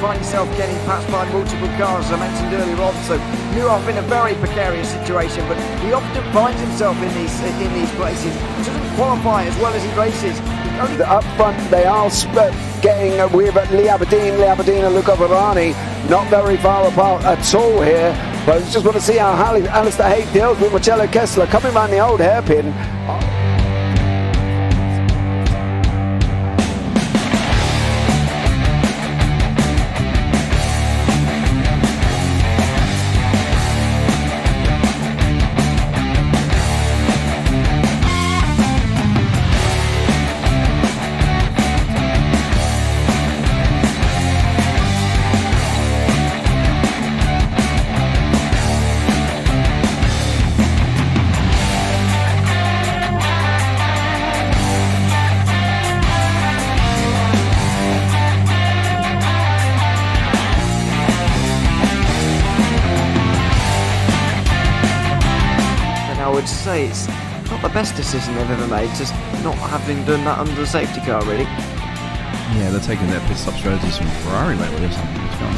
find yourself getting passed by multiple cars, as I mentioned earlier on. So Ewan in a very precarious situation, but he often finds himself in these places. Doesn't qualify as well as he races. Up front, they are getting with Lee Aberdeen and Luca Varani, not very far apart at all here. But I just want to see how Alistair Haig deals with Marcello Kessler coming around the old hairpin. I would say it's not the best decision they've ever made, just not having done that under the safety car, really. Yeah, they're taking their pit stop strategies from Ferrari lately or something. What's going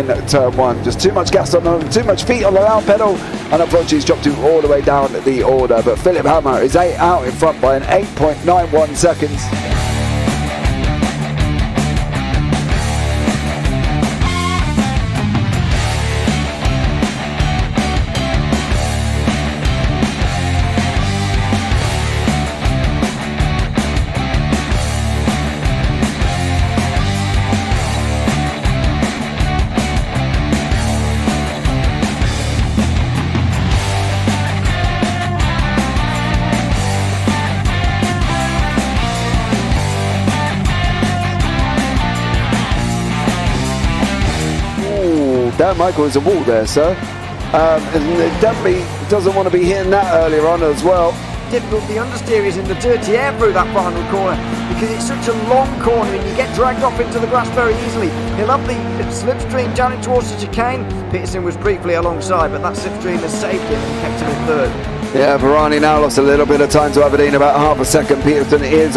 on? In turn one, just too much gas on them, too much feet on the loud pedal, and unfortunately he's dropped all the way down the order. But Philip Hammer is out in front by an 8.91 seconds. Dan Michael is a wall there, sir. And it definitely doesn't want to be hitting that earlier on as well. Difficult, the understeer is in the dirty air through that final corner because it's such a long corner and you get dragged off into the grass very easily. He'll have the slipstream down towards the chicane. Peterson was briefly alongside, but that slipstream has saved him and kept him in third. Yeah, Varani now lost a little bit of time to Aberdeen, about half a second. Peterson is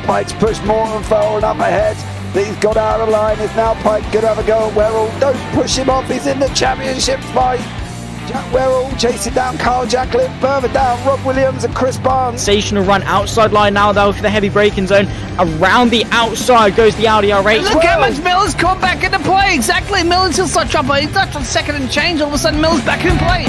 Pike's pushed Morton forward up ahead. He's got out of line. It's now Pike could have a go at Werrell. Don't push him off. He's in the championship fight. Jack Werrell chasing down Carl Jacklin. Further down, Rob Williams and Chris Barnes. Sensational run outside line now though for the heavy braking zone. Around the outside goes the Audi R8. Look how much Miller's come back into play. Exactly. Miller's still such trouble. He's not on second and change. All of a sudden Miller's back in play.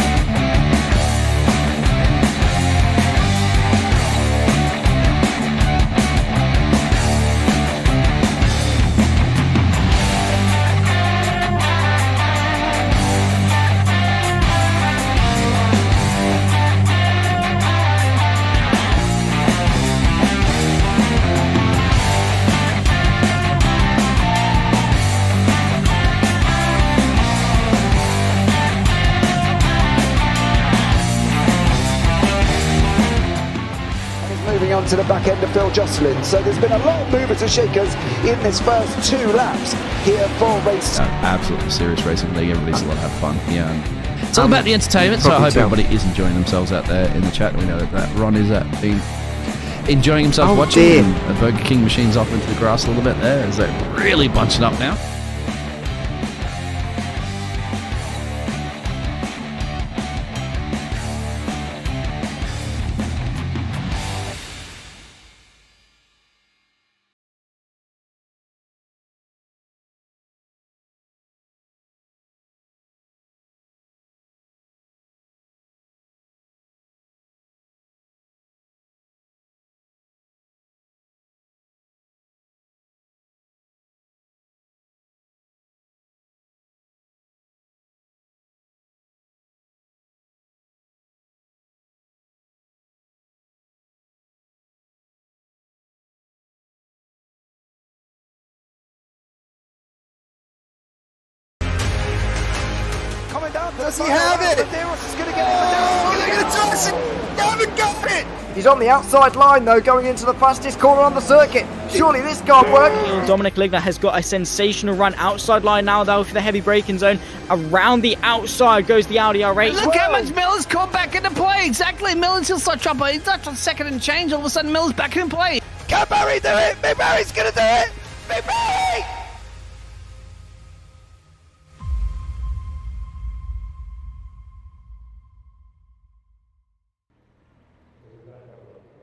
Moving on to the back end of Phil Jocelyn. So there's been a lot of movers and shakers in this first 2 laps here for race. Absolutely serious racing league. Everybody's allowed to have fun. Yeah, it's all about the entertainment. So I hope everybody is enjoying themselves out there in the chat. We know that Ron is been enjoying himself watching. The Burger King machine's off into the grass a little bit there. Is that really bunching up now? Does he have it? Medeiros is going to get it. Oh, they're going to toss it. They haven't got it. He's on the outside line though, going into the fastest corner on the circuit. Surely this can't work. Dominic Ligner has got a sensational run outside line now though for the heavy braking zone. Around the outside goes the Audi R8. Look how much Miller's caught back into play. Exactly. Miller's still such up. He's not on second and change. All of a sudden, Miller's back in play. Can Barry do it? Big Barry's going to do it. Big Barry.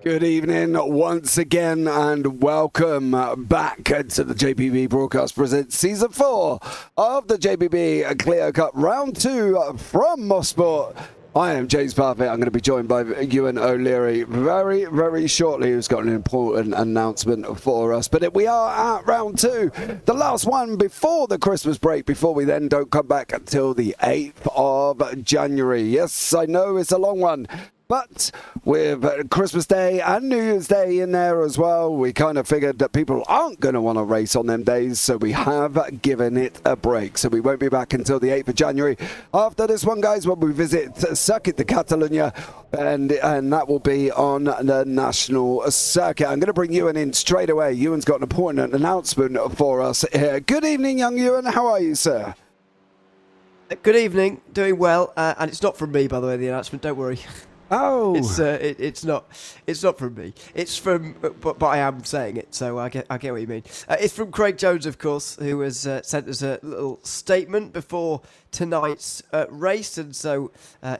Good evening once again and welcome back to the JPB Broadcast Presents Season 4 of the JPB Clio Cup Round 2 from Mosport. I am James Parfitt. I'm going to be joined by Ewan O'Leary very, very shortly, who's got an important announcement for us. But we are at Round 2, the last one before the Christmas break, before we then don't come back until the 8th of January. Yes, I know it's a long one. But with Christmas Day and New Year's Day in there as well, we kind of figured that people aren't going to want to race on them days, so we have given it a break. So we won't be back until the 8th of January. After this one, guys, when we visit Circuit de Catalunya, and that will be on the national circuit. I'm going to bring Ewan in straight away. Ewan's got an important announcement for us here. Good evening, young Ewan. How are you, sir? Good evening. Doing well. And it's not from me, by the way, the announcement. Don't worry. Oh, it's not from me. It's from, but I am saying it, so I get what you mean. It's from Craig Jones, of course, who has sent us a little statement before tonight's race, and so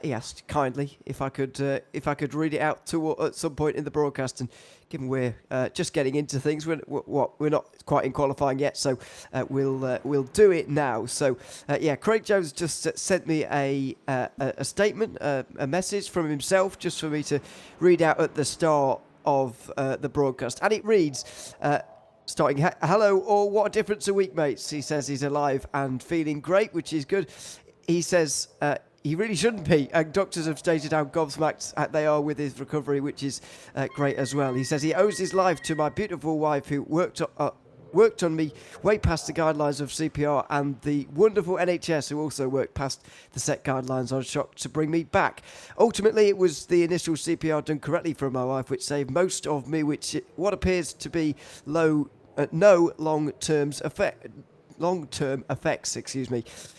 he asked kindly if I could read it out at some point in the broadcast. And given we're just getting into things, we're not quite in qualifying yet, so we'll do it now. So Craig Jones just sent me a statement, a message from himself, just for me to read out at the start of the broadcast, and it reads. Starting, hello all, what a difference a week, mates. He says he's alive and feeling great, which is good. He says he really shouldn't be, and doctors have stated how gobsmacked they are with his recovery, which is great as well. He says he owes his life to my beautiful wife who worked on me way past the guidelines of CPR, and the wonderful NHS who also worked past the set guidelines on shock to bring me back. Ultimately, it was the initial CPR done correctly from my wife which saved most of me, what appears to be no long-term effects.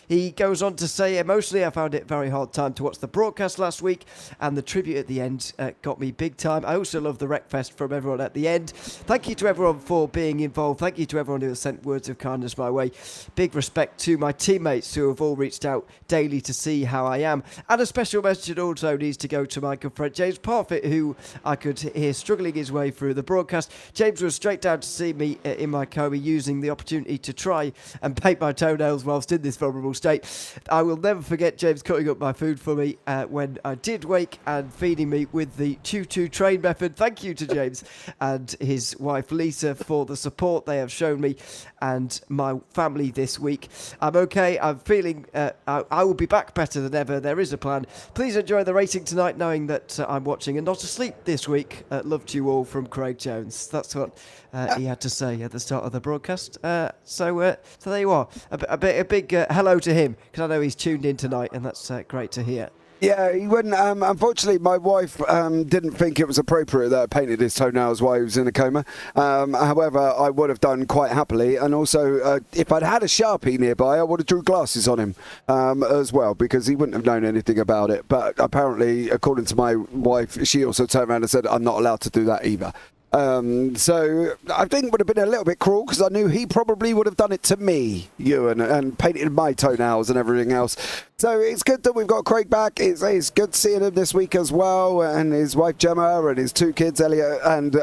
He goes on to say, emotionally, I found it a very hard time to watch the broadcast last week, and the tribute at the end got me big time. I also love the Wreckfest from everyone at the end. Thank you to everyone for being involved. Thank you to everyone who has sent words of kindness my way. Big respect to my teammates who have all reached out daily to see how I am. And a special message also needs to go to my good friend James Parfitt, who I could hear struggling his way through the broadcast. James was straight down to see me in my coma, using the opportunity to try and paint my toenails whilst in this vulnerable state. I will never forget James cutting up my food for me when I did wake, and feeding me with the choo-choo train method. Thank you to James and his wife Lisa for the support they have shown me and my family this week. I'm okay. I'm feeling I will be back better than ever. There is a plan. Please enjoy the racing tonight, knowing that I'm watching and not asleep this week. Love to you all, from Craig Jones. That's what he had to say at the start of the broadcast. So there you are. A big hello to him, because I know he's tuned in tonight, and that's great to hear. yeah, he wouldn't. Unfortunately, my wife didn't think it was appropriate that I painted his toenails while he was in a coma. However, I would have done quite happily. And also, if I'd had a Sharpie nearby, I would have drew glasses on him as well, because he wouldn't have known anything about it. But apparently, according to my wife, she also turned around and said, I'm not allowed to do that either. So I think it would have been a little bit cruel, because I knew he probably would have done it to me, Ewan, and painted my toenails and everything else. So it's good that we've got Craig back. It's good seeing him this week as well, and his wife Gemma and his two kids, Elliot and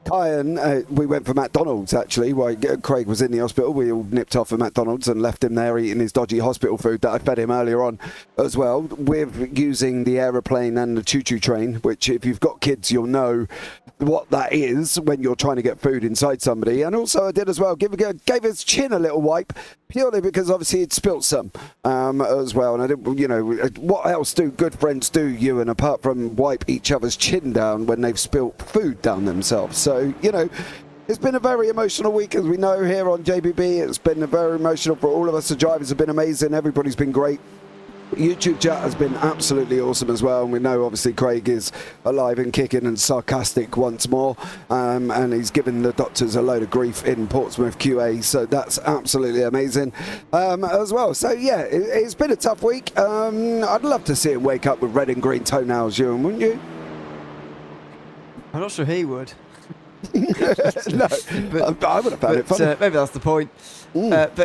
Kyan. We went for McDonald's, actually, while Craig was in the hospital. We all nipped off for McDonald's and left him there eating his dodgy hospital food that I fed him earlier on as well, with using the aeroplane and the choo-choo train, which if you've got kids, you'll know what that is when you're trying to get food inside somebody. And also I did as well, gave his chin a little wipe, purely because obviously he'd spilt some as well. And I didn't, what else do good friends do, Ewan, apart from wipe each other's chin down when they've spilt food down themselves? So, it's been a very emotional week, as we know, here on JPB. It's been very emotional for all of us. The drivers have been amazing. Everybody's been great. YouTube chat has been absolutely awesome as well, and we know obviously Craig is alive and kicking and sarcastic once more, and he's given the doctors a load of grief in Portsmouth QA, so that's absolutely amazing as well. So yeah, it's been a tough week. I'd love to see him wake up with red and green toenails, Ewan, wouldn't you? I'm not sure he would. No, but I would have found it funny. Maybe that's the point. But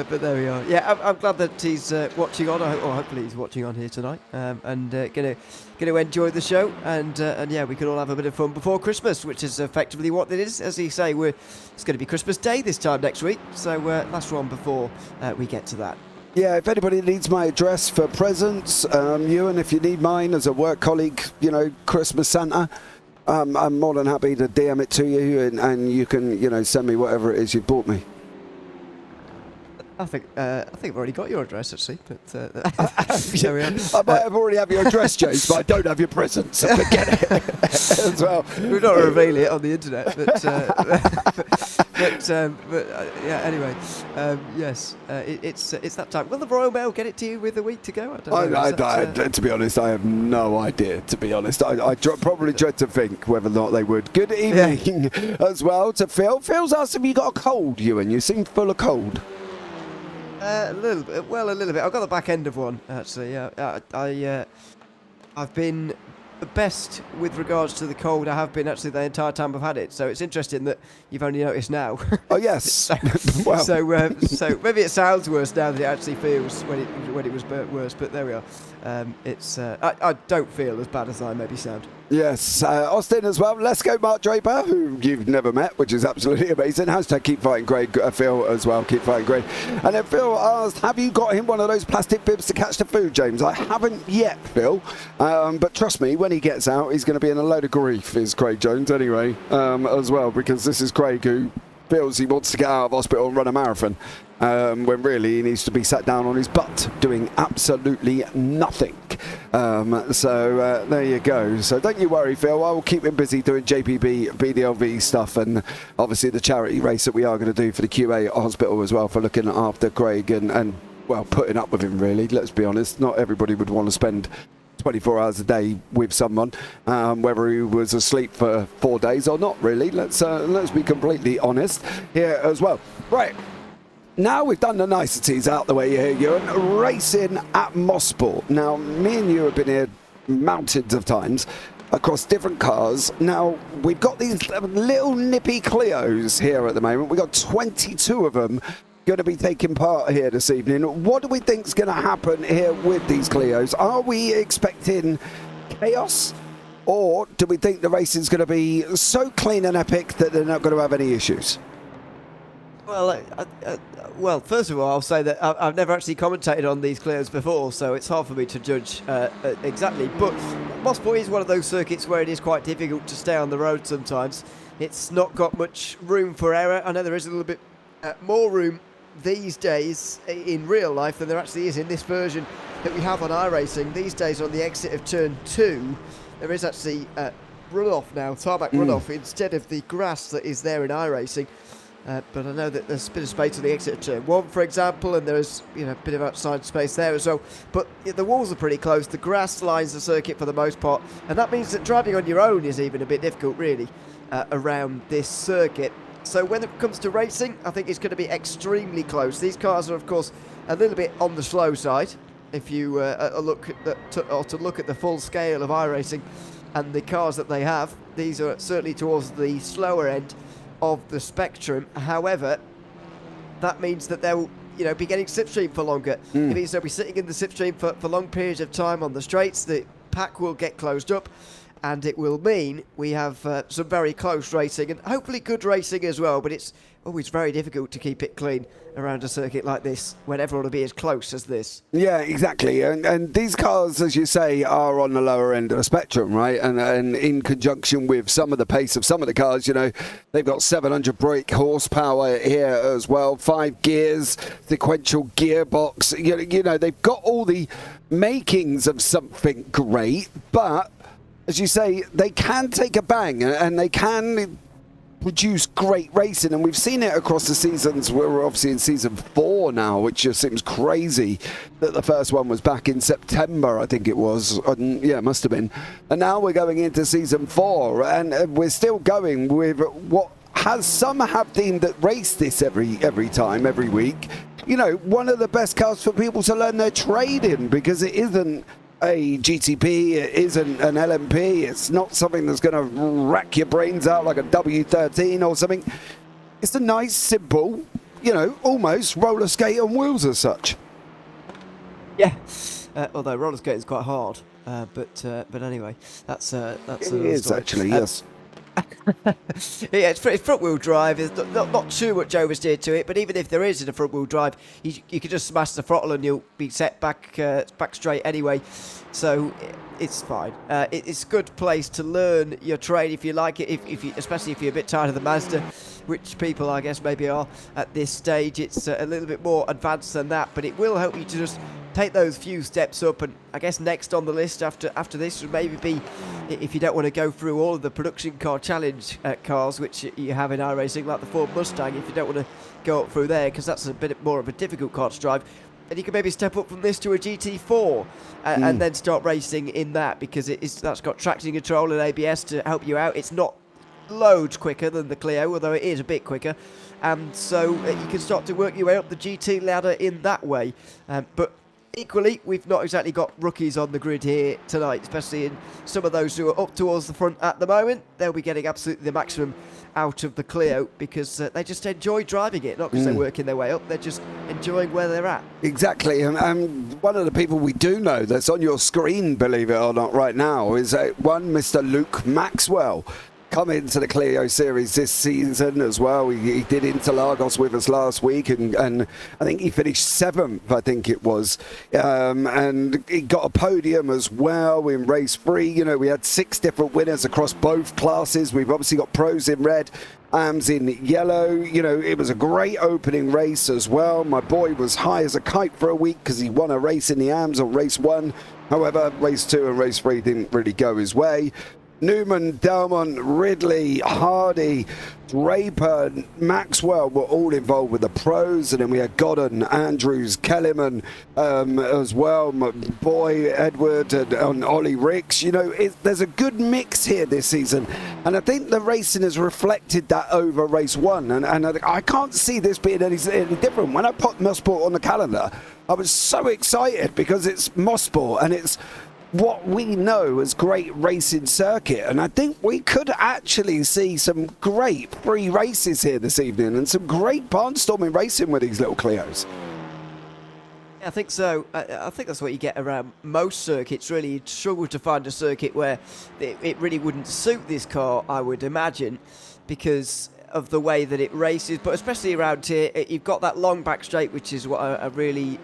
there we are. Yeah, I'm glad that he's watching on, or hopefully he's watching on here tonight, and gonna enjoy the show, and yeah, we can all have a bit of fun before Christmas, which is effectively what it is. As you say, it's going to be Christmas Day this time next week, so last one before we get to that. Yeah, if anybody needs my address for presents, Ewan, if you need mine as a work colleague, Christmas Santa, I'm more than happy to DM it to you, and you can, send me whatever it is you've bought me. I think I've already got your address actually, but there we are. I might have already have your address, James, but I don't have your presents. So forget it as well. We're not revealing it on the internet, but yeah. Anyway, yes, it's that time. Will the Royal Mail get it to you with a week to go? I don't know. To be honest, I have no idea. To be honest, I probably dread to think whether or not they would. Good evening as well to Phil. Phil's asked if you got a cold, Ewan. You seem full of cold. A little bit. Well, a little bit. I've got the back end of one actually. Yeah, I've been the best with regards to the cold. I have been actually the entire time I've had it. So it's interesting that you've only noticed now. Oh yes. so maybe it sounds worse now than it actually feels when it was worse. But there we are. I don't feel as bad as I maybe sound. Yes, Austin as well. Let's go, Mark Draper, who you've never met, which is absolutely amazing. Hashtag keep fighting Greg. Phil as well, keep fighting Greg. And then Phil asked, have you got him one of those plastic bibs to catch the food, James? I haven't yet, Phil. But trust me, when he gets out, he's going to be in a load of grief, is Craig Jones anyway, as well, because this is Craig who feels he wants to get out of hospital and run a marathon, when really he needs to be sat down on his butt doing absolutely nothing. So there you go. So don't you worry, Phil. I will keep him busy doing JPB BDLV stuff, and obviously the charity race that we are going to do for the QA hospital as well, for looking after Craig and well, putting up with him, really. Let's be honest, not everybody would want to spend 24 hours a day with someone, whether he was asleep for 4 days or not, really. Let's be completely honest here as well. Right, now we've done the niceties out the way here, Ewan. Racing at Mosport. Now, me and you have been here mountains of times across different cars. Now, we've got these little nippy Clios here at the moment. We've got 22 of them going to be taking part here this evening. What do we think is going to happen here with these Clios? Are we expecting chaos, or do we think the racing is going to be so clean and epic that they're not going to have any issues? Well, first of all, I'll say that I've never actually commentated on these Clios before, so it's hard for me to judge exactly. But Mosport is one of those circuits where it is quite difficult to stay on the road sometimes. It's not got much room for error. I know there is a little bit more room these days in real life than there actually is in this version that we have on iRacing. These days on the exit of turn 2, there is actually runoff now, tarmac runoff, instead of the grass that is there in iRacing. But I know that there's a bit of space on the exit of turn 1, for example, and there's a bit of outside space there as well. But the walls are pretty close. The grass lines the circuit for the most part, and that means that driving on your own is even a bit difficult, really, around this circuit. So when it comes to racing, I think it's going to be extremely close. These cars are, of course, a little bit on the slow side. If you look at the full scale of iRacing and the cars that they have, these are certainly towards the slower end of the spectrum. However, that means that they'll be getting slipstream for longer. It means they'll be sitting in the slipstream for long periods of time on the straights. The pack will get closed up, and it will mean we have some very close racing and hopefully good racing as well, but it's always very difficult to keep it clean around a circuit like this when everyone will be as close as this. Yeah, exactly. And these cars, as you say, are on the lower end of the spectrum, right? And in conjunction with some of the pace of some of the cars, they've got 700 brake horsepower here as well, 5 gears, sequential gearbox. They've got all the makings of something great, but as you say, they can take a bang, and they can produce great racing, and we've seen it across the seasons. We're obviously in season 4 now, which just seems crazy that the first one was back in September, I think it was. Yeah, it must have been. And now we're going into season 4, and we're still going with what some have deemed that race this every week. You know, one of the best cars for people to learn their trade in, because it isn't a GTP, it isn't an LMP, it's not something that's going to rack your brains out like a W13 or something. It's a nice, simple, you know, almost roller skate on wheels as such. Yeah, although roller skating is quite hard, but anyway, that's it is story. Actually, yes. Yeah, it's front wheel drive. There's not too much oversteer to it, but even if there is in a front wheel drive, you can just smash the throttle and you'll be set back straight anyway. So it's fine. It's a good place to learn your trade if you like it. Especially if you're a bit tired of the Mazda, which people I guess maybe are at this stage. It's a little bit more advanced than that, but it will help you to just take those few steps up. And I guess next on the list after this would maybe be, if you don't want to go through all of the production car challenge cars which you have in iRacing, like the Ford Mustang, if you don't want to go up through there, because that's a bit more of a difficult car to drive, and you can maybe step up from this to a GT4 and then start racing in that, because that's got traction control and ABS to help you out. It's not loads quicker than the Clio, although it is a bit quicker, and so you can start to work your way up the GT ladder in that way. But equally, we've not exactly got rookies on the grid here tonight, especially in some of those who are up towards the front at the moment. They'll be getting absolutely the maximum out of the Clio because they just enjoy driving it, not because they're working their way up, they're just enjoying where they're at. Exactly, and one of the people we do know that's on your screen, believe it or not, right now is one Mr. Luke Maxwell. Come into the Clio series this season as well. He did Interlagos with us last week, and I think he finished 7th, I think it was, and he got a podium as well in race 3. You know, we had 6 different winners across both classes. We've obviously got pros in red, AMs in yellow. You know, it was a great opening race as well. My boy was high as a kite for a week because he won a race in the AMs on race 1. However, race 2 and race 3 didn't really go his way. Newman, Delmont, Ridley, Hardy, Draper, Maxwell were all involved with the pros, and then we had Godden, Andrews, Kellerman as well, my boy Edward and Ollie Ricks. You know, there's a good mix here this season, and I think the racing has reflected that over race 1, and I can't see this being any different. When I put Mosport on the calendar, I was so excited because it's Mosport and it's what we know as great racing circuit, and I think we could actually see some great free races here this evening and some great barnstorming racing with these little Clios. I think so. I think that's what you get around most circuits, really. You'd struggle to find a circuit where it really wouldn't suit this car, I would imagine, because of the way that it races. But especially around here, you've got that long back straight, which is what I really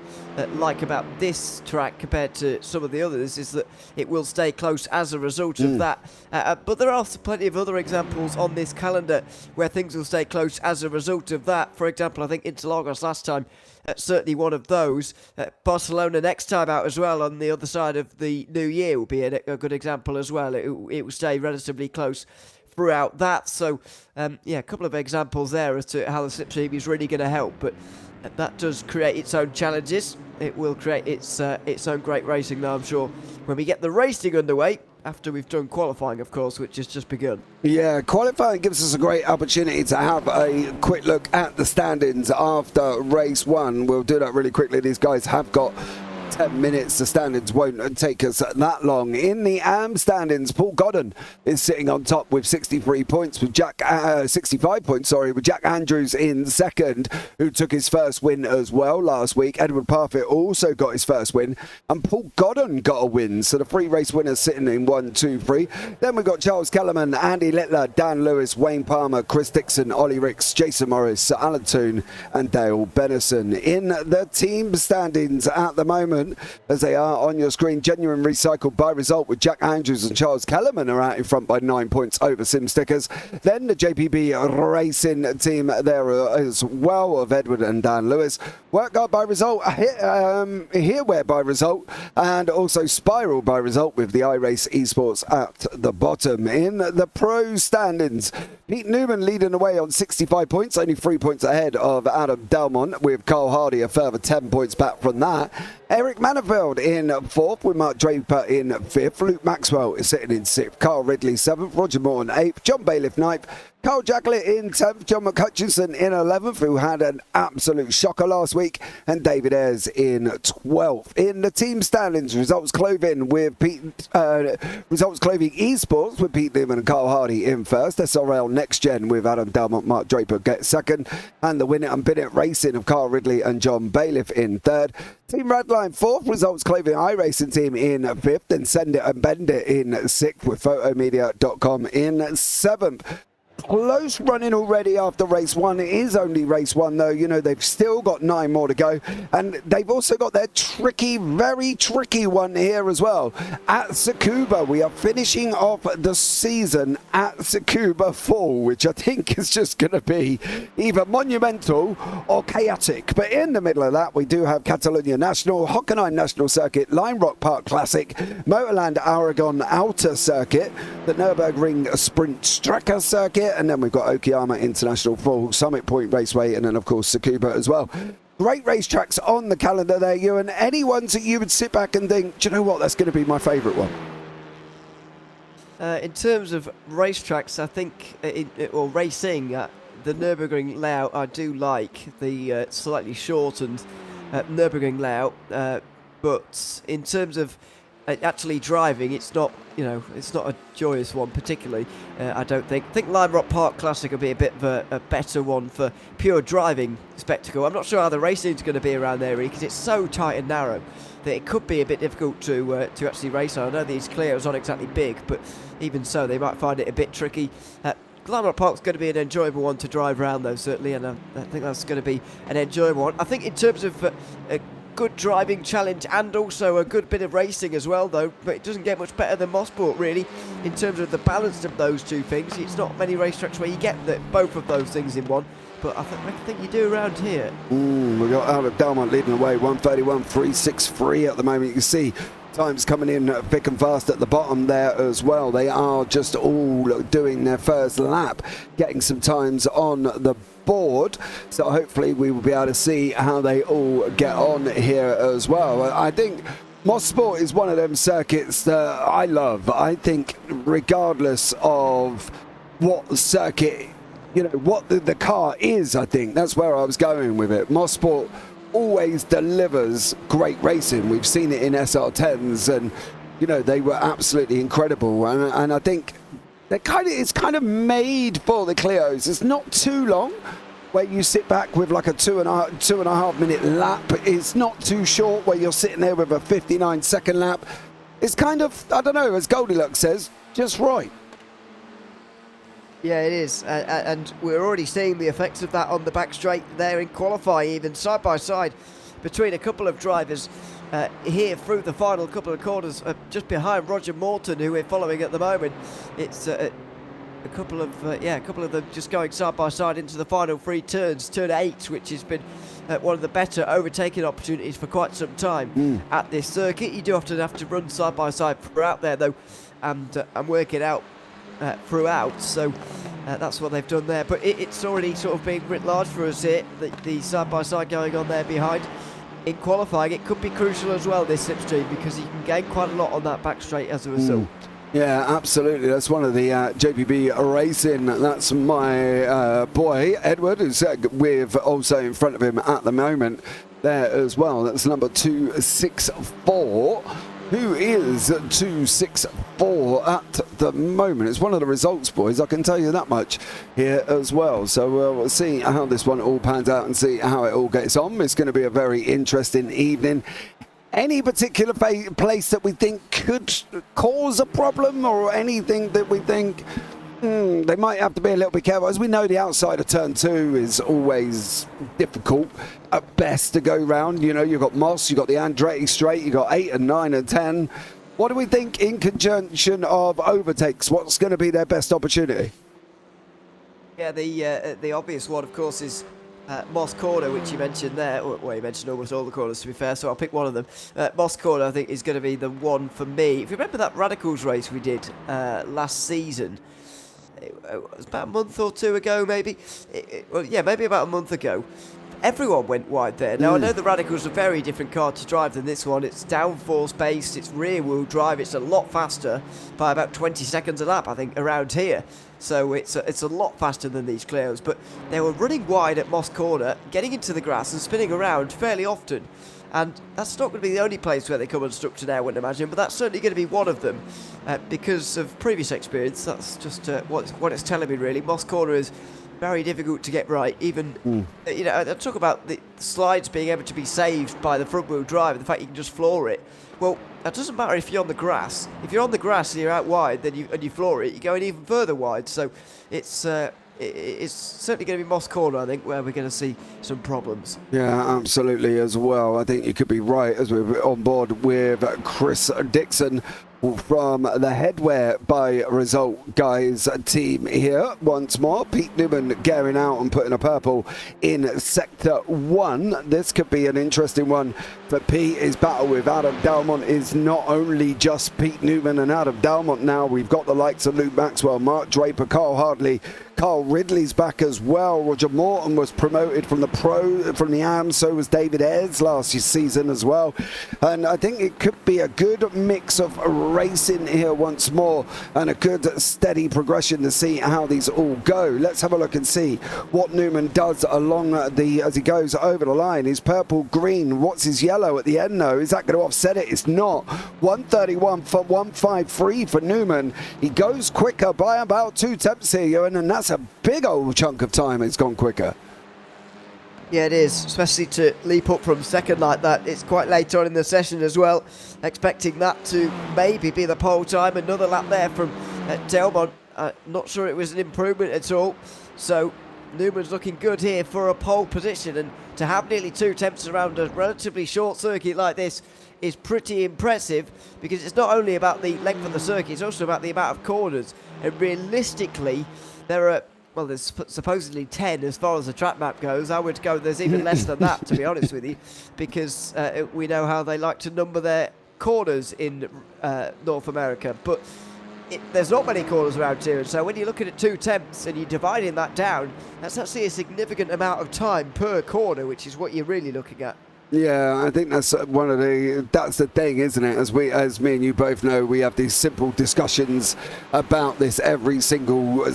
like about this track compared to some of the others, is that it will stay close as a result of that. But there are also plenty of other examples on this calendar where things will stay close as a result of that. For example, I think Interlagos last time, certainly one of those. Barcelona next time out as well, on the other side of the new year, will be a good example as well. It will stay relatively close throughout that. So yeah, a couple of examples there as to how the slipstream is really going to help, but that does create its own challenges. It will create its own great racing, though, I'm sure, when we get the racing underway, after we've done qualifying, of course, which has just begun. Yeah, qualifying gives us a great opportunity to have a quick look at the standings after race 1. We'll do that really quickly. These guys have got 10 minutes. The standings won't take us that long. In the AM standings, Paul Godden is sitting on top with 63 points, with 65 points, with Jack Andrews in second, who took his first win as well last week. Edward Parfitt also got his first win, and Paul Godden got a win. So the 3 race winners sitting in 1, 2, 3. Then we've got Charles Kellerman, Andy Littler, Dan Lewis, Wayne Palmer, Chris Dixon, Ollie Ricks, Jason Morris, Alan Toon, and Dale Bennison. In the team standings at the moment, moment, as they are on your screen. Genuine Recycled by Result with Jack Andrews and Charles Kellerman are out in front by 9 points over Sim Stickers. Then the JPB Racing team there as well, of Edward and Dan Lewis. Workguard by Result, Hereware by Result, and also Spiral by Result, with the iRace Esports at the bottom. In the pro standings, Pete Newman leading away on 65 points, only 3 points ahead of Adam Delmont, with Carl Hardy a further 10 points back from that. Eric Manafeld in 4th, with Mark Draper in 5th. Luke Maxwell is sitting in 6th. Carl Ridley 7th. Roger Morton 8th. John Bailiff 9th. Carl Jacklett in 10th. John McCutchinson in 11th, who had an absolute shocker last week. And David Ayres in 12th. In the team standings, Results Clothing Esports with Pete Newman and Carl Hardy in 1st. SRL Next Gen with Adam Delmont, Mark Draper gets 2nd. And the Win It and Bin It Racing of Carl Ridley and John Bailiff in 3rd. Team Radline 4th, Results Clothing iRacing team in 5th, and Send It and Bend It in 6th, with Photomedia.com in 7th. Close running already after race 1. It is only race 1 though. You know, they've still got 9 more to go, and they've also got their tricky, very tricky one here as well at Tsukuba. We are finishing off the season at Tsukuba Fall, which I think is just going to be either monumental or chaotic. But in the middle of that, we do have Catalonia National, Hockenheim National Circuit, Lime Rock Park Classic, Motorland Aragon Outer Circuit, the Nürburgring Sprint Strecker Circuit, and then we've got Okayama International Fall, Summit Point Raceway, and then of course Tsukuba as well. Great racetracks on the calendar there, Ewan. Any ones that you would sit back and think, do you know what, that's going to be my favourite one? In terms of racetracks, I think, or racing, the Nürburgring layout, I do like the slightly shortened Nürburgring layout, but in terms of actually driving, it's not, you know, it's not a joyous one particularly. I don't think. I think Lime Rock Park Classic will be a bit of a better one for pure driving spectacle. I'm not sure how the racing's going to be around there, because it's so tight and narrow that it could be a bit difficult to actually race on. I know these Clios aren't exactly big, but even so, they might find it a bit tricky. Lime Rock Park's going to be an enjoyable one to drive around though, certainly, and I think that's going to be an enjoyable one. I think in terms of good driving challenge and also a good bit of racing as well though, but it doesn't get much better than Mosport really in terms of the balance of those two things. It's not many racetracks where you get both of those things in one, but I think you do around here. We've got Albert Delmont leading away, 1:31.363 at the moment. You can see times coming in thick and fast at the bottom there as well. They are just all doing their first lap, getting some times on the board, so hopefully we will be able to see how they all get on here as well. I think Mosport is one of them circuits that I love. I think regardless of what circuit, you know, what the car is, I think that's where I was going with it. Mosport always delivers great racing. We've seen it in SR10s, and you know, they were absolutely incredible, and I think it's kind of made for the Clios. It's not too long where you sit back with like a two and a half minute lap. It's not too short where you're sitting there with a 59-second lap. It's kind of, I don't know, as Goldilocks says, just right. Yeah, it is, and we're already seeing the effects of that on the back straight there in qualifying, even side by side between a couple of drivers here through the final couple of corners, just behind Roger Morton, who we're following at the moment. It's a couple of them just going side by side into the final 3 turns, turn 8, which has been one of the better overtaking opportunities for quite some time at this circuit. You do often have to run side by side throughout there though, and work it out throughout, so that's what they've done there, but it's already sort of being writ large for us here, the side by side going on there behind. In qualifying, it could be crucial as well, this slipstream, because you can gain quite a lot on that back straight as a result. Yeah, absolutely. That's one of the JPB Racing. That's my boy, Edward, who's with also in front of him at the moment there as well. That's number 264. Who is 264 at the moment? It's one of the results, boys, I can tell you that much here as well. So we'll see how this one all pans out and see how it all gets on. It's going to be a very interesting evening. Any particular place that we think could cause a problem, or anything that we think They might have to be a little bit careful. As we know, the outside of turn 2 is always difficult at best to go round. You know, you've got Moss, you've got the Andretti straight, you've got 8 and 9 and 10. What do we think in conjunction of overtakes? What's going to be their best opportunity? Yeah, the obvious one, of course, is Moss Corner, which you mentioned there. Well, you mentioned almost all the corners, to be fair, so I'll pick one of them. Moss Corner, I think, is going to be the one for me. If you remember that Radicals race we did last season, it was about a month or two ago, maybe. Well, yeah, maybe about a month ago. Everyone went wide there. Now, I know the Radicals are a very different car to drive than this one. It's downforce based, it's rear wheel drive, it's a lot faster by about 20 seconds a lap, I think, around here. So it's a lot faster than these Clios. But they were running wide at Moss Corner, getting into the grass and spinning around fairly often. And that's not going to be the only place where they come unstuck today, I wouldn't imagine, but that's certainly going to be one of them because of previous experience. That's just what it's telling me, really. Moss Corner is very difficult to get right. Even, you know, I talk about the slides being able to be saved by the front-wheel drive and the fact you can just floor it. Well, that doesn't matter if you're on the grass. If you're on the grass and you're out wide, then you floor it, you're going even further wide. So it's certainly going to be Moss Corner, I think, where we're going to see some problems. Yeah, absolutely as well. I think you could be right as we're on board with Chris Dixon from the Headwear by Result Guys team here once more. Pete Newman gearing out and putting a purple in Sector 1. This could be an interesting one for Pete. His battle with Adam Dalmont is not only just Pete Newman and Adam Dalmont now. We've got the likes of Luke Maxwell, Mark Draper, Carl Hardley, Carl Ridley's back as well. Roger Morton was promoted from the AM, so was David Ayres last season as well. And I think it could be a good mix of racing here once more and a good steady progression to see how these all go. Let's have a look and see what Newman does along as he goes over the line. His purple green, what's his yellow at the end though? Is that going to offset it? It's not. 131 for 153 for Newman. He goes quicker by about 2 tenths here, Ewan, and that's a big old chunk of time it's gone quicker. Yeah, it is, especially to leap up from second like that. It's quite late on in the session as well. Expecting that to maybe be the pole time. Another lap there from Delmont. Not sure it was an improvement at all. So Newman's looking good here for a pole position. And to have nearly 2 tenths around a relatively short circuit like this is pretty impressive, because it's not only about the length of the circuit, it's also about the amount of corners. And realistically, there are, well, there's supposedly 10 as far as the track map goes. I would go there's even less than that, to be honest with you, because we know how they like to number their corners in North America. But there's not many corners around here, and so when you're looking at 2 tenths and you're dividing that down, that's actually a significant amount of time per corner, which is what you're really looking at. Yeah, I think that's that's the thing, isn't it? As me and you both know, we have these simple discussions about this every single,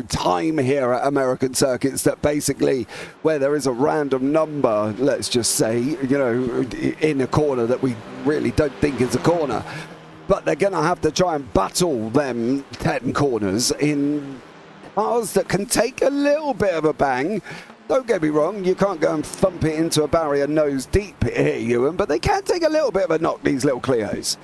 time here at American circuits, that basically where there is a random number, let's just say, in a corner that we really don't think is a corner, but they're going to have to try and battle them 10 corners in cars that can take a little bit of a bang. Don't get me wrong, you can't go and thump it into a barrier nose deep here, Ewan, but they can take a little bit of a knock, these little Clios.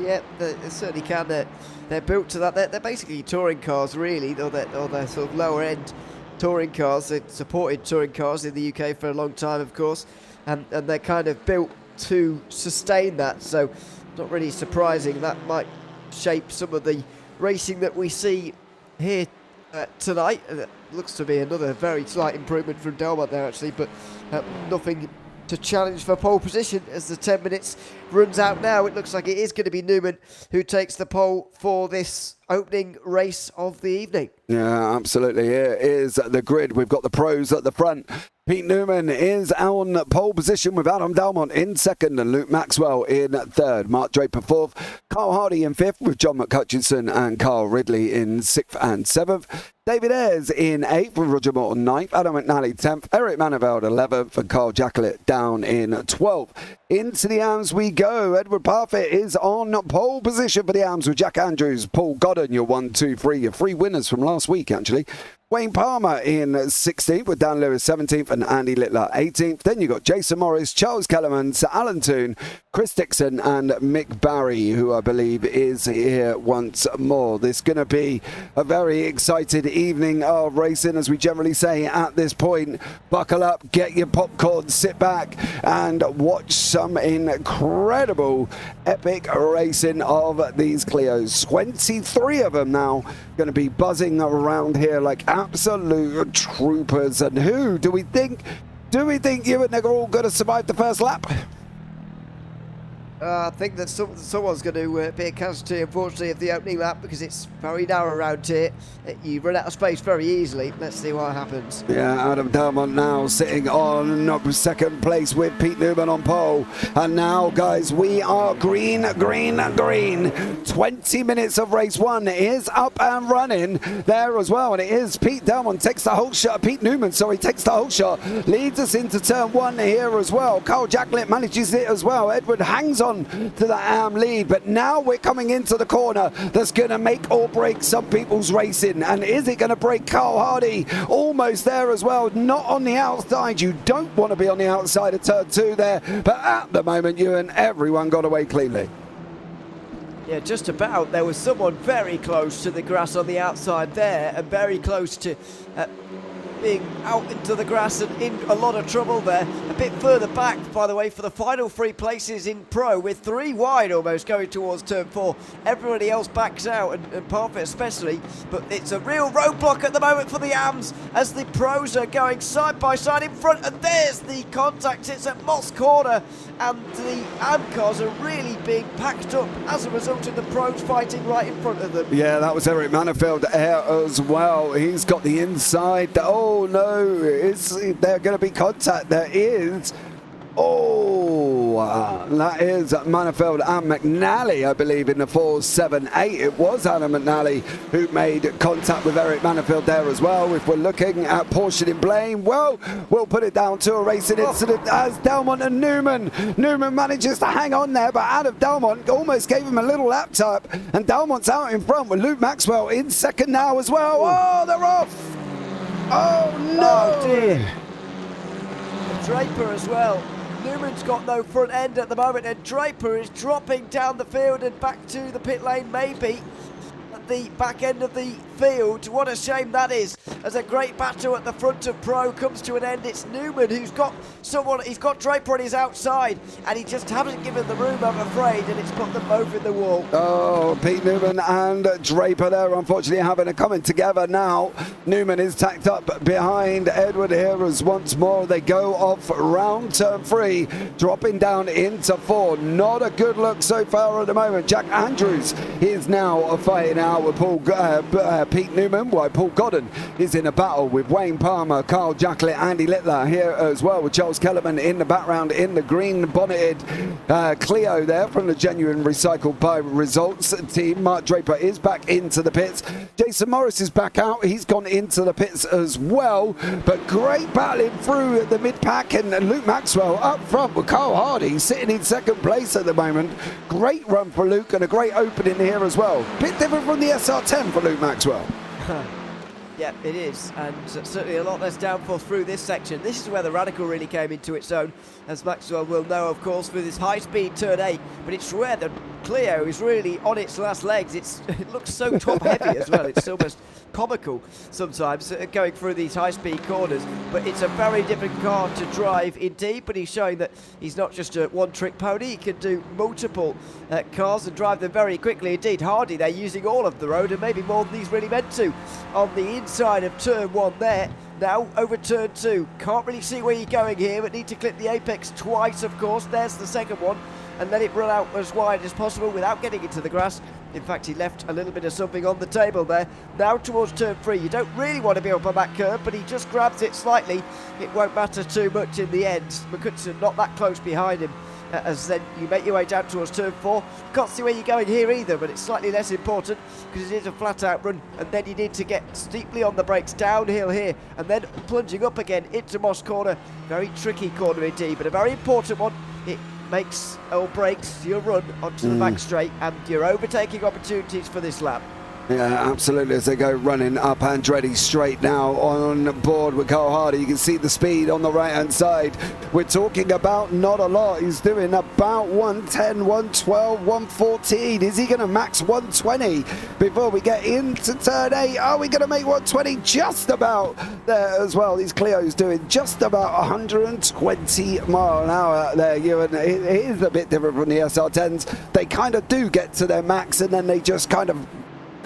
Yeah, they certainly can. They're built to that. They're basically touring cars, really, or they're sort of lower-end touring cars. They've supported touring cars in the UK for a long time, of course, and they're kind of built to sustain that, so not really surprising. That might shape some of the racing that we see here tonight. Looks to be another very slight improvement from Delmont there, actually, but nothing to challenge for pole position as the 10 minutes runs out now. It looks like it is going to be Newman who takes the pole for this opening race of the evening. Yeah, absolutely. Here is the grid. We've got the pros at the front. Pete Newman is on pole position with Adam Dalmont in second and Luke Maxwell in third. Mark Draper fourth. Carl Hardy in fifth with John McCutcheon and Carl Ridley in sixth and seventh. David Ayres in 8th with Roger Morton 9th, Adam McNally 10th, Eric Maniveld 11th and Carl Jacklett down in 12th. Into the AMS we go. Edward Parfitt is on pole position for the AMS with Jack Andrews, Paul Godden, your 1, 2, 3, your 3 winners from last week actually. Wayne Palmer in 16th with Dan Lewis 17th and Andy Littler 18th. Then you got Jason Morris, Charles Kellerman, Sir Alan Toon, Chris Dixon and Mick Barry, who I believe is here once more. This is going to be a very excited evening of racing, as we generally say at this point. Buckle up, get your popcorn, sit back and watch some incredible epic racing of these Clios. 23 of them now going to be buzzing around here like absolute troopers. And who do we think Ewan, they're all going to survive the first lap? I think that someone's going to be a casualty, unfortunately, of the opening lap, because it's very narrow around here. You run out of space very easily. Let's see what happens. Yeah, Adam Delmont now sitting on second place with Pete Newman on pole. And now, guys, we are green. 20 minutes of race one is up and running there as well. And it is Pete Delmont takes the whole shot. Pete Newman, sorry, takes the whole shot. Leads us into turn one here as well. Carl Jacklett manages it as well. Edward hangs on to the AM lead, but now we're coming into the corner that's going to make or break some people's racing. And is it going to break Carl Hardy? Almost there as well, not on the outside. You don't want to be on the outside of turn two there, but at the moment, Ewan, everyone got away cleanly. Yeah, just about. There was someone very close to the grass on the outside there, and very close to being out into the grass and in a lot of trouble there. A bit further back, by the way, for the final three places in Pro, with 3 wide almost going towards turn 4. Everybody else backs out, and Parfitt especially, but it's a real roadblock at the moment for the AMs as the Pros are going side by side in front, and there's the contact. It's at Moss Corner, and the AM cars are really being packed up as a result of the Pros fighting right in front of them. Yeah, that was Eric Manifield here as well. He's got the inside. Oh no, is there going to be contact? There is. That is Manifield and McNally, I believe, in the 4.78. It was Adam McNally who made contact with Eric Manifield there as well. If we're looking at portioning blame, well, we'll put it down to a racing incident as Delmont and Newman manages to hang on there, but Adam Delmont almost gave him a little lap tap, and Delmont's out in front with Luke Maxwell in second now as well. Oh, they're off. Oh no! Oh dear. Draper as well. Newman's got no front end at the moment, and Draper is dropping down the field and back to the pit lane, maybe at the back end of the field. What a shame that is, as a great battle at the front of Pro comes to an end. It's Newman who's got someone, he's got Draper on his outside, and he just hasn't given the room, I'm afraid, and it's put them both in the wall. Oh, Pete Newman and Draper there, unfortunately having a coming together now. Newman is tacked up behind Edward here as once more they go off round turn 3, dropping down into 4. Not a good look so far at the moment. Jack Andrews is now fighting out with Pete Newman, while Paul Godden is in a battle with Wayne Palmer, Carl Jacklett, Andy Littler here as well, with Charles Kellerman in the background in the green bonneted Clio there from the Genuine Recycled by Results team. Mark Draper is back into the pits. Jason Morris is back out. He's gone into the pits as well, but great battling through the mid-pack, and Luke Maxwell up front with Carl Hardy sitting in second place at the moment. Great run for Luke and a great opening here as well. Bit different from the SR10 for Luke Maxwell. Yeah, it is, and certainly a lot less downforce through this section. This is where the Radical really came into its own, as Maxwell will know, of course, through this high-speed turn 8, but it's where the Clio is really on its last legs. It looks so top-heavy as well. It's almost comical sometimes going through these high-speed corners, but it's a very different car to drive indeed. But he's showing that he's not just a one-trick pony. He can do multiple cars and drive them very quickly indeed. Hardy, they're using all of the road, and maybe more than he's really meant to, on the inside of turn 1 there. Now over turn 2, can't really see where you're going here, but need to clip the apex twice, of course. There's the second one, and let it run out as wide as possible without getting into the grass. In fact, he left a little bit of something on the table there. Now towards turn 3, you don't really want to be up on that curve, but he just grabs it slightly. It won't matter too much in the end. McCutcheon not that close behind him. As then you make your way down towards turn 4. Can't see where you're going here either, but it's slightly less important because it is a flat out run, and then you need to get steeply on the brakes downhill here, and then plunging up again into Moss Corner. Very tricky corner indeed, but a very important one. It makes or breaks your run onto the back straight and your overtaking opportunities for this lap. Yeah, absolutely, as they go running up Andretti straight now on board with Carl Hardy. You can see the speed on the right-hand side. We're talking about not a lot. He's doing about 110, 112, 114. Is he going to max 120 before we get into turn 8? Are we going to make 120? Just about there as well. These Clio's doing just about 120 mile an hour there, Ewan. It is a bit different from the SR10s. They kind of do get to their max and then they just kind of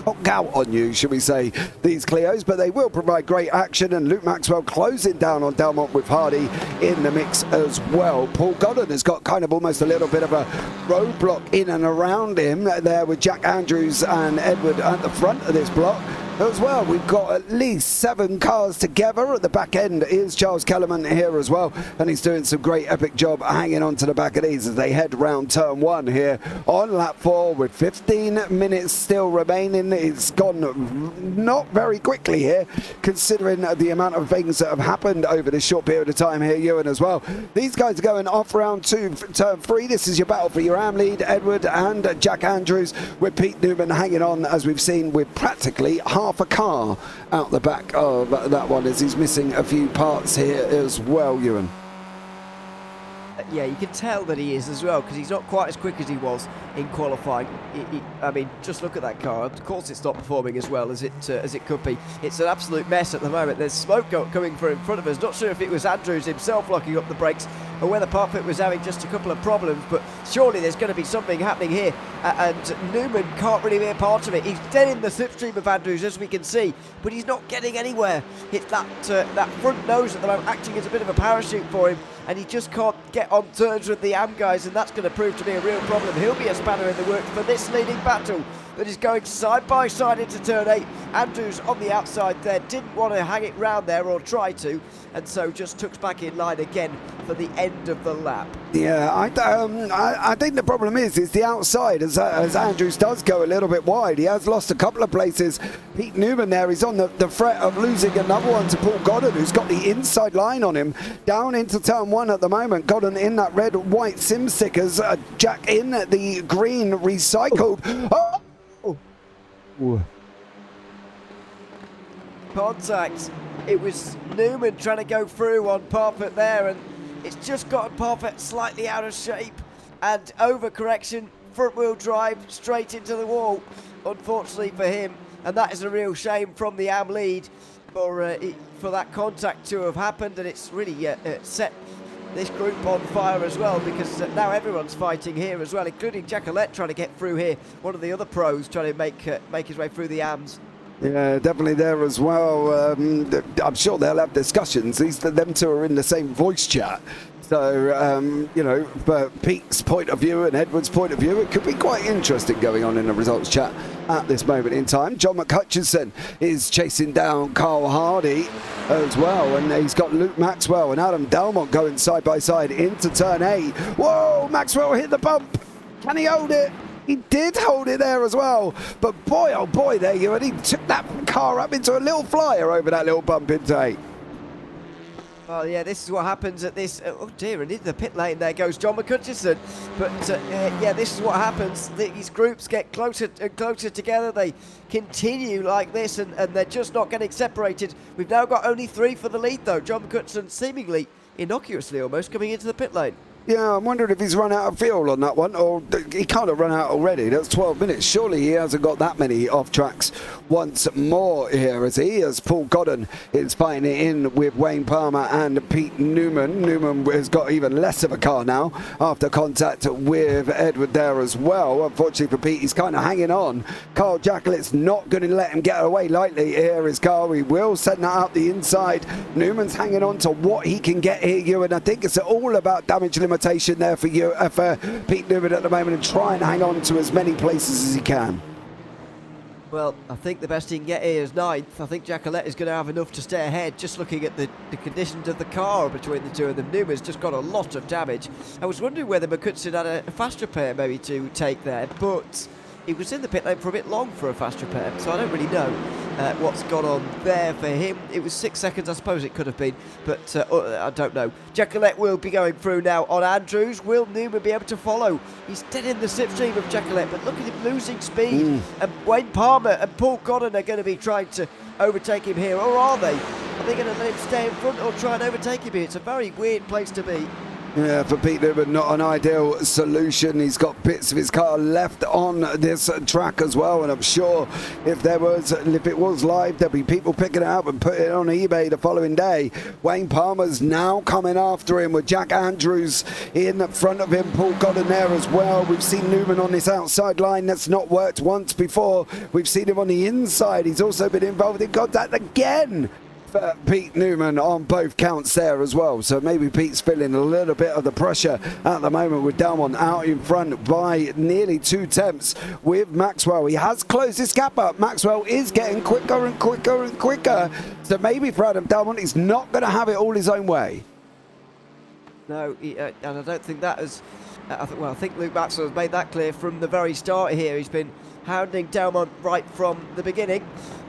cock out on you, should we say, these Clios, but they will provide great action, and Luke Maxwell closing down on Delmont with Hardy in the mix as well. Paul Godden has got kind of almost a little bit of a roadblock in and around him there with Jack Andrews and Edward at the front of this block as well. We've got at least 7 cars together. At the back end is Charles Kellerman here as well, and he's doing some great epic job hanging on to the back of these as they head round turn 1 here on lap 4 with 15 minutes still remaining. It's gone not very quickly here considering the amount of things that have happened over this short period of time here, Ewan, as well. These guys are going off round 2 turn 3. This is your battle for your AM lead, Edward and Jack Andrews, with Pete Newman hanging on, as we've seen, with practically half a car out the back of that one, as he's missing a few parts here as well, Ewan. Yeah, you can tell that he is as well, because he's not quite as quick as he was in qualifying. I mean, just look at that car. Of course, it's not performing as well as it could be. It's an absolute mess at the moment. There's smoke coming from in front of us. Not sure if it was Andrews himself locking up the brakes or whether Parfitt was having just a couple of problems, but surely there's going to be something happening here, and Newman can't really be a part of it. He's dead in the slipstream of Andrews, as we can see, but he's not getting anywhere. It's that front nose at the moment acting as a bit of a parachute for him, and he just can't get on terms with the AM guys, and that's going to prove to be a real problem. He'll be a spanner in the works for this leading battle that is going side by side into turn 8. Andrews on the outside there, didn't want to hang it round there or try to, and so just tucks back in line again for the end of the lap. Yeah, I think the problem is the outside, as Andrews does go a little bit wide. He has lost a couple of places. Pete Newman there, he's on the threat of losing another one to Paul Godden, who's got the inside line on him down into turn 1 at the moment. Godden in that red white sim stickers, Jack in the green recycled. Contact. It was Newman trying to go through on Parfitt there, and it's just gotten Parfitt slightly out of shape, and overcorrection, front wheel drive straight into the wall, unfortunately for him, and that is a real shame from the AM lead for that contact to have happened, and it's really set this group on fire as well, because now everyone's fighting here as well, including Jacqueline trying to get through here, one of the other pros trying to make his way through the AMs. Yeah, definitely there as well. I'm sure they'll have discussions. Them two are in the same voice chat. So, you know, for Pete's point of view and Edward's point of view, it could be quite interesting going on in the results chat at this moment in time. John McHutchison is chasing down Carl Hardy as well, and he's got Luke Maxwell and Adam Delmont going side by side into turn 8. Whoa, Maxwell hit the bump. Can he hold it? He did hold it there as well, but boy, oh boy, there you and he took that car up into a little flyer over that little bump into 8. Well, yeah, this is what happens at this. Oh dear, and into the pit lane there goes John McHutchison. But yeah, this is what happens. These groups get closer and closer together. They continue like this, and they're just not getting separated. We've now got only 3 for the lead, though. John McHutchison seemingly innocuously almost coming into the pit lane. Yeah, I'm wondering if he's run out of fuel on that one, or he can't have run out already. That's 12 minutes. Surely he hasn't got that many off tracks once more here, as he, as Paul Godden is fighting it in with Wayne Palmer and Pete Newman. Newman has got even less of a car now after contact with Edward there as well. Unfortunately for Pete, he's kind of hanging on. Carl Jacquelette's not going to let him get away lightly here. His car, he will send that out the inside. Newman's hanging on to what he can get here, Ewan. I think it's all about damage limitation there for you, for Pete Newman at the moment, and try and hang on to as many places as he can. Well, I think the best he can get here is 9th. I think Jacquelette is going to have enough to stay ahead, just looking at the conditions of the car between the two of them. Newman's just got a lot of damage. I was wondering whether McHutchison had a fast repair maybe to take there, but he was in the pit lane for a bit long for a fast repair, so I don't really know. what's gone on there for him. It was 6 seconds, I suppose it could have been, but I don't know. Jacqueline will be going through now on Andrews. Will Newman be able to follow? He's dead in the slipstream of Jacqueline, but look at him losing speed. And Wayne Palmer and Paul Godden are going to be trying to overtake him here, or are they? Are they going to let him stay in front or try and overtake him here? It's a very weird place to be. Yeah, for Pete Newman, not an ideal solution. He's got bits of his car left on this track as well, and I'm sure if it was live, there'd be people picking it up and putting it on eBay the following day. Wayne Palmer's now coming after him with Jack Andrews in front of him, Paul Godden there as well. We've seen Newman on this outside line. That's not worked once before. We've seen him on the inside. He's also been involved in contact again for Pete Newman on both counts there as well. So maybe Pete's feeling a little bit of the pressure at the moment with Delmont out in front by nearly 2 tenths with Maxwell. He has closed this gap up. Maxwell is getting quicker and quicker and quicker. So maybe for Adam Delmont, he's not going to have it all his own way. No, and I don't think that is... I think Luke Maxwell has made that clear from the very start here. He's been hounding Delmont right from the beginning,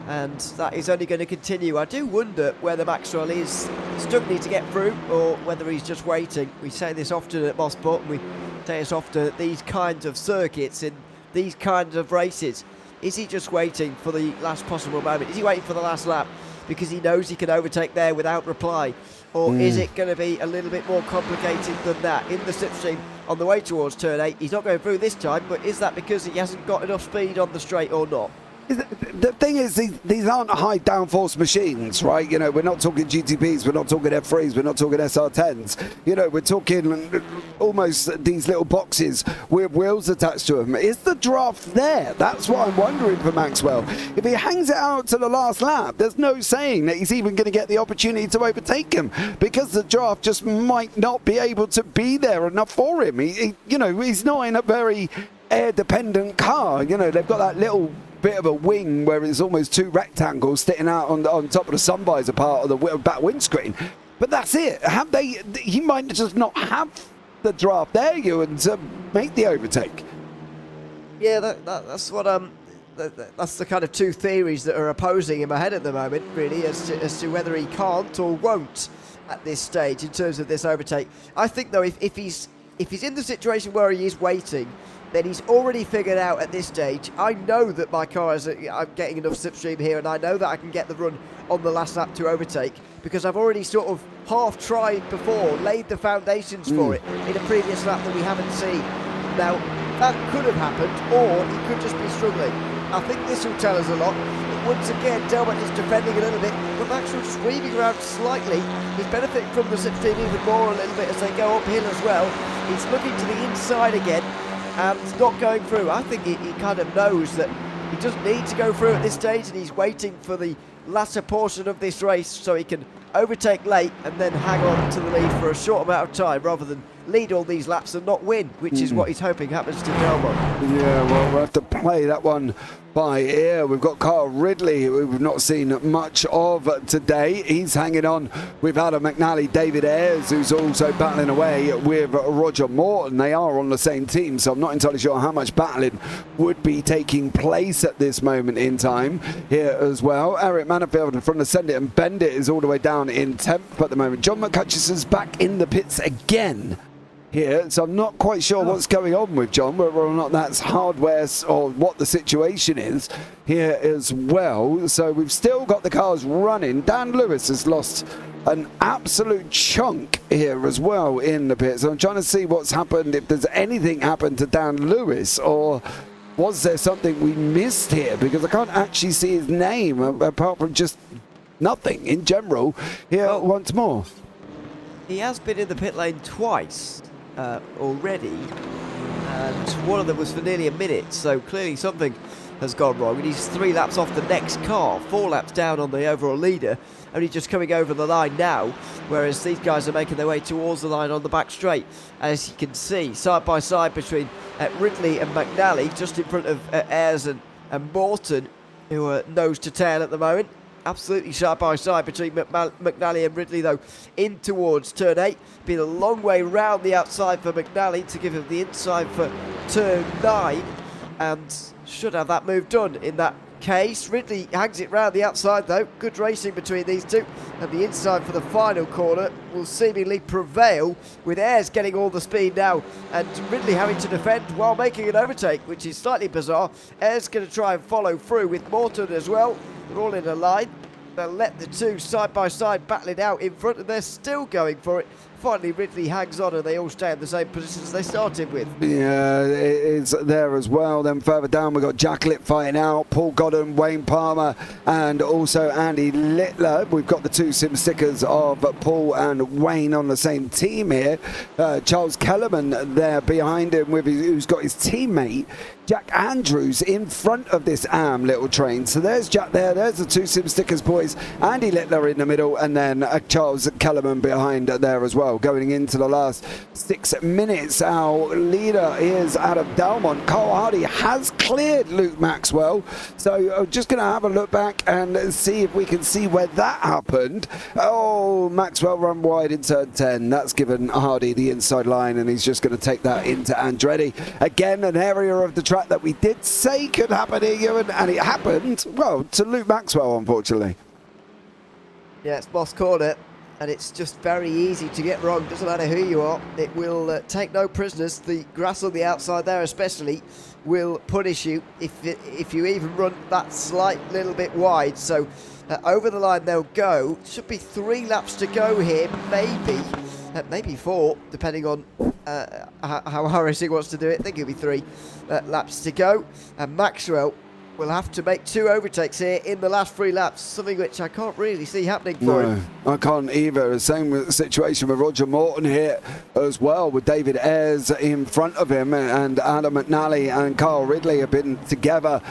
and that is only going to continue. I do wonder whether Maxwell is struggling to get through or whether he's just waiting. We say this often at Mosport, and we say this often at these kinds of circuits, in these kinds of races. Is he just waiting for the last possible moment? Is he waiting for the last lap because he knows he can overtake there without reply? Or is it going to be a little bit more complicated than that? In the slipstream on the way towards turn 8, he's not going through this time, but is that because he hasn't got enough speed on the straight or not? The thing is, these aren't high downforce machines, right? You know, we're not talking GTPs, we're not talking F3s, we're not talking SR10s. You know, we're talking almost these little boxes with wheels attached to them. Is the draft there? That's what I'm wondering for Maxwell. If he hangs it out to the last lap, there's no saying that he's even going to get the opportunity to overtake him, because the draft just might not be able to be there enough for him. You know, he's not in a very air-dependent car. You know, they've got that little bit of a wing where it's almost 2 rectangles sticking out on top of the sun visor part of the back windscreen. But that's it. He might just not have the draft there, Ewan, to make the overtake. Yeah, that's what that's the kind of 2 theories that are opposing in my head at the moment, really, as to whether he can't or won't at this stage in terms of this overtake. I think though, if he's in the situation where he is waiting, then he's already figured out at this stage, I know that my car I'm getting enough slipstream here, and I know that I can get the run on the last lap to overtake, because I've already sort of half tried before, laid the foundations for it in a previous lap that we haven't seen. Now, that could have happened, or he could just be struggling. I think this will tell us a lot. Once again, Delmont is defending a little bit, but Maxwell just weaving around slightly. He's benefiting from the slipstream even more a little bit as they go uphill as well. He's looking to the inside again and not going through. I think he kind of knows that he doesn't need to go through at this stage, and he's waiting for the latter portion of this race so he can overtake late and then hang on to the lead for a short amount of time rather than lead all these laps and not win, which is what he's hoping happens to Delmont. Yeah, well, we'll have to play that one by ear. We've got Carl Ridley, who we've not seen much of today. He's hanging on with Adam McNally, David Ayres, who's also battling away with Roger Morton. They are on the same team, so I'm not entirely sure how much battling would be taking place at this moment in time here as well. Eric Manifield from the Send It and Bend It is all the way down in 10th at the moment. John McCutcheon's back in the pits again here, so I'm not quite sure what's going on with John, whether or not that's hardware or what the situation is here as well. So we've still got the cars running. Dan Lewis has lost an absolute chunk here as well in the pits. So I'm trying to see what's happened, if there's anything happened to Dan Lewis, or was there something we missed here, because I can't actually see his name apart from just nothing in general here once more. He has been in the pit lane twice already, and one of them was for nearly a minute, so clearly something has gone wrong, and he's 3 laps off the next car, 4 laps down on the overall leader, only just coming over the line now, whereas these guys are making their way towards the line on the back straight. As you can see, side by side between Ridley and McNally, just in front of Ayres and Morton, who are nose to tail at the moment. Absolutely side by side between McNally and Ridley, though, in towards turn 8. Been a long way round the outside for McNally to give him the inside for turn 9, and should have that move done in that case. Ridley hangs it round the outside though. Good racing between these two. And the inside for the final corner will seemingly prevail, with Ayres getting all the speed now and Ridley having to defend while making an overtake, which is slightly bizarre. Ayres going to try and follow through with Morton as well. They're all in a line. They'll let the two side by side battle it out in front, and they're still going for it. Finally, Ridley hangs on and they all stay in the same positions they started with. Yeah, it is there as well. Then further down, we've got Jacklett fighting out, Paul Godden, Wayne Palmer, and also Andy Littler. We've got the two sim stickers of Paul and Wayne on the same team here. Charles Kellerman there behind him, who's got his teammate Jack Andrews in front of this little train. So there's Jack there, there's the two sim stickers boys, Andy Littler in the middle, and then Charles Kellerman behind there as well. Going into the last 6 minutes, our leader is out of Dalmont. Carl Hardy has cleared Luke Maxwell, so I'm just going to have a look back and see if we can see where that happened. Oh, Maxwell run wide in turn 10. That's given Hardy the inside line, and he's just going to take that into Andretti. Again, an area of the track that we did say could happen here, Ewan, and it happened, well, to Luke Maxwell, unfortunately. Yeah, it's Moss Corner, and it's just very easy to get wrong. Doesn't matter who you are, it will take no prisoners. The grass on the outside there especially will punish you if you even run that slight little bit wide. So over the line they'll go. Should be 3 laps to go here, maybe 4, depending on how Harrison wants to do it. I think it'll be 3 laps to go, and Maxwell will have to make 2 overtakes here in the last 3 laps, something which I can't really see happening for him. I can't either. The same situation with Roger Morton here as well, with David Ayres in front of him, and Adam McNally and Carl Ridley have been together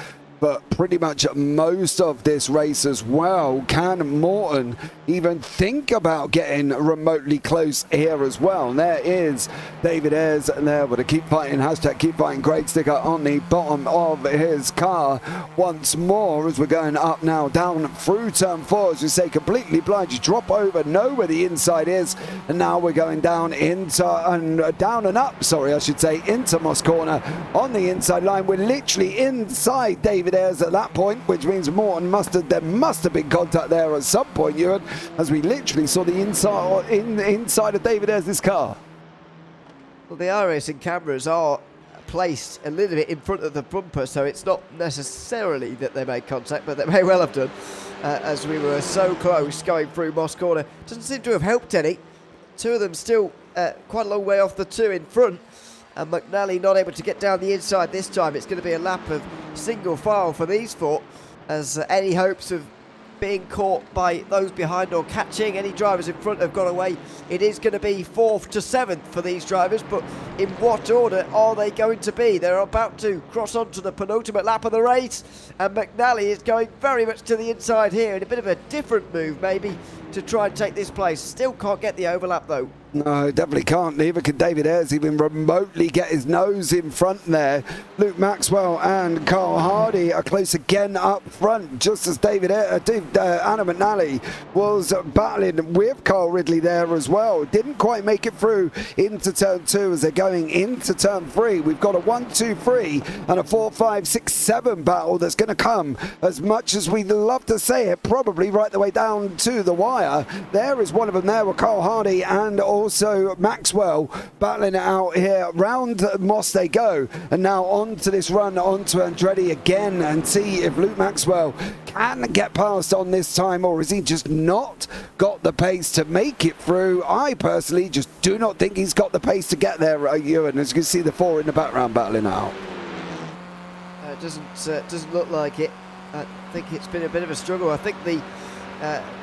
but pretty much most of this race as well. Can Morton even think about getting remotely close here as well? And there is David Ayres there with a keep fighting, hashtag keep fighting grade sticker on the bottom of his car once more, as we're going up now, down through turn 4, as we say, completely blind. You drop over, know where the inside is, and now we're going down into down and up, sorry, I should say, into Moss Corner on the inside line. We're literally inside David Ayres at that point, which means Morton there must have been contact there at some point, Ewan, as we literally saw the inside of David Ayres' car. Well, the iRacing cameras are placed a little bit in front of the bumper, so it's not necessarily that they made contact, but they may well have done, as we were so close going through Moss Corner. Doesn't seem to have helped any. 2 of them still quite a long way off the 2 in front, and McNally not able to get down the inside this time. It's going to be a lap of single file for these 4, as any hopes of being caught by those behind or catching any drivers in front have gone away. It is going to be 4th to 7th for these drivers, but in what order are they going to be? They're about to cross onto the penultimate lap of the race, and McNally is going very much to the inside here in a bit of a different move maybe to try and take this place. Still can't get the overlap though. No, definitely can't. Neither can David Ayres even remotely get his nose in front there. Luke Maxwell and Carl Hardy are close again up front, just as Anna McNally was battling with Carl Ridley there as well. Didn't quite make it through into turn 2 as they're going into turn 3. We've got a 1, 2, 3 and a 4, 5, 6, 7 battle that's going to come, as much as we'd love to say it, probably right the way down to the wire. There is one of them there with Carl Hardy and also Maxwell battling it out here. Round Moss they go, and now on to this run onto Andretti again, and see if Luke Maxwell can get past on this time, or has he just not got the pace to make it through? I personally just do not think he's got the pace to get there, Ewan, as you can see the 4 in the background battling out. It doesn't look like it. I think it's been a bit of a struggle. I think the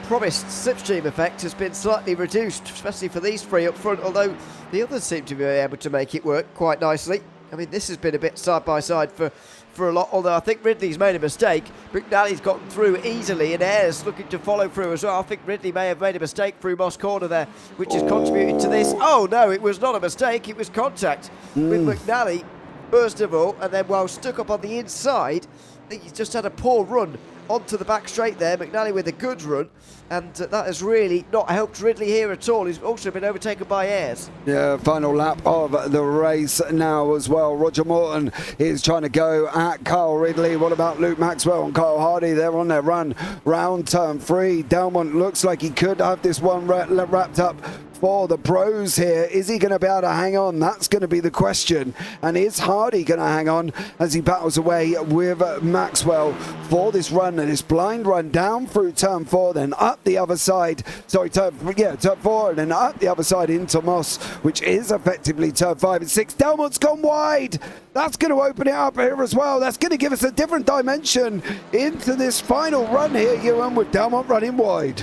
promised slipstream effect has been slightly reduced, especially for these 3 up front, although the others seem to be able to make it work quite nicely. I mean, this has been a bit side by side for a lot, although I think Ridley's made a mistake. McNally's gotten through easily, and Ayres looking to follow through as well. I think Ridley may have made a mistake through Moss Corner there, which has contributed to this. Oh no, it was not a mistake, it was contact with McNally first of all, and then while stuck up on the inside, I think he's just had a poor run onto the back straight there. McNally with a good run, and that has really not helped Ridley here at all. He's also been overtaken by Ayres. Yeah, final lap of the race now as well. Roger Morton is trying to go at Carl Ridley. What about Luke Maxwell and Kyle Hardy? They're on their run round turn 3. Delmont looks like he could have this one wrapped up for the pros here. Is he going to be able to hang on? That's going to be the question. And is Hardy going to hang on as he battles away with Maxwell for this run, and this blind run down through turn 4, then up the other side. Sorry, turn 4, and then up the other side into Moss, which is effectively turn 5 and 6. Delmont's gone wide. That's going to open it up here as well. That's going to give us a different dimension into this final run here, Ewan, with Delmont running wide.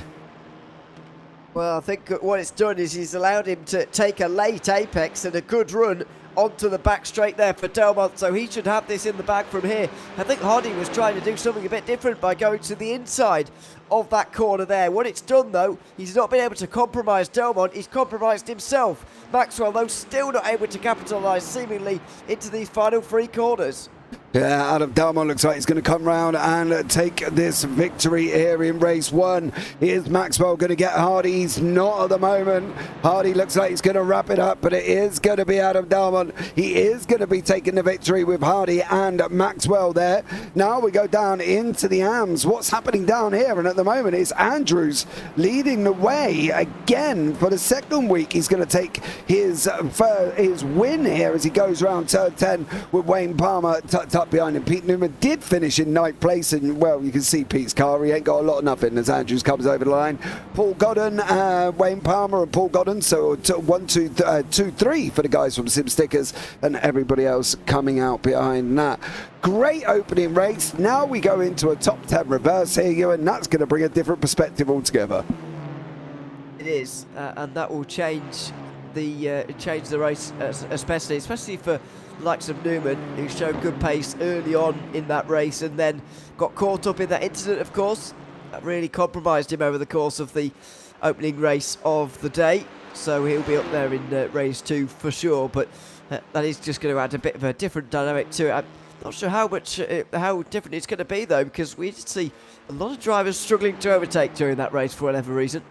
Well, I think what it's done is he's allowed him to take a late apex and a good run onto the back straight there for Delmont, so he should have this in the bag from here. I think Hardy was trying to do something a bit different by going to the inside of that corner there. What it's done, though, he's not been able to compromise Delmont, he's compromised himself. Maxwell, though, still not able to capitalise seemingly into these final 3 corners. Yeah, Adam Delmont looks like he's going to come round and take this victory here in race 1. Is Maxwell going to get Hardy? He's not at the moment. Hardy looks like he's going to wrap it up, but it is going to be Adam Delmont. He is going to be taking the victory with Hardy and Maxwell there. Now we go down into the AMS. What's happening down here? And at the moment, it's Andrews leading the way again for the second week. He's going to take his win here as he goes round turn 10 with Wayne Palmer tucked up behind him. Pete Newman did finish in 9th place, and well, you can see Pete's car. He ain't got a lot of nothing as Andrews comes over the line. Paul Godden, Wayne Palmer and Paul Godden, so 1, 2, 3 for the guys from Sim Stickers, and everybody else coming out behind that. Great opening race. Now we go into a top 10 reverse here, and that's going to bring a different perspective altogether. It is, and that will change the race, especially for the likes of Newman, who showed good pace early on in that race and then got caught up in that incident, of course. That really compromised him over the course of the opening race of the day. So he'll be up there in race 2 for sure, but that is just going to add a bit of a different dynamic to it. I'm not sure how different it's going to be, though, because we did see a lot of drivers struggling to overtake during that race for whatever reason.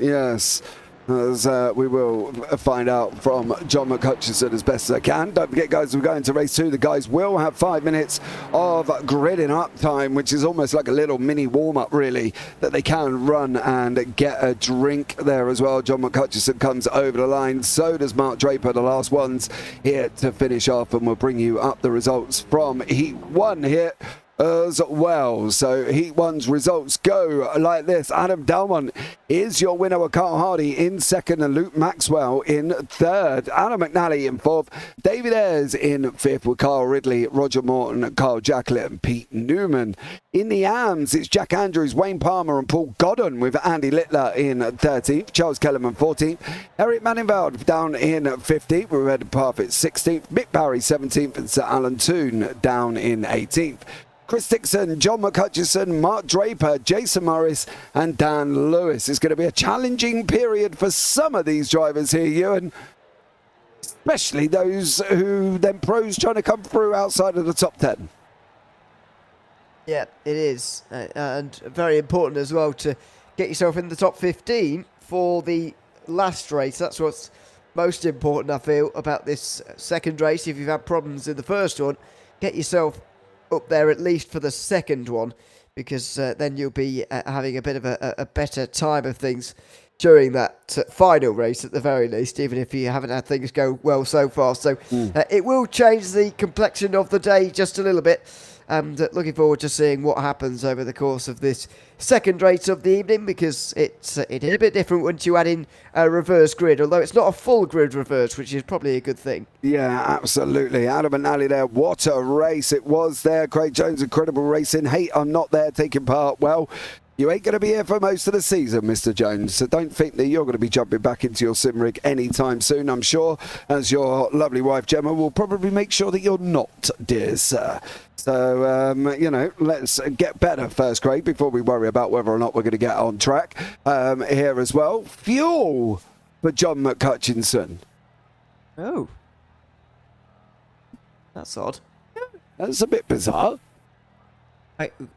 Yes. As we will find out from John McHutchison as best as I can. Don't forget, guys, we're going to race 2. The guys will have 5 minutes of gridding up time, which is almost like a little mini warm-up, really, that they can run and get a drink there as well. John McHutchison comes over the line. So does Mark Draper, the last ones here to finish off, and we'll bring you up the results from Heat 1 here as well. So Heat 1's results go like this. Adam Delmont is your winner with Carl Hardy in 2nd and Luke Maxwell in 3rd. Adam McNally in 4th. David Ayres in 5th with Carl Ridley, Roger Morton, Carl Jacklett and Pete Newman. In the AMS, it's Jack Andrews, Wayne Palmer and Paul Godden with Andy Littler in 13th. Charles Kellerman 14th. Eric Manningveld down in 15th with Red Parfitt 16th. Mick Barry 17th and Sir Alan Toon down in 18th. Chris Dixon, John McHutchison, Mark Draper, Jason Morris and Dan Lewis. It's going to be a challenging period for some of these drivers here, Ewan, especially those who then pros trying to come through outside of the top 10. Yeah, it is, and very important as well to get yourself in the top 15 for the last race. That's what's most important, I feel, about this second race. If you've had problems in the first one, get yourself up there at least for the second one, because then you'll be having a bit of a better time of things during that final race at the very least, even if you haven't had things go well so far. So it will change the complexion of the day just a little bit, and looking forward to seeing what happens over the course of this second race of the evening, because it is a bit different once you add in a reverse grid, although it's not a full grid reverse, which is probably a good thing. Yeah, absolutely. Adam and Ali there, what a race it was there. Craig Jones, incredible racing. Hey, I'm not there taking part. Well, you ain't going to be here for most of the season, Mr. Jones, so don't think that you're going to be jumping back into your sim rig anytime soon, I'm sure, as your lovely wife Gemma will probably make sure that you're not, dear sir. So, you know, let's get better first, Craig, before we worry about whether or not we're going to get on track here as well. Fuel for John McHutchison. Oh. That's odd. That's a bit bizarre.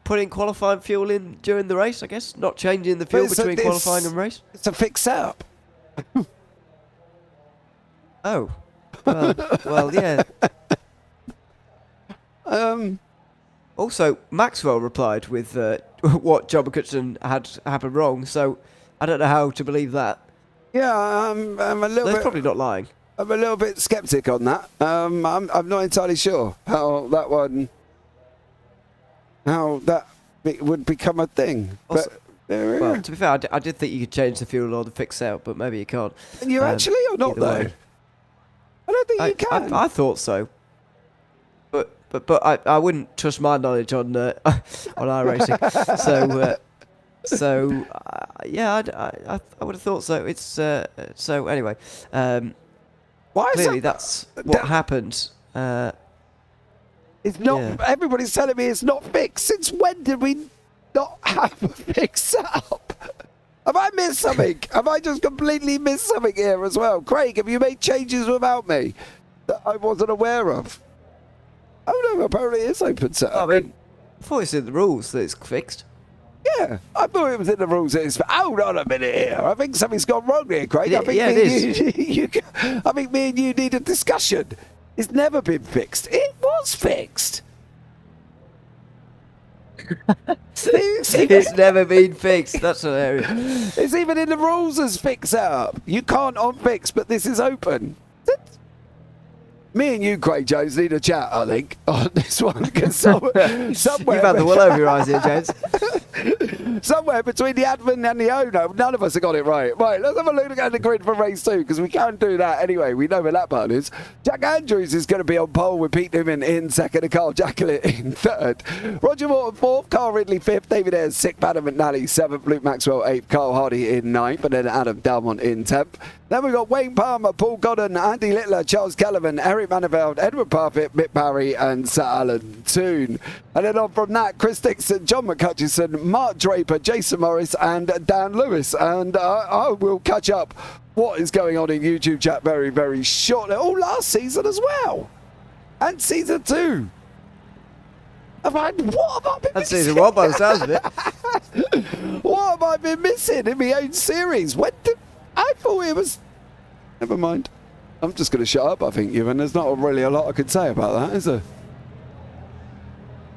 putting qualifying fuel in during the race, I guess. Not changing the fuel between qualifying and race. It's a fixed setup. Oh. Well, yeah. Also, Maxwell replied with what John McCutcheon had happened wrong, so I don't know how to believe that. Yeah, I'm a little They're bit. probably not lying. I'm a little bit sceptic on that. I'm not entirely sure how that would become a thing. Also, but well, to be fair, I did think you could change the fuel or the fix out, but maybe you can't. Can you actually or not though? Way. I don't think you can. I thought so, but I wouldn't trust my knowledge on iRacing. Yeah, I would have thought so. It's so anyway. Why is Clearly, that's what happened. It's not. Yeah. Everybody's telling me it's not fixed. Since when did we not have a fixed setup? Have I missed something? Have I just completely missed something here as well? Craig, have you made changes without me that I wasn't aware of? Oh no, apparently it's open setup. I mean, I thought it's in the rules that it's fixed. Yeah, I thought it was in the rules. Hold on a minute here. I think something's gone wrong here, Craig. I think I think me and you need a discussion. It's never been fixed. It was fixed. It's never been fixed. That's hilarious. It's even in the rules as fixed setup. You can't unfix, but this is open. Me and you, Craig Jones, need a chat, I think, on this one. Because somewhere You've had the wool over your eyes here, James. somewhere between the admin and the owner, none of us have got it right. Right, let's have a look at the grid for race 2, because we can do that anyway. We know where that button is. Jack Andrews is going to be on pole with Pete Newman in second and Carl Jacklett in third. Roger Morton fourth, Carl Ridley fifth, David Ayres sixth, Adam McNally seventh, Luke Maxwell eighth, Carl Hardy in ninth, and then Adam Dalmont in 10th. Then we've got Wayne Palmer, Paul Godden, Andy Littler, Charles Callaghan, Eric Maneveld, Edward Parfitt, Mick Barry, and Sir Alan Toon. And then on from that, Chris Dixon, John McCutcheon, Mark Draper, Jason Morris, and Dan Lewis. And I will catch up what is going on in YouTube chat very, very shortly. Oh, last season as well. And season 2. What have I been That's missing? season 1 by the sounds of it. What have I been missing in my own series? I thought it was... Never mind. I'm just going to shut up, I think, Ewan. There's not really a lot I could say about that, is there?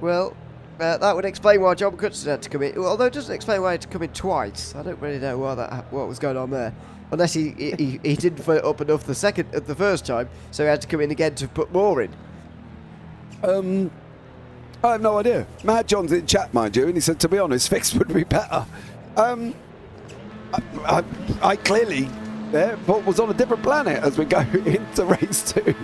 Well, that would explain why John McCutcheon had to come in. Although it doesn't explain why he had to come in twice. I don't really know what was going on there. Unless he didn't fill it up enough the first time, so he had to come in again to put more in. I have no idea. Mad John's in chat, mind you, and he said, to be honest, fixed would be better. I clearly thought was on a different planet as we go into race 2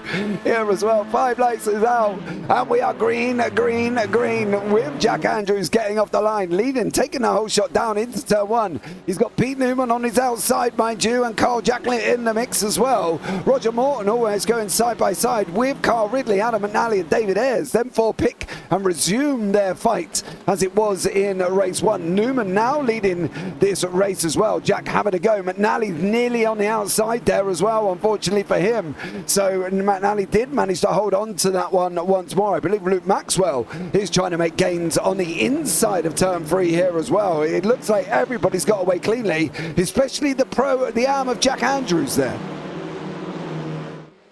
here as well. 5 laps is out, and we are green with Jack Andrews getting off the line, leading, taking the whole shot down into turn 1. He's got Pete Newman on his outside, mind you, and Carl Jacklett in the mix as well. Roger Morton always going side by side with Carl Ridley, Adam McNally, and David Ayres. Them 4 pick and resume their fight as it was in race 1. Newman now leading this race as well. Jack having a go. McNally's nearly on the outside there as well, unfortunately for him. So McNally did manage to hold on to that one once more. I believe Luke Maxwell is trying to make gains on the inside of turn 3 here as well. It looks like everybody's got away cleanly, especially the arm of Jack Andrews there.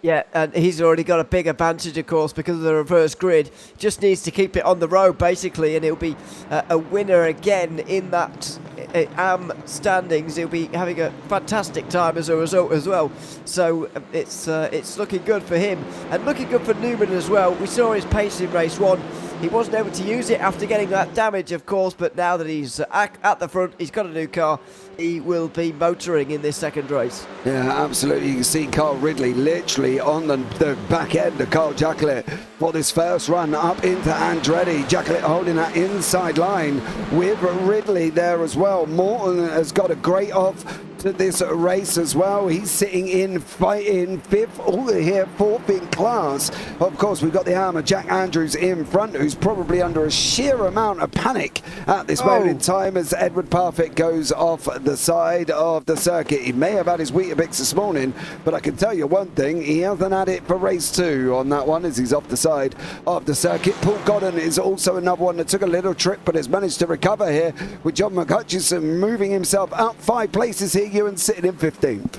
Yeah, and he's already got a big advantage, of course, because of the reverse grid. Just needs to keep it on the road, basically, and he'll be a winner again in that AM standings. He'll be having a fantastic time as a result as well. So it's looking good for him, and looking good for Newman as well. We saw his pace in race 1. He wasn't able to use it after getting that damage, of course, but now that he's at the front, he's got a new car, he will be motoring in this second race. Yeah, absolutely. You can see Carl Ridley literally on the back end of Carl Jacklett for this first run up into Andretti. Jacklett holding that inside line with Ridley there as well. Morton has got a great off to this race as well. He's sitting in fifth, here fourth in class. Of course, we've got the arm of Jack Andrews in front, who's probably under a sheer amount of panic at this moment in time as Edward Parfitt goes off the side of the circuit. He may have had his Weetabix this morning, but I can tell you one thing, he hasn't had it for race 2 on that one as he's off the side of the circuit. Paul Godden is also another one that took a little trip but has managed to recover here, with John McHutchison moving himself up 5 places here, Ewan sitting in 15th.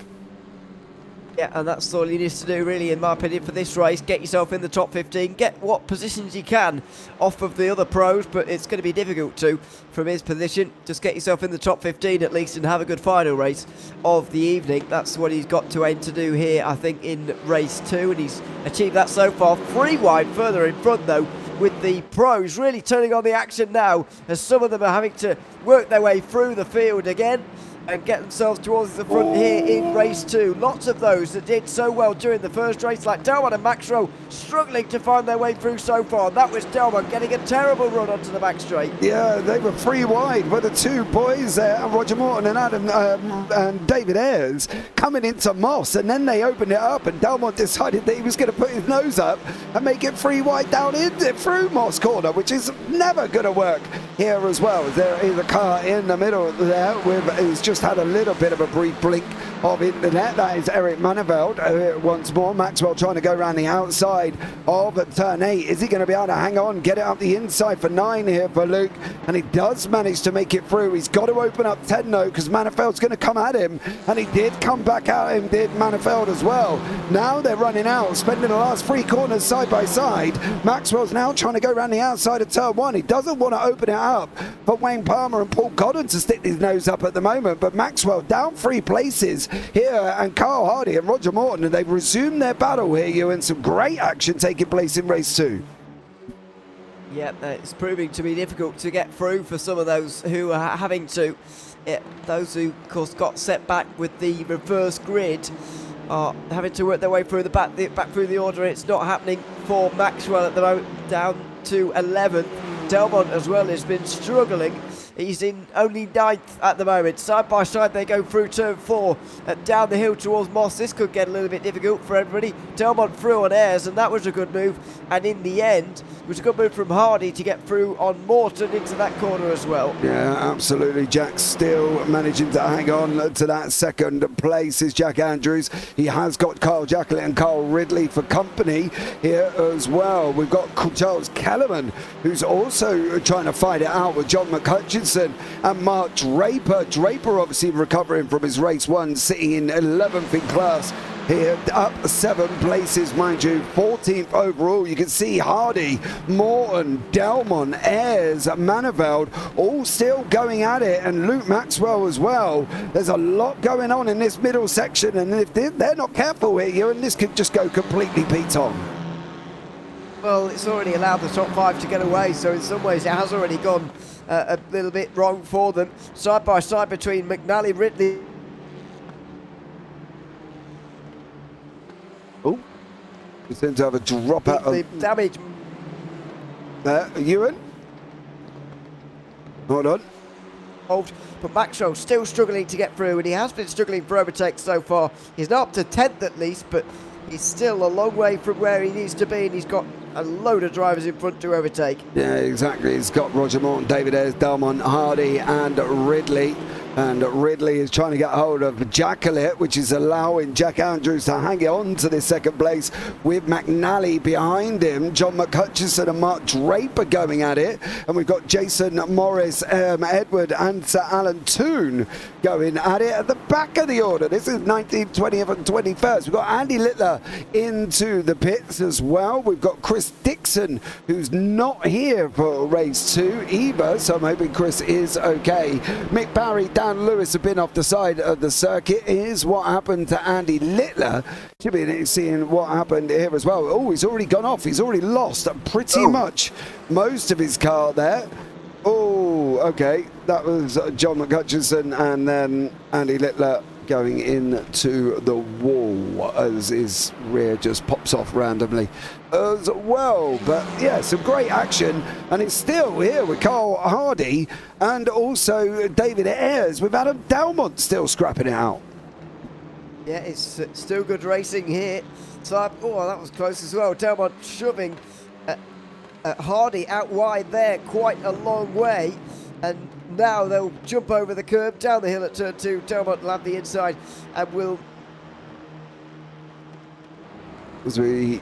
Yeah, and that's all he needs to do, really, in my opinion, for this race. Get yourself in the top 15, get what positions you can off of the other pros, but it's going to be difficult to, from his position. Just get yourself in the top 15 at least and have a good final race of the evening. That's what he's got to aim to do here, I think, in race 2, and he's achieved that so far. 3 wide further in front, though, with the pros really turning on the action now, as some of them are having to work their way through the field again and get themselves towards the front here in race 2. Lots of those that did so well during the first race, like Delmont and Maxwell, struggling to find their way through so far. That was Delmont getting a terrible run onto the back straight. Yeah, they were 3 wide, but the 2 boys there, Roger Morton and Adam and David Ayres, coming into Moss, and then they opened it up, and Delmont decided that he was going to put his nose up and make it 3 wide down through Moss corner, which is never going to work here as well. There is a car in the middle there he's just had a little bit of a brief blink of internet. That is Eric Maneveld once more. Maxwell trying to go around the outside of turn 8. Is he going to be able to hang on, get it up the inside for 9 here for Luke? And he does manage to make it through. He's got to open up 10 though, because Manefeld's going to come at him, and he did come back at him, did Manefeld as well. Now they're running out, spending the last 3 corners side by side. Maxwell's now trying to go around the outside of turn 1. He doesn't want to open it up for Wayne Palmer and Paul Godden to stick his nose up at the moment, but Maxwell down 3 places here, and Carl Hardy and Roger Morton, and they've resumed their battle here, Ewan. Some great action taking place in race 2. Yeah, it's proving to be difficult to get through for some of those who are having to. Those who, of course, got set back with the reverse grid are having to work their way through the back through the order. It's not happening for Maxwell at the moment, down to 11th. Delmont as well has been struggling. He's in only 9th at the moment. Side by side they go through turn 4 down the hill towards Moss. This could get a little bit difficult for everybody. Delmont through on Ayres, and that was a good move. And in the end, it was a good move from Hardy to get through on Morton into that corner as well. Yeah, absolutely. Jack still managing to hang on to that second place is Jack Andrews. He has got Carl Jacklin and Carl Ridley for company here as well. We've got Charles Kellerman, who's also trying to fight it out with John McHutchison and Mark Draper. Draper obviously recovering from his race 1, sitting in 11th in class here, up 7 places, mind you, 14th overall. You can see Hardy, Morton, Delmont, Ayres, Maneveld all still going at it, and Luke Maxwell as well. There's a lot going on in this middle section, and if they're not careful here, and this could just go completely Pete-on. Well, it's already allowed the top 5 to get away, so in some ways it has already gone a little bit wrong for them. Side by side between McNally, Ridley. Oh, we seem to have a drop out The of damage. Ewan. Hold on. But Maxwell still struggling to get through, and he has been struggling for overtakes so far. He's not up to 10th at least, but he's still a long way from where he needs to be, and he's got a load of drivers in front to overtake. Yeah, exactly. He's got Roger Morton, David Ayres, Delmont, Hardy and Ridley. And Ridley is trying to get hold of Jacqueline, which is allowing Jack Andrews to hang on to this second place with McNally behind him. John McHutchison and Mark Draper going at it. And we've got Jason Morris, Edward and Sir Alan Toon going at it at the back of the order. This is 19th, 20th and 21st. We've got Andy Littler into the pits as well. We've got Chris Dixon, who's not here for race 2 either, so I'm hoping Chris is okay. Mick Barry, Dan Lewis have been off the side of the circuit. Here's what happened to Andy Littler. Should be seeing what happened here as well. Oh, he's already gone off. He's already lost pretty much most of his car there. Oh, okay. That was John McHutchison and then Andy Littler going into the wall as his rear just pops off randomly as well. But yeah, some great action, and it's still here with Carl Hardy and also David Ayres with Adam Dalmont still scrapping it out. Yeah, it's still good racing here. So, oh, that was close as well. Dalmont shoving Hardy out wide there quite a long way. And now they'll jump over the curb, down the hill at turn 2. Dalmont will have the inside and will... As we...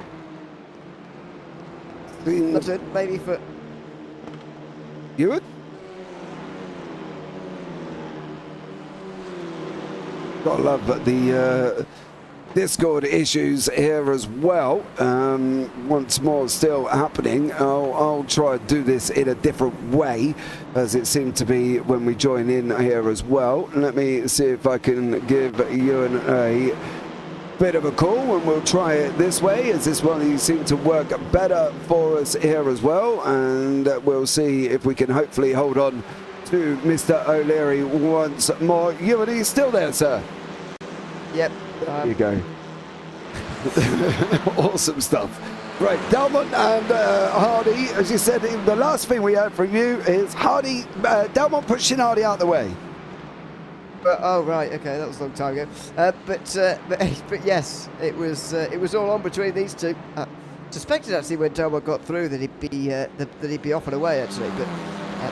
Maybe for... Ewan? Gotta love the Discord issues here as well. Once more still happening. I'll try to do this in a different way, as it seemed to be when we join in here as well. Let me see if I can give Ewan a bit of a call, and we'll try it this way, as this one seemed to work better for us here as well, and we'll see if we can hopefully hold on to Mr. O'Leary once more. Ewan, are you still there, sir? Yep. There you go. Awesome stuff. Right, Dalmont and Hardy, as you said, the last thing we heard from you is Hardy, Dalmont pushing Hardy out the way. Oh right, okay, that was a long time ago. But yes, it was all on between these two. Suspected actually when Dalmont got through that he'd be off and away actually, but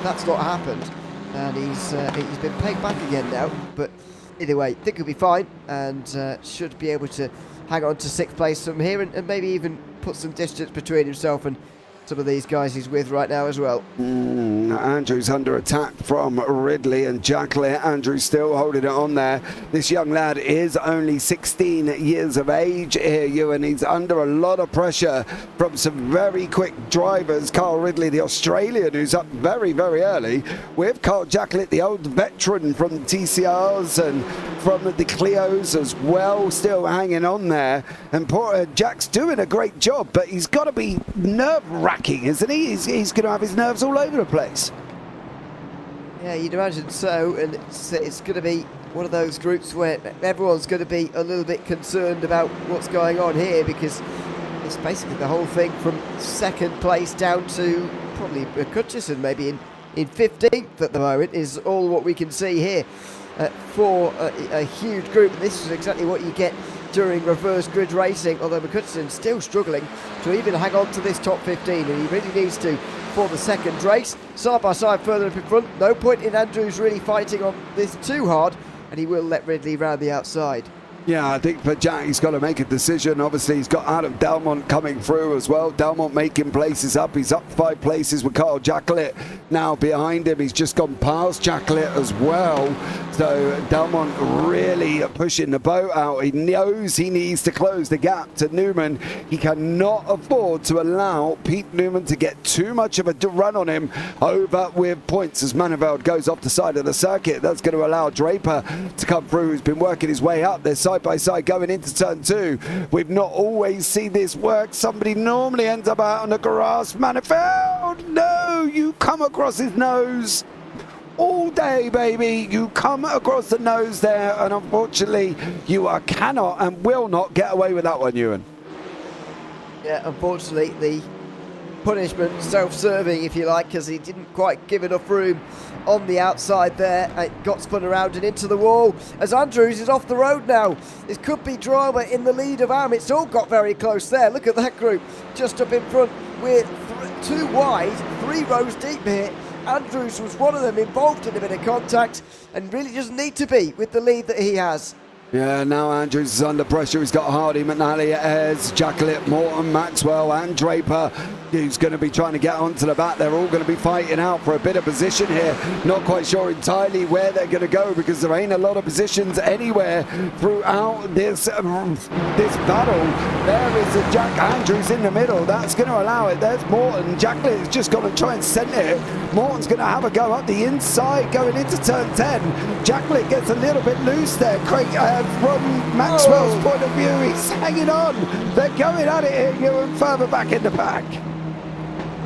that's not happened, and he's been pegged back again now. But either way, I think he'll be fine, and should be able to hang on to 6th place from here, and maybe even put some distance between himself and some of these guys he's with right now as well. Andrew's under attack from Ridley and Jackley. Andrew's still holding it on there. This young lad is only 16 years of age here, Ewan. He's under a lot of pressure from some very quick drivers. Carl Ridley, the Australian, who's up very, very early, with Carl Jackley, the old veteran from the TCRs and from the Clios as well, still hanging on there. And poor Jack's doing a great job, but he's got to be nerve-wracking, isn't he? He's going to have his nerves all over the place. Yeah, you'd imagine so, and it's going to be one of those groups where everyone's going to be a little bit concerned about what's going on here, because it's basically the whole thing from 2nd place down to probably Hutchison maybe in 15th at the moment is all what we can see here for a huge group. And this is exactly what you get during reverse grid racing, although McCutcheon's still struggling to even hang on to this top 15, and he really needs to for the 2nd race. Side by side further up in front, no point in Andrews really fighting on this too hard, and he will let Ridley round the outside. Yeah, I think for Jack, he's got to make a decision. Obviously, he's got Adam Dalmont coming through as well. Dalmont making places up. He's up 5 places with Carl Jacklett now behind him. He's just gone past Jacklett as well. So Dalmont really pushing the boat out. He knows he needs to close the gap to Newman. He cannot afford to allow Pete Newman to get too much of a run on him over with points as Maniveld goes off the side of the circuit. That's going to allow Draper to come through, who's been working his way up. They're side by side going into turn 2. We've not always seen this work. Somebody normally ends up out on the grass. Maniveld, no, you come across his nose all day, baby. You come across the nose there, and unfortunately you cannot and will not get away with that one, Ewan. Yeah, unfortunately the punishment self-serving, if you like, because he didn't quite give enough room on the outside there. It got spun around and into the wall as Andrews is off the road now. This could be drama in the lead of Am. It's all got very close there. Look at that group just up in front. We're 2 wide, 3 rows deep here. Andrews was one of them, involved in a bit of contact, and really doesn't need to be with the lead that he has. Yeah, now Andrews is under pressure. He's got Hardy, McNally, Ayres, Jacklett, Morton, Maxwell and Draper, who's going to be trying to get onto the back. They're all going to be fighting out for a bit of position here. Not quite sure entirely where they're going to go, because there ain't a lot of positions anywhere throughout this battle. There is Jack Andrews in the middle. That's going to allow it. There's Morton. Jacklett is just going to try and send it. Morton's going to have a go up the inside going into turn 10. Jacklett gets a little bit loose there. Craig, from Maxwell's point of view, he's hanging on. They're going at it here, Ewan, further back in the pack.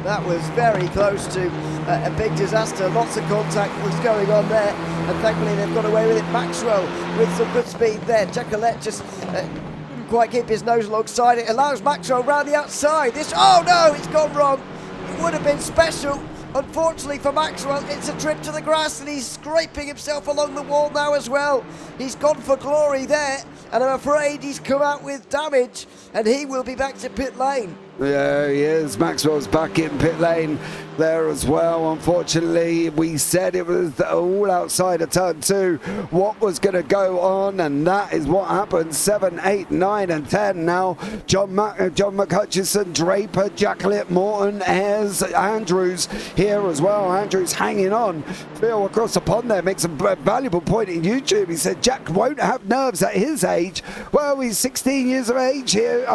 That was very close to a big disaster. Lots of contact was going on there, and thankfully they've got away with it. Maxwell with some good speed there. Jacqueline just couldn't quite keep his nose alongside it. Allows Maxwell round the outside. Oh no, it's gone wrong. It would have been special. Unfortunately for Maxwell, it's a trip to the grass, and he's scraping himself along the wall now as well. He's gone for glory there, and I'm afraid he's come out with damage, and he will be back to pit lane. Yeah, he is. Maxwell's back in pit lane there as well. Unfortunately, we said it was all outside of turn 2 what was going to go on, and that is what happened. 7, 8, 9 and 10 now. John McHutchison, Draper, Jacqueline, Morton, Ayres, Andrews here as well. Andrews hanging on. Phil across the pond there makes a valuable point in YouTube. He said Jack won't have nerves at his age. Well, he's 16 years of age here.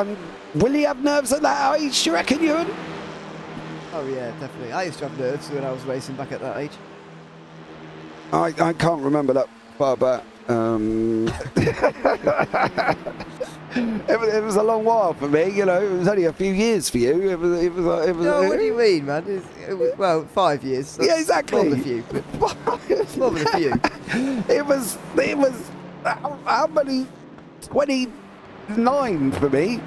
Will he have nerves at that age, do you reckon, Ewan? Oh yeah, definitely. I used to have nerves when I was racing back at that age. I can't remember that far back. It was a long while for me, you know. It was only a few years for you. It was. No, what do you mean, man? It was, well, 5 years. That's yeah, exactly. More than a few, but more than a few. It was. How many? 29 for me.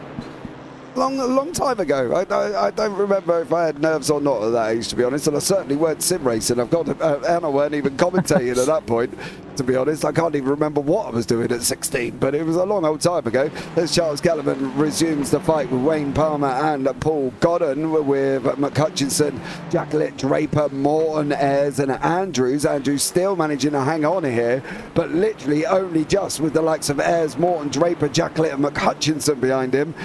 A long time ago. I don't remember if I had nerves or not at that age, to be honest, and I certainly weren't sim racing. I've got Anna weren't even commentating at that point, to be honest. I can't even remember what I was doing at 16, but it was a long old time ago. As Charles Gallivan resumes the fight with Wayne Palmer and Paul Godden, with McHutchison, Jacqueline, Draper, Morton, Ayres and Andrews. Andrews still managing to hang on here, but literally only just with the likes of Ayres, Morton, Draper, Jacqueline and McHutchison behind him.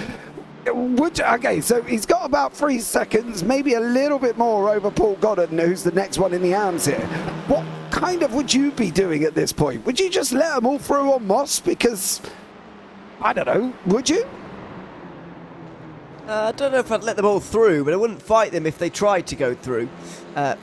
Okay, so he's got about 3 seconds, maybe a little bit more over Paul Godden, who's the next one in the arms here. What kind of would you be doing at this point? Would you just let them all through on Moss? Because, I don't know, would you? I don't know if I'd let them all through, but I wouldn't fight them if they tried to go through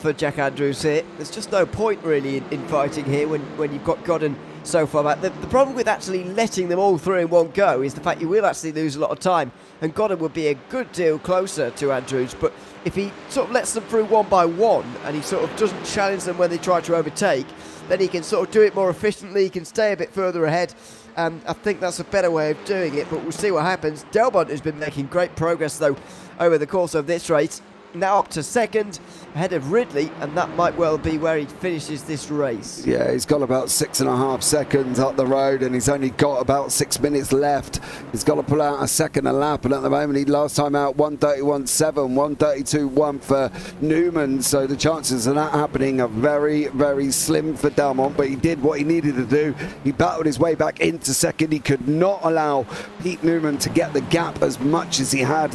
for Jack Andrews here. There's just no point really in fighting here when you've got Godden so far back. The problem with actually letting them all through in one go is the fact you will actually lose a lot of time, and Godden would be a good deal closer to Andrews, but if he sort of lets them through one by one and he sort of doesn't challenge them when they try to overtake, then he can sort of do it more efficiently, he can stay a bit further ahead. I think that's a better way of doing it, but we'll see what happens. Delmont has been making great progress though over the course of this race. Now up to second, ahead of Ridley, and that might well be where he finishes this race. Yeah, he's got about 6.5 seconds up the road, and he's only got about 6 minutes left. He's got to pull out a second a lap, and at the moment, he last time out 1:31.7, 1:32.1 for Newman, so the chances of that happening are very, very slim for Delmont, but he did what he needed to do. He battled his way back into second. He could not allow Pete Newman to get the gap as much as he had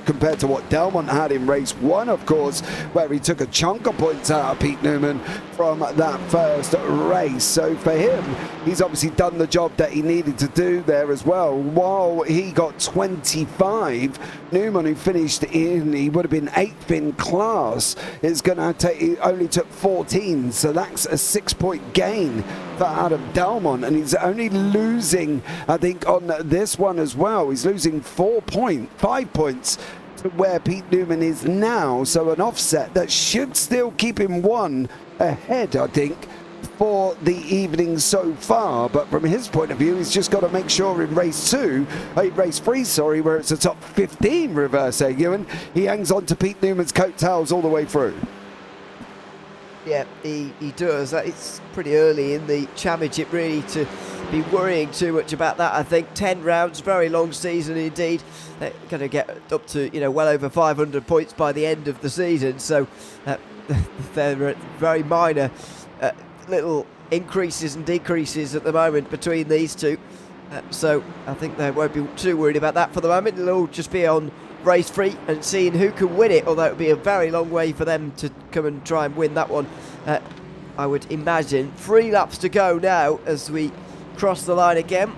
compared to what Delmont had in race 1, of course, where he took a chunk of points out of Pete Newman from that first race. So for him, he's obviously done the job that he needed to do there as well. While he got 25, Newman, who finished in, he would have been 8th in class, is going to take, he only took 14, so that's a 6-point gain for Adam Delmont, and he's only losing, I think, on this one as well. He's losing 5 points to where Pete Newman is now, so an offset that should still keep him 1 ahead, I think, for the evening so far. But from his point of view, he's just got to make sure in race 3, where it's a top 15 reverse, Ewan, he hangs on to Pete Newman's coattails all the way through. Yeah, he does. It's pretty early in the championship really to be worrying too much about that. I think 10 rounds, very long season indeed. They're going to get up to, you know, well over 500 points by the end of the season. So they're very minor little increases and decreases at the moment between these two. So I think they won't be too worried about that for the moment. It'll all just be on race 3 and seeing who can win it, although it would be a very long way for them to come and try and win that one, I would imagine. 3 laps to go now as we cross the line again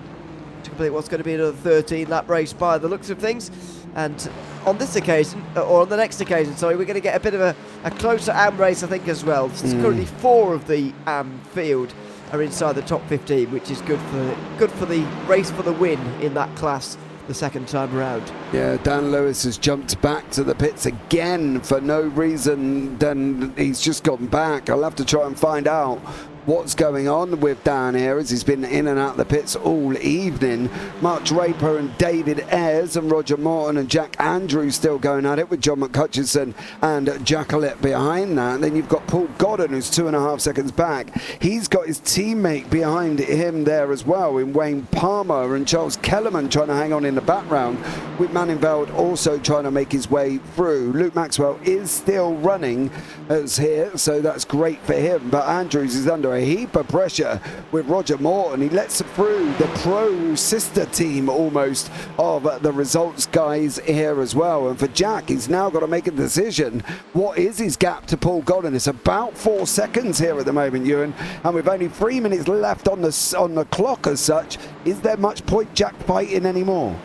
to complete what's going to be another 13-lap race by the looks of things. And on this occasion, or on the next occasion, sorry, we're going to get a bit of a closer AM race, I think, as well. Currently 4 of the AM field are inside the top 15, which is good for the race for the win in that class. the second time around. Yeah, Dan Lewis has jumped back to the pits again for no reason. Then he's just gone back. I'll have to try and find out what's going on with Dan here, as he's been in and out the pits all evening. Mark Draper and David Ayres and Roger Morton and Jack Andrews still going at it, with John McCutcheon and Jacqueline behind that. And then you've got Paul Godden, who's 2.5 seconds back. He's got his teammate behind him there as well, in Wayne Palmer, and Charles Kellerman trying to hang on in the background, with Manningveld also trying to make his way through. Luke Maxwell is still running as here, so that's great for him, but Andrews is under a heap of pressure with Roger Morton. He lets through the pro sister team almost of the results guys here as well. And for Jack, he's now got to make a decision. What is his gap to Paul Godden? It's about 4 seconds here at the moment, Ewan, and with only 3 minutes left on the clock as such. Is there much point Jack fighting anymore?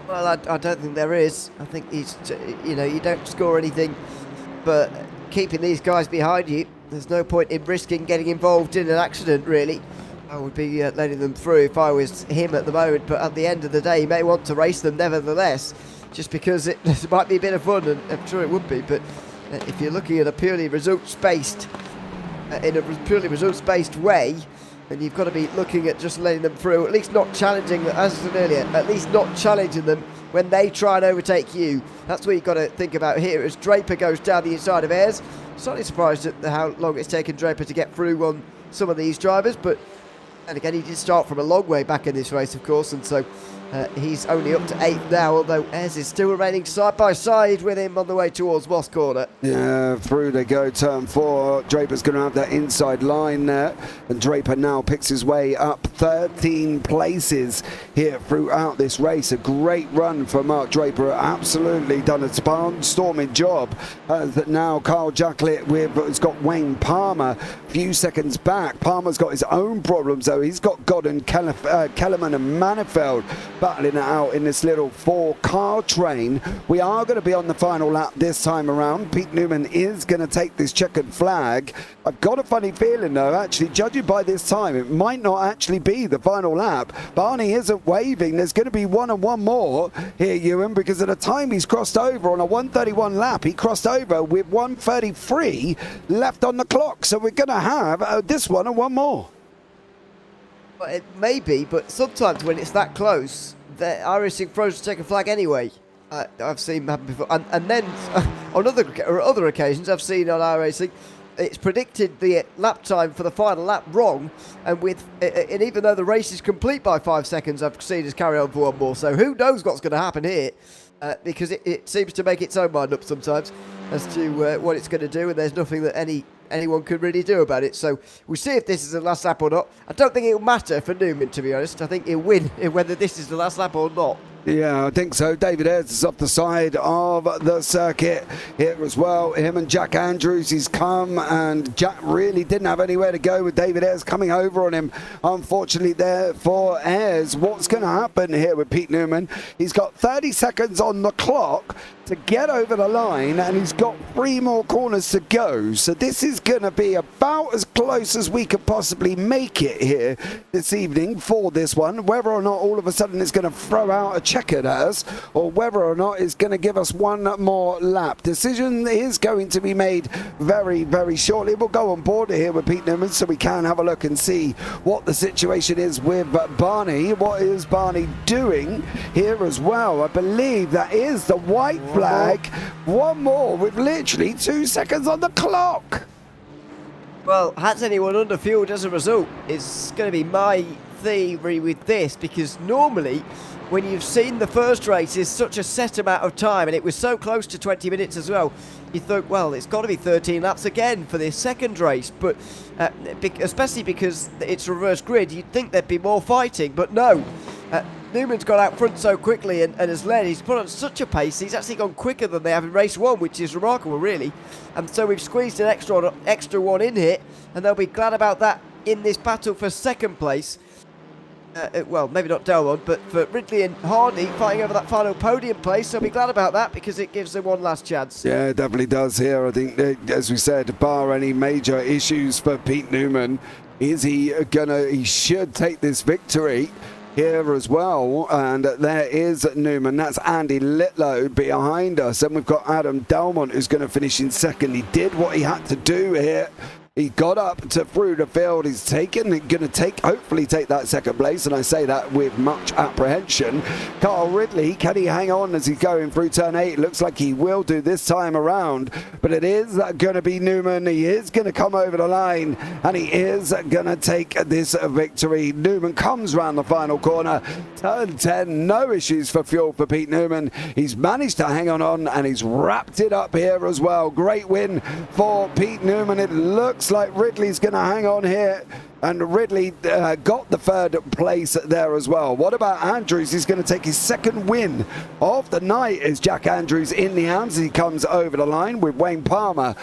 Well, I don't think there is. I think he's, you don't score anything, but keeping these guys behind you, there's no point in risking getting involved in an accident, really. I would be letting them through if I was him at the moment, but at the end of the day, you may want to race them nevertheless, just because it might be a bit of fun, and I'm sure it would be, but if you're looking at a purely results-based, way, then you've got to be looking at just letting them through, at least not challenging, as I said earlier, at least not challenging them when they try and overtake you. That's what you've got to think about here, as Draper goes down the inside of Ayres. Slightly surprised at how long it's taken Draper to get through on some of these drivers, but and again, he did start from a long way back in this race, of course, and so he's only up to 8th now, although Ayres is still remaining side by side with him on the way towards Moss Corner. Yeah, through they go, turn 4. Draper's going to have that inside line there, and Draper now picks his way up 13 places here throughout this race. A great run for Mark Draper, absolutely done a storming job. Now Carl Jacqueline has got Wayne Palmer a few seconds back. Palmer's got his own problems though. He's got Godden, Kellerman and Manningveld battling it out in this little 4-car train. We are going to be on the final lap this time around. Pete Newman is going to take this checkered flag. I've got a funny feeling though, actually, judging by this time, it might not actually be the final lap. Barney isn't waving. There's going to be one and one more here, Ewan, because at the time he's crossed over on a 1:31 lap, he crossed over with 1:33 left on the clock. So we're going to have this one and one more. Well, it may be, but sometimes when it's that close, the iRacing throws to take a flag anyway. I've seen happen before, and then on other occasions I've seen on iRacing, it's predicted the lap time for the final lap wrong, and even though the race is complete by 5 seconds, I've seen us carry on for one more. So who knows what's going to happen here? Because it seems to make its own mind up sometimes as to what it's going to do, and there's nothing that anyone could really do about it. So we'll see if this is the last lap or not. I don't think it'll matter for Newman, to be honest. I think he'll win whether this is the last lap or not. Yeah, I think so. David Ayres is off the side of the circuit here as well. Him and Jack Andrews, he's come, and Jack really didn't have anywhere to go with David Ayres coming over on him. Unfortunately there for Ayres. What's going to happen here with Pete Newman? He's got 30 seconds on the clock to get over the line, and he's got 3 more corners to go. So this is going to be about as close as we could possibly make it here this evening for this one. Whether or not all of a sudden it's going to throw out a checkered at us, or whether or not it's going to give us one more lap. Decision is going to be made very, very shortly. We'll go on board here with Pete Newman so we can have a look and see what the situation is with Barney. What is Barney doing here as well? I believe that is the white flag. One more with literally 2 seconds on the clock. Well, has anyone underfueled as a result? It's going to be my theory with this, because normally when you've seen the first race is such a set amount of time, and it was so close to 20 minutes as well, you thought, well, it's got to be 13 laps again for this second race, but especially because it's reverse grid, you'd think there'd be more fighting, but no. Newman's got out front so quickly and has led. He's put on such a pace. He's actually gone quicker than they have in race 1, which is remarkable, really. And so we've squeezed an extra one in here, and they'll be glad about that in this battle for second place. Well, maybe not Delmont, but for Ridley and Hardy fighting over that final podium place. So I'll be glad about that, because it gives them one last chance. Yeah, it definitely does here. I think, as we said, bar any major issues for Pete Newman, is he gonna? He should take this victory. here as well, and there is Newman. That's Andy Litlow behind us, and we've got Adam Delmont who's going to finish in second. He did what he had to do here. He got up to through the field. He's going to hopefully take that second place, and I say that with much apprehension. Carl Ridley, can he hang on as he's going through turn 8? Looks like he will do this time around, but it is going to be Newman. He is going to come over the line, and he is going to take this victory. Newman comes round the final corner. Turn 10, no issues for fuel for Pete Newman. He's managed to hang on, and he's wrapped it up here as well. Great win for Pete Newman. It looks like Ridley's going to hang on here, and Ridley got the third place there as well. What about Andrews? He's going to take his second win of the night as Jack Andrews in the hands. He comes over the line with Wayne Palmer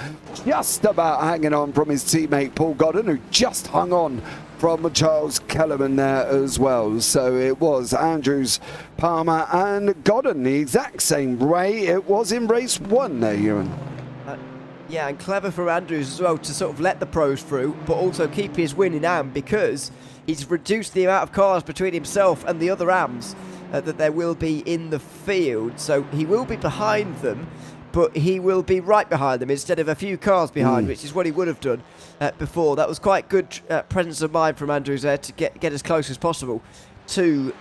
just about hanging on from his teammate Paul Godden, who just hung on from Charles Kellerman there as well. So it was Andrews, Palmer and Godden the exact same way it was in race 1 there, Ewan. Yeah, and clever for Andrews as well to sort of let the pros through, but also keep his win in AM, because he's reduced the amount of cars between himself and the other AMs that there will be in the field. So he will be behind them, but he will be right behind them instead of a few cars behind, which is what he would have done before. That was quite good presence of mind from Andrews there to get as close as possible to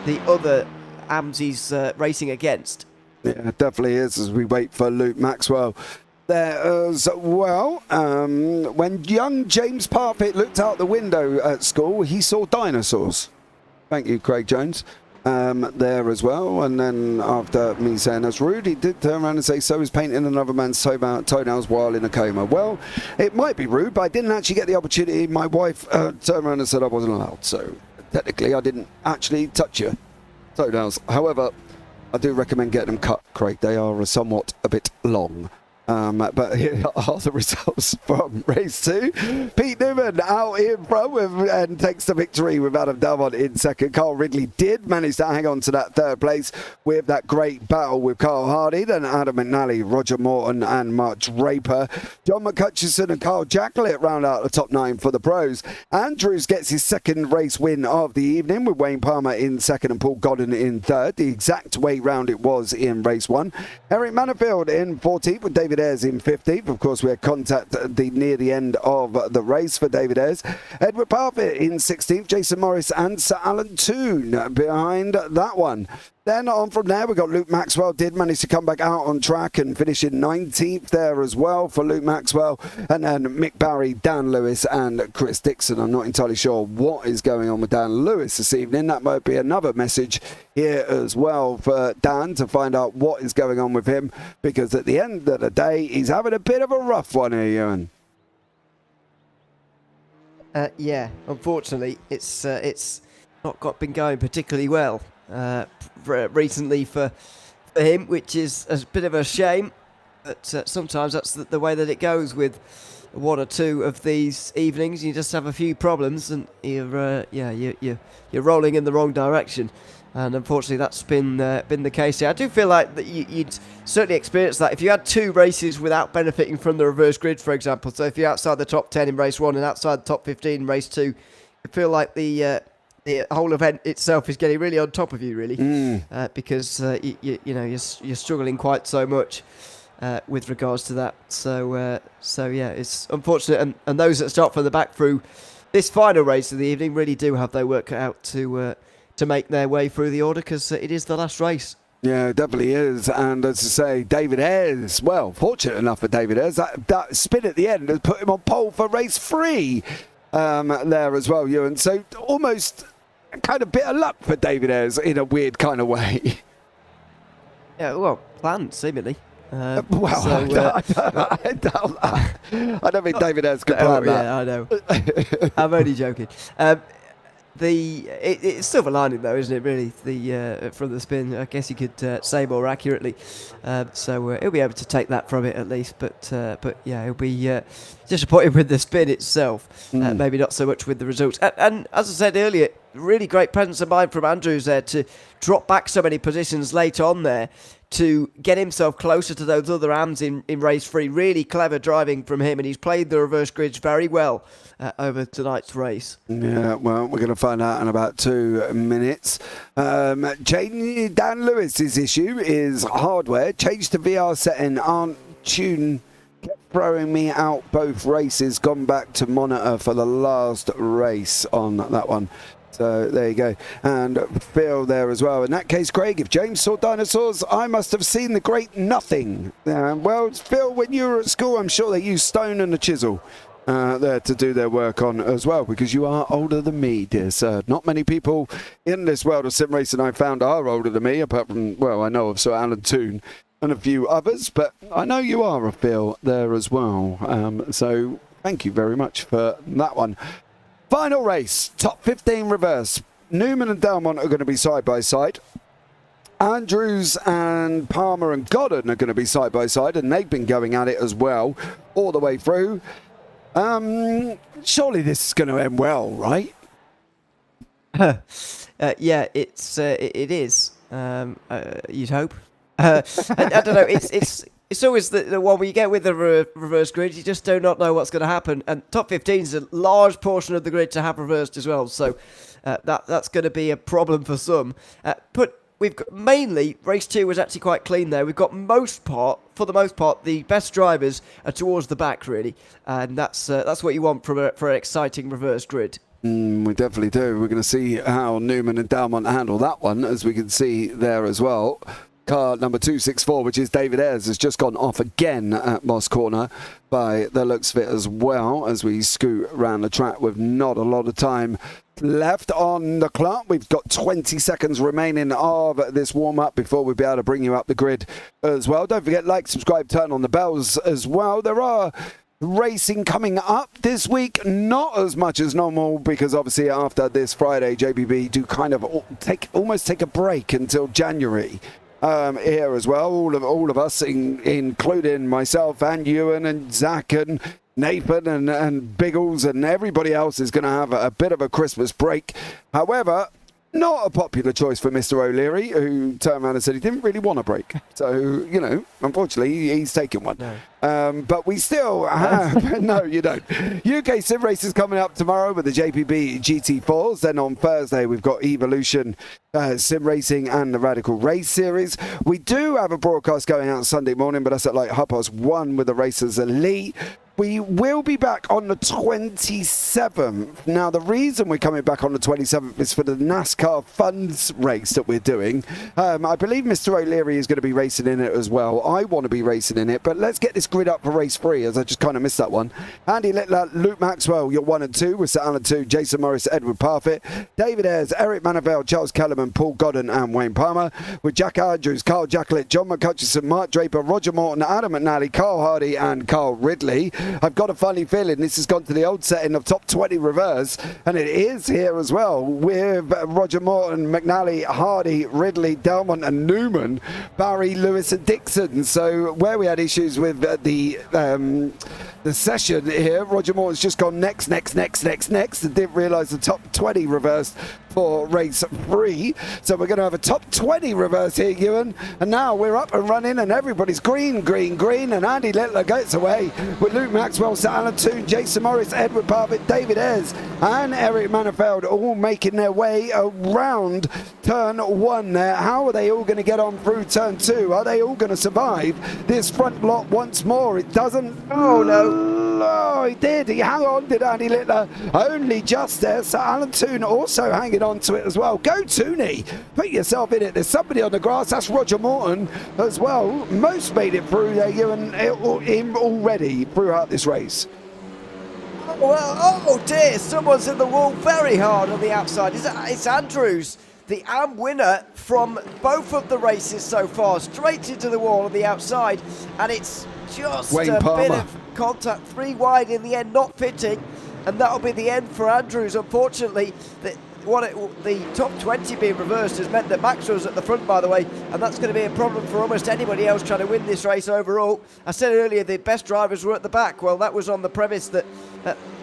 the other AMs he's racing against. Yeah, it definitely is, as we wait for Luke Maxwell there as well. When young James Parfitt looked out the window at school, he saw dinosaurs. Thank you, Craig Jones. There as well. And then after me saying that's rude, he did turn around and say, so is painting another man's toenails while in a coma. Well, it might be rude, but I didn't actually get the opportunity. My wife turned around and said I wasn't allowed. So technically, I didn't actually touch your toenails. However, I do recommend getting them cut, Craig. They are somewhat a bit long. But here are the results from race 2. Pete Newman out in front and takes the victory with Adam Delmont in second. Carl Ridley did manage to hang on to that third place with that great battle with Carl Hardy and Adam McNally, Roger Morton and Mark Draper. John McCutcheon and Carl Jacklett round out the top 9 for the pros. Andrews gets his second race win of the evening with Wayne Palmer in second and Paul Godden in third. The exact way round it was in race 1. Eric Manifield in 14th with David Ayres in 15th. Of course, we had contact near the end of the race for David Ayres. Edward Parfitt in 16th. Jason Morris and Sir Alan Toon behind that one. Then on from there, we got Luke Maxwell did manage to come back out on track and finish in 19th there as well for Luke Maxwell. And then Mick Barry, Dan Lewis and Chris Dixon. I'm not entirely sure what is going on with Dan Lewis this evening. That might be another message here as well for Dan to find out what is going on with him, because at the end of the day, he's having a bit of a rough one here, Ewan. Yeah, unfortunately, it's not been going particularly well recently for him, which is a bit of a shame. But sometimes that's the way that it goes with one or two of these evenings. You just have a few problems, and you're rolling in the wrong direction. And unfortunately, that's been the case here. I do feel like that you'd certainly experience that if you had 2 races without benefiting from the reverse grid, for example. So if you're outside the top 10 in race 1 and outside the top 15 in race 2, you feel like the whole event itself is getting really on top of you, really, because you're struggling quite so much with regards to that. So yeah, it's unfortunate, and those that start from the back through this final race of the evening really do have their work cut out to make their way through the order, because it is the last race. Yeah, it definitely is. And as I say, David Ayres, well, fortunate enough for David Ayres, that spin at the end has put him on pole for race 3 there as well, Ewan. So almost kind of bit of luck for David Ayres in a weird kind of way. Yeah, well, planned, seemingly. I don't think David Ayres could plan that. Yeah, I know. I'm only joking. It's silver lining, though, isn't it, really, from the spin? I guess you could say more accurately. So he'll be able to take that from it at least. But yeah, he'll be disappointed with the spin itself. Maybe not so much with the results. And as I said earlier, really great presence of mind from Andrews there to drop back so many positions late on there to get himself closer to those other AMs in race 3. Really clever driving from him, and he's played the reverse grids very well over tonight's race. Yeah, well, we're going to find out in about 2 minutes. Dan Lewis's issue is hardware. Change to VR setting, aren't tune, kept throwing me out both races, gone back to monitor for the last race on that one. So there you go. And Phil there as well. In that case, Craig, if James saw dinosaurs, I must have seen the great nothing. Well, Phil, when you were at school, I'm sure they used stone and a chisel there to do their work on as well, because you are older than me, dear sir. Not many people in this world of sim racing I found are older than me, apart from, well, I know of Sir Alan Toon and a few others, but I know you are a Phil there as well. So thank you very much for that one. Final race, top 15 reverse. Newman and Delmont are going to be side by side. Andrews and Palmer and Godden are going to be side by side, and they've been going at it as well all the way through. Surely this is going to end well, right? Yeah, it is. You'd hope. I don't know. It's always the one where you get with the reverse grid, you just do not know what's going to happen. And top 15 is a large portion of the grid to have reversed as well. So that's going to be a problem for some. But we've got mainly, race 2 was actually quite clean there. We've got for the most part, the best drivers are towards the back, really. And that's what you want for an exciting reverse grid. We definitely do. We're going to see how Newman and Dalmont handle that one, as we can see there as well. Car number 264, which is David Ayres, has just gone off again at Moss Corner by the looks of it as well, as we scoot around the track with not a lot of time left on the clock. We've got 20 seconds remaining of this warm-up before we'll be able to bring you up the grid as well. Don't forget, like, subscribe, turn on the bells as well. There are racing coming up this week, not as much as normal, because obviously after this Friday, JPB do kind of almost take a break until January. Here as well, all of us, including myself and Ewan and Zach and Nathan and Biggles and everybody else, is going to have a bit of a Christmas break. However, not a popular choice for Mr. O'Leary, who turned around and said he didn't really want a break. So, you know, unfortunately, he's taking one. No. But we still have... No, you don't. UK Sim Race is coming up tomorrow with the JPB GT4s. Then on Thursday, we've got Evolution Sim Racing and the Radical Race Series. We do have a broadcast going out Sunday morning, but that's at like 1:30 with the Racers Elite. We will be back on the 27th. Now, the reason we're coming back on the 27th is for the NASCAR Funds race that we're doing. I believe Mr. O'Leary is going to be racing in it as well. I want to be racing in it, but let's get this grid up for race 3, as I just kind of missed that one. Andy Littler, Luke Maxwell, you're 1 and 2, with Sir Alan 2, Jason Morris, Edward Parfitt, David Ayres, Eric Manavell, Charles Kellerman, Paul Godden and Wayne Palmer, with Jack Andrews, Carl Jacklett, John McCutcheon, Mark Draper, Roger Morton, Adam McNally, Carl Hardy and Carl Ridley. I've got a funny feeling this has gone to the old setting of top 20 reverse, and it is here as well, with Roger Morton, McNally, Hardy, Ridley, Delmont and Newman, Barry, Lewis and Dixon. So where we had issues with the session here, Roger Morton's just gone next, and didn't realise the top 20 reversed for race 3. So we're going to have a top 20 reverse here, Ewan. And now we're up and running, and everybody's green. And Andy Littler gets away with Luke Maxwell, Sir Alan Toon, Jason Morris, Edward Parfitt, David Ayres and Eric Manafeld all making their way around turn 1 there. How are they all going to get on through turn 2? Are they all going to survive this front block once more? It doesn't... Oh, no. Oh, he did. He hung on, did Andy Littler. Only just there. Sir Alan Toon also hanging on to it as well. Go Tooney. Put yourself in it. There's somebody on the grass. That's Roger Morton as well. Most made it through there, Ewan, him already throughout this race. Well, oh dear, someone's in the wall very hard on the outside. It's Andrews, the AM winner from both of the races so far, straight into the wall on the outside, and it's just Wayne a Palmer. bit of contact, 3 wide in the end, not fitting, and that'll be the end for Andrews. Unfortunately, the top 20 being reversed has meant that Maxwell's at the front, by the way, and that's going to be a problem for almost anybody else trying to win this race overall. I said earlier the best drivers were at the back. Well, that was on the premise that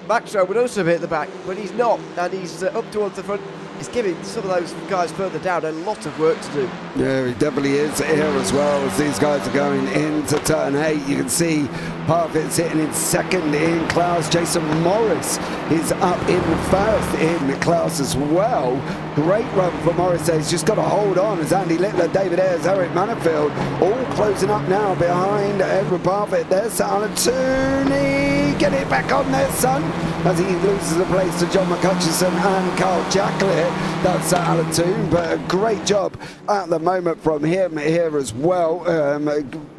Maxwell would also be at the back, but he's not, and he's up towards the front. it's giving some of those guys further down a lot of work to do. Yeah, he definitely is here as well as these guys are going into turn 8. You can see Parfitt sitting in second in Klaus. Jason Morris is up in first in Klaus as well. Great run for Morris there. He's just got to hold on as Andy Littler, David Ayres, Eric Manifield all closing up now behind Edward Parfitt. There's Sir Alan Tooney. Get it back on there, son, as he loses the place to John McCutcheon and Carl Jacklett. That's Sir Alan Toon, but a great job at the moment from him here as well.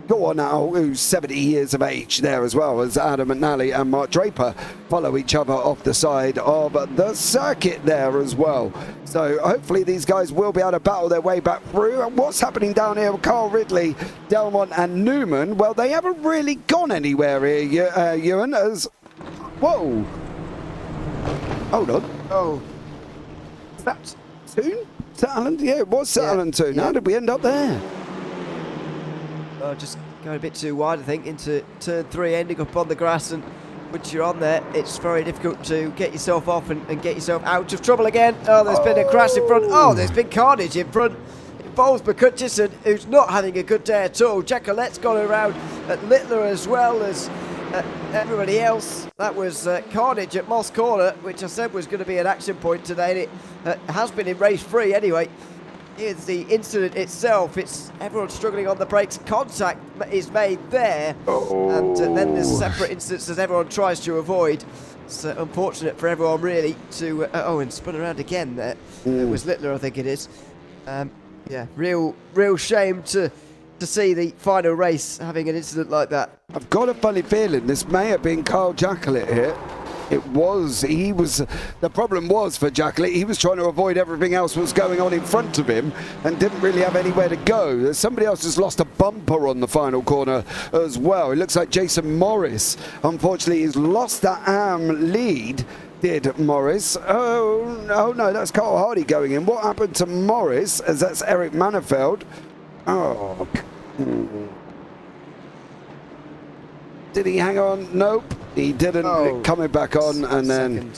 Go on now, who's 70 years of age there as well as Adam McNally and Mark Draper follow each other off the side of the circuit there as well. So hopefully these guys will be able to battle their way back through. And what's happening down here with Carl Ridley, Delmont and Newman? Well, they haven't really gone anywhere here, Ewan, as... Whoa! Hold on. Oh, Is that Toon? Sir Alan? Yeah, it was Sir Alan Toon. Yeah. How did we end up there? just going a bit too wide, I think, into turn 3, ending up on the grass, and once you're on there, it's very difficult to get yourself off and get yourself out of trouble again. Oh, there's been a crash in front. Oh, there's been carnage in front. It involves McCutcheon, who's not having a good day at all. Jack Colette's gone around at Littler as well as everybody else. That was carnage at Moss Corner, which I said was going to be an action point today, and it has been in race 3 anyway. Here's the incident itself. It's everyone struggling on the brakes. Contact is made there, and then there's separate incidents as everyone tries to avoid. It's unfortunate for everyone, really, to... and spun around again there. It was Littler, I think it is. Yeah, real shame to see the final race having an incident like that. I've got a funny feeling this may have been Carl Jacklett here. It was. He was. The problem was for Jacklett, he was trying to avoid everything else that was going on in front of him and didn't really have anywhere to go. Somebody else has lost a bumper on the final corner as well. It looks like Jason Morris, unfortunately, has lost that arm lead. Did Morris? Oh no, that's Carl Hardy going in. What happened to Morris? As that's Eric Manifield. Oh. Did he hang on? Nope, he didn't. Coming back on, and then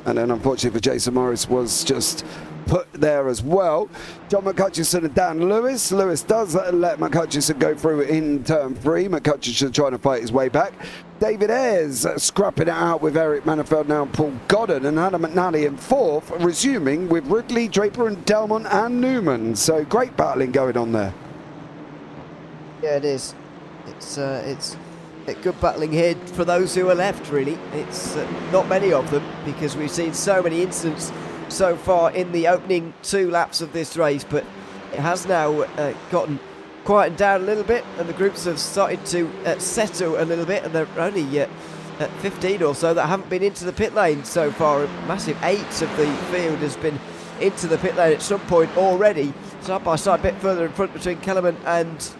unfortunately for Jason Morris was just put there as well. John McCutcheon and Dan Lewis. Lewis does let McCutcheon go through in turn 3. McCutcheon trying to fight his way back. David Ayres scrapping it out with Eric Manifield now and Paul Godden, and Adam McNally in 4th, resuming with Ridley, Draper and Delmont and Newman. So great battling going on there. Yeah, it is. It's good battling here for those who are left, really. It's not many of them, because we've seen so many incidents so far in the opening 2 laps of this race, but it has now gotten quietened down a little bit, and the groups have started to settle a little bit, and they're only at 15 or so that haven't been into the pit lane so far. A massive 8 of the field has been into the pit lane at some point already. Side by side, a bit further in front between Kellerman and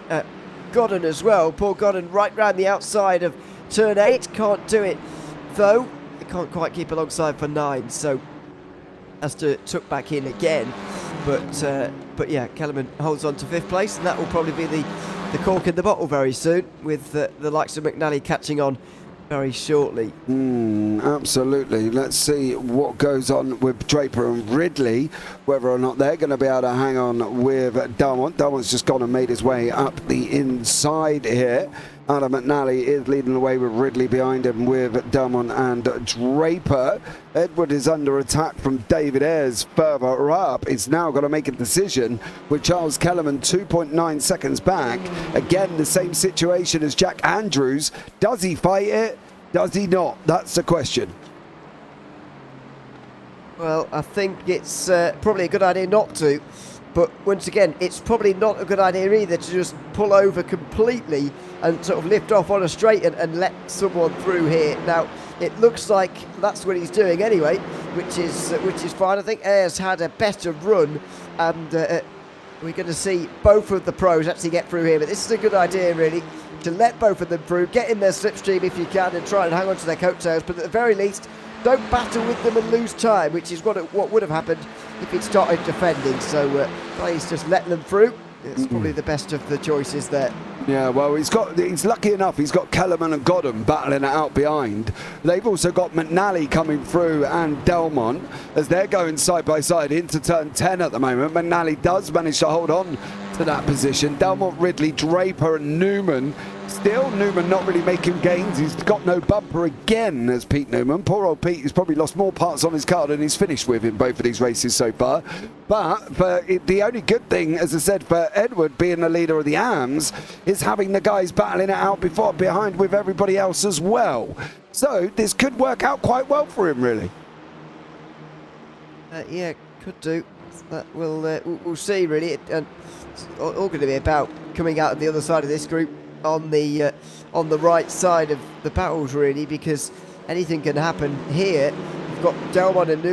Godden as well. Paul Godden right round the outside of turn 8. Can't do it though. He can't quite keep alongside for 9, so has to tuck back in again. But yeah, Kellerman holds on to 5th place, and that will probably be the cork in the bottle very soon, with the likes of McNally catching on very shortly. Absolutely. Let's see what goes on with Draper and Ridley, whether or not they're going to be able to hang on with Delmont. Delmont's just gone and made his way up the inside here. Adam McNally is leading the way with Ridley behind him with Delmont and Draper. Edward is under attack from David Ayres further up. He's now got to make a decision with Charles Kellerman 2.9 seconds back. Again, the same situation as Jack Andrews. Does he fight it? Does he not? That's the question. Well, I think it's probably a good idea not to. But once again, it's probably not a good idea either to just pull over completely and sort of lift off on a straight and let someone through here. Now, it looks like that's what he's doing anyway, which is fine. I think Ayres had a better run, and we're going to see both of the pros actually get through here. But this is a good idea, really, to let both of them through, get in their slipstream if you can, and try and hang on to their coattails. But at the very least, don't battle with them and lose time, which is what would have happened if he'd started defending. So please just let them through. It's probably the best of the choices there. Yeah, well, he's lucky enough. He's got Kellerman and Godden battling it out behind. They've also got McNally coming through and Delmont as they're going side by side into turn 10 at the moment. McNally does manage to hold on to that position. Delmont, Ridley, Draper and Newman. Still, Newman not really making gains. He's got no bumper again as Pete Newman. Poor old Pete, he's probably lost more parts on his car than he's finished with in both of these races so far. But the only good thing, as I said, for Edward being the leader of the AMs is having the guys battling it out behind with everybody else as well. So this could work out quite well for him, really. Yeah, could do. But we'll see, really. And it's all going to be about coming out of the other side of this group on the right side of the battles, really, because anything can happen here. You've got Delmont and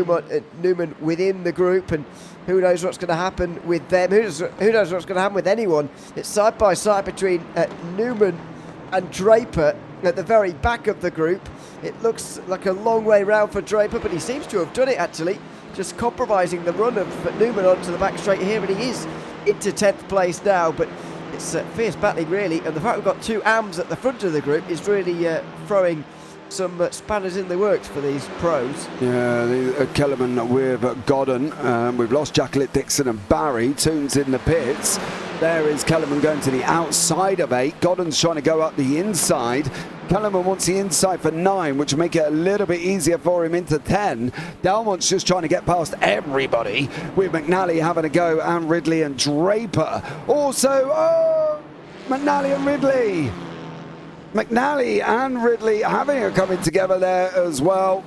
Newman within the group, and who knows what's going to happen with them. Who knows what's going to happen with anyone. It's side by side between Newman and Draper at the very back of the group. It looks like a long way round for Draper, but he seems to have done it, actually, just compromising the run of Newman onto the back straight here, and he is into 10th place now. But it's fierce battling, really, and the fact we've got two AMs at the front of the group is really throwing some spanners in the works for these pros. Yeah, Kellerman with Godden. We've lost Jacqueline, Dixon and Barry. Toons in the pits. There is Kellerman going to the outside of 8. Godden's trying to go up the inside. Kellerman wants the inside for 9, which will make it a little bit easier for him into 10. Delmont's just trying to get past everybody, with McNally having a go, and Ridley and Draper. Also, McNally and Ridley. McNally and Ridley having a coming together there as well.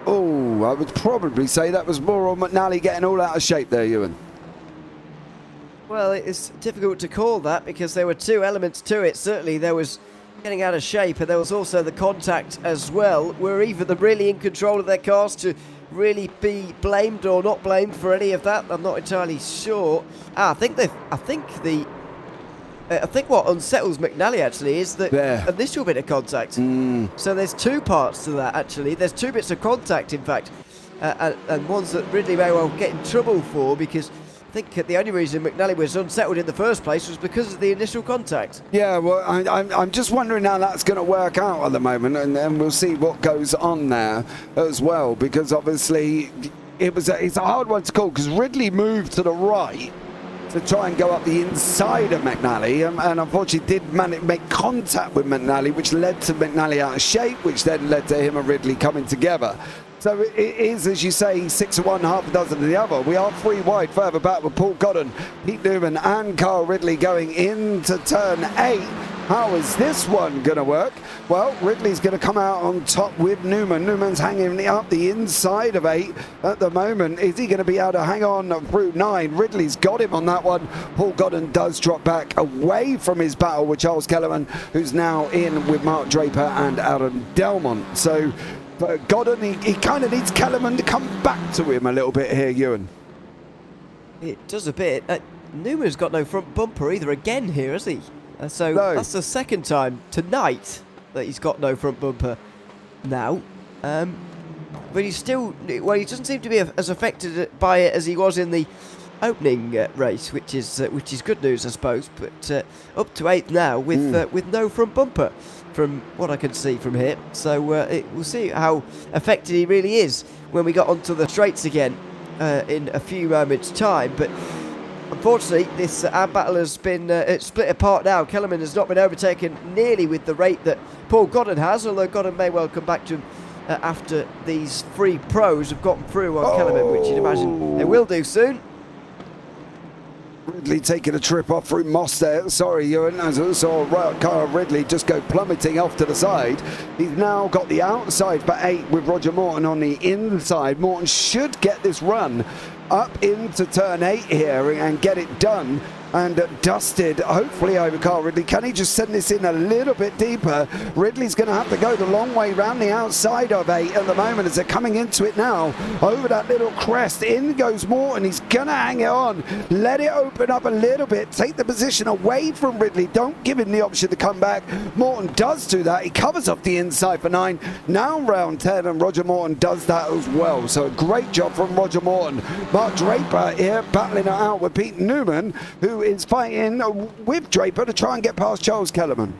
Oh, I would probably say that was more on McNally getting all out of shape there, Ewan. Well, it's difficult to call that because there were two elements to it. Certainly there was getting out of shape, and there was also the contact as well. Were either them really in control of their cars to really be blamed or not blamed for any of that? I'm not entirely sure. I think what unsettles McNally actually is the initial bit of contact. So there's two parts to that, actually. There's two bits of contact, in fact, and ones that Ridley may well get in trouble for, because I think the only reason McNally was unsettled in the first place was because of the initial contact. Yeah, well, I'm just wondering how that's going to work out at the moment, and then we'll see what goes on there as well, because obviously it's a hard one to call, because Ridley moved to the right to try and go up the inside of McNally, and unfortunately did make contact with McNally, which led to McNally out of shape, which then led to him and Ridley coming together. So it is, as you say, 6 of one, half a dozen of the other. We are 3 wide further back with Paul Godden, Pete Newman and Carl Ridley going into turn 8. How is this one going to work? Well, Ridley's going to come out on top with Newman. Newman's hanging up the inside of 8 at the moment. Is he going to be able to hang on through 9? Ridley's got him on that one. Paul Godden does drop back away from his battle with Charles Kellerman, who's now in with Mark Draper and Aaron Delmont. So Godden, he kind of needs Kellerman to come back to him a little bit here, Ewan. It does a bit. Newman's got no front bumper either again here, has he? So no. That's the second time tonight that he's got no front bumper now. But he's still, well, he doesn't seem to be as affected by it as he was in the opening race, which is good news, I suppose. But up to 8th now with no front bumper, from what I can see from here. So we'll see how affected he really is when we got onto the straights again in a few moments' time. But unfortunately, this battle has been split apart now. Kellerman has not been overtaken nearly with the rate that Paul Godden has, although Godden may well come back to him after these 3 pros have gotten through on Kellerman, which you'd imagine they will do soon. Ridley taking a trip off through Moss there. Sorry, Ewan, as I saw Carl Ridley just go plummeting off to the side. He's now got the outside for 8 with Roger Morton on the inside. Morton should get this run up into turn 8 here and get it done and dusted, hopefully, over Carl Ridley. Can he just send this in a little bit deeper? Ridley's going to have to go the long way round the outside of 8 at the moment as they're coming into it now. Over that little crest, in goes Morton. He's going to hang it on. Let it open up a little bit. Take the position away from Ridley. Don't give him the option to come back. Morton does do that. He covers off the inside for 9. Now round 10, and Roger Morton does that as well. So a great job from Roger Morton. Mark Draper here battling it out with Pete Newman, who who is fighting with Draper to try and get past Charles Kellerman.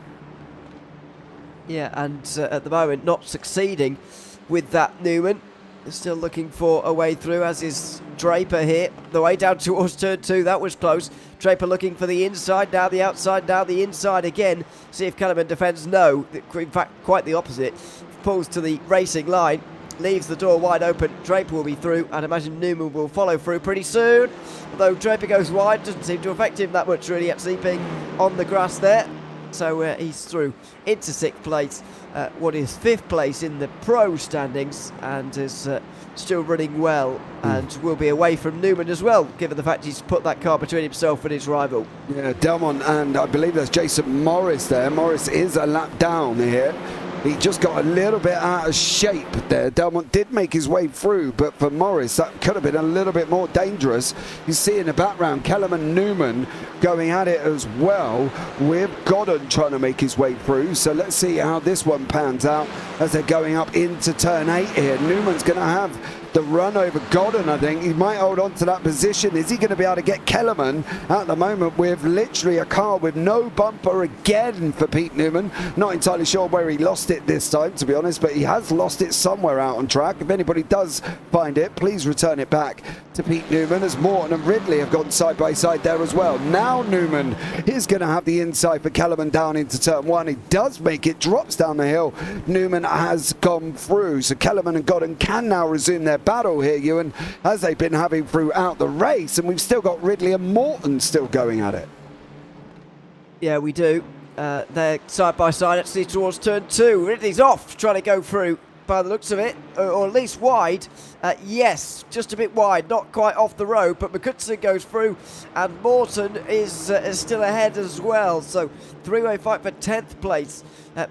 Yeah, and at the moment not succeeding with that. Newman still looking for a way through, as is Draper here. The way down towards turn 2, that was close. Draper looking for the inside, now the outside, now the inside again. See if Kellerman defends. No, in fact, quite the opposite. Pulls to the racing line, leaves the door wide open. Draper will be through. I'd imagine Newman will follow through pretty soon. Although Draper goes wide, doesn't seem to affect him that much really, actually being on the grass there. So he's through into 6th place. What is 5th place in the pro standings, and is still running well, and will be away from Newman as well, given the fact he's put that car between himself and his rival. Yeah, Delmont, and I believe there's Jason Morris there. Morris is a lap down here. He just got a little bit out of shape there. Delmont did make his way through, but for Morris, that could have been a little bit more dangerous. You see in the background, Kellerman Newman going at it as well, with Godden trying to make his way through. So let's see how this one pans out as they're going up into turn 8 here. Newman's going to have the run over Godden, I think. He might hold on to that position. Is he going to be able to get Kellerman at the moment with literally a car with no bumper again for Pete Newman? Not entirely sure where he lost it this time, to be honest, but he has lost it somewhere out on track. If anybody does find it, please return it back to Pete Newman, as Morton and Ridley have gone side by side there as well. Now Newman is going to have the inside for Kellerman down into turn 1. He does make it, drops down the hill. Newman has gone through, so Kellerman and Godden can now resume their battle here, Ewan, as they've been having throughout the race, and we've still got Ridley and Morton still going at it. Yeah, we do. They're side by side actually towards turn 2. Ridley's off, trying to go through by the looks of it, or at least wide. Yes, just a bit wide, not quite off the road, but McCutcheon goes through, and Morton is still ahead as well. So three-way fight for 10th place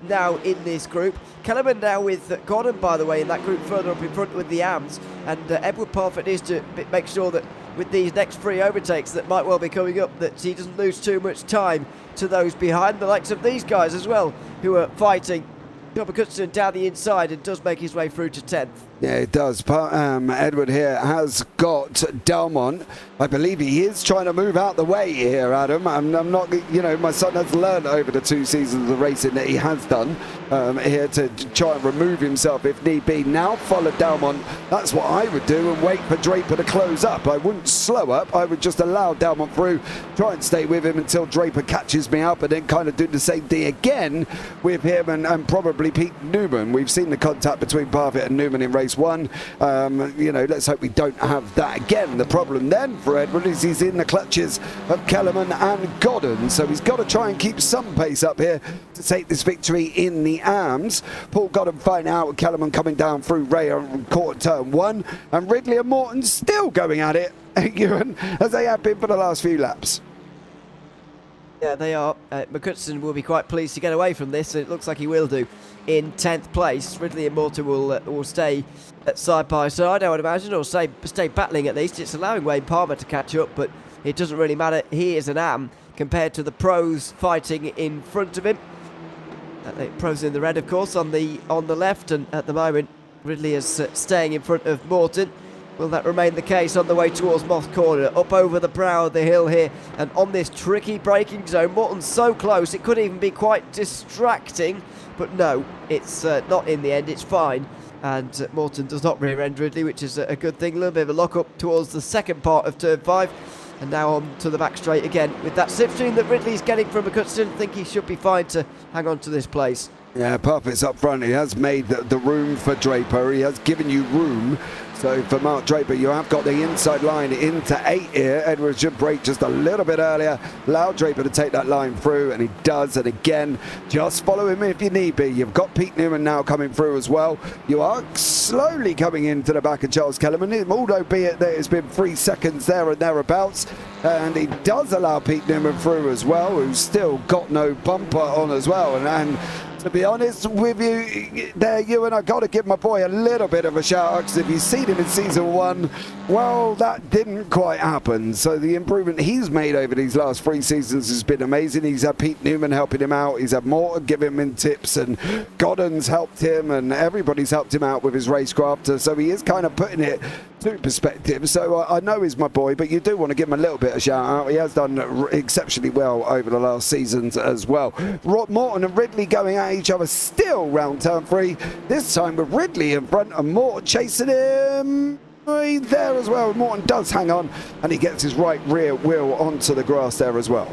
now in this group. Kellerman now with Gordon, by the way, in that group further up in front with the AMS, and Edward Parfitt is to make sure that with these next 3 overtakes that might well be coming up, that he doesn't lose too much time to those behind, the likes of these guys as well, who are fighting. McCutcheon down the inside and does make his way through to 10th. Yeah, it does. Edward here has got Delmont. I believe he is trying to move out the way here, Adam. I'm not, you know, my son has learned over the 2 seasons of racing that he has done here to try and remove himself if need be. Now follow Delmont. That's what I would do, and wait for Draper to close up. I wouldn't slow up. I would just allow Delmont through, try and stay with him until Draper catches me up, and then kind of do the same thing again with him and probably Pete Newman. We've seen the contact between Parfitt and Newman in race 1. You know, let's hope we don't have that again. The problem then for Edward is he's in the clutches of Kellerman and Godden, so he's got to try and keep some pace up here to take this victory in the AMS. Paul Godden finding out with Kellerman coming down through Ray on court turn 1, and Ridley and Morton still going at it, Ewan, as they have been for the last few laps. Yeah, they are. McCutcheon will be quite pleased to get away from this, and it looks like he will do in 10th place. Ridley and Morton will stay side by side, I would imagine, or stay battling at least. It's allowing Wayne Palmer to catch up, but it doesn't really matter. He is an AM compared to the pros fighting in front of him. The pros in the red, of course, on the left, and at the moment Ridley is staying in front of Morton. Will that remain the case on the way towards Moss Corner? Up over the brow of the hill here, and on this tricky braking zone. Morton's so close, it could even be quite distracting, but no, it's not in the end, it's fine. And Morton does not rear end Ridley, which is a good thing. A little bit of a lock up towards the second part of turn 5, and now on to the back straight again. With that slipstream that Ridley's getting from McCutcheon, I think he should be fine to hang on to this place. Yeah, Parfitt's up front. He has made the room for Draper. He has given you room. So for Mark Draper, you have got the inside line into 8 here. Edwards should brake just a little bit earlier, allow Draper to take that line through, and he does. And again, just follow him if you need be. You've got Pete Newman now coming through as well. You are slowly coming into the back of Charles Kellerman, although be it that it's been 3 seconds there and thereabouts. And he does allow Pete Newman through as well, who's still got no bumper on as well. And to be honest with you there, Ewan, I've got to give my boy a little bit of a shout out, because if you've seen him in season 1, well, that didn't quite happen. So the improvement he's made over these last 3 seasons has been amazing. He's had Pete Newman helping him out. He's had Morton give him in tips, and Godden's helped him, and everybody's helped him out with his racecraft. So he is kind of putting it 2 perspective. So I know he's my boy, but you do want to give him a little bit of shout out. He has done exceptionally well over the last seasons as well. Morton and Ridley going at each other still round turn 3. This time with Ridley in front and Morton chasing him. He's there as well. Morton does hang on and he gets his right rear wheel onto the grass there as well.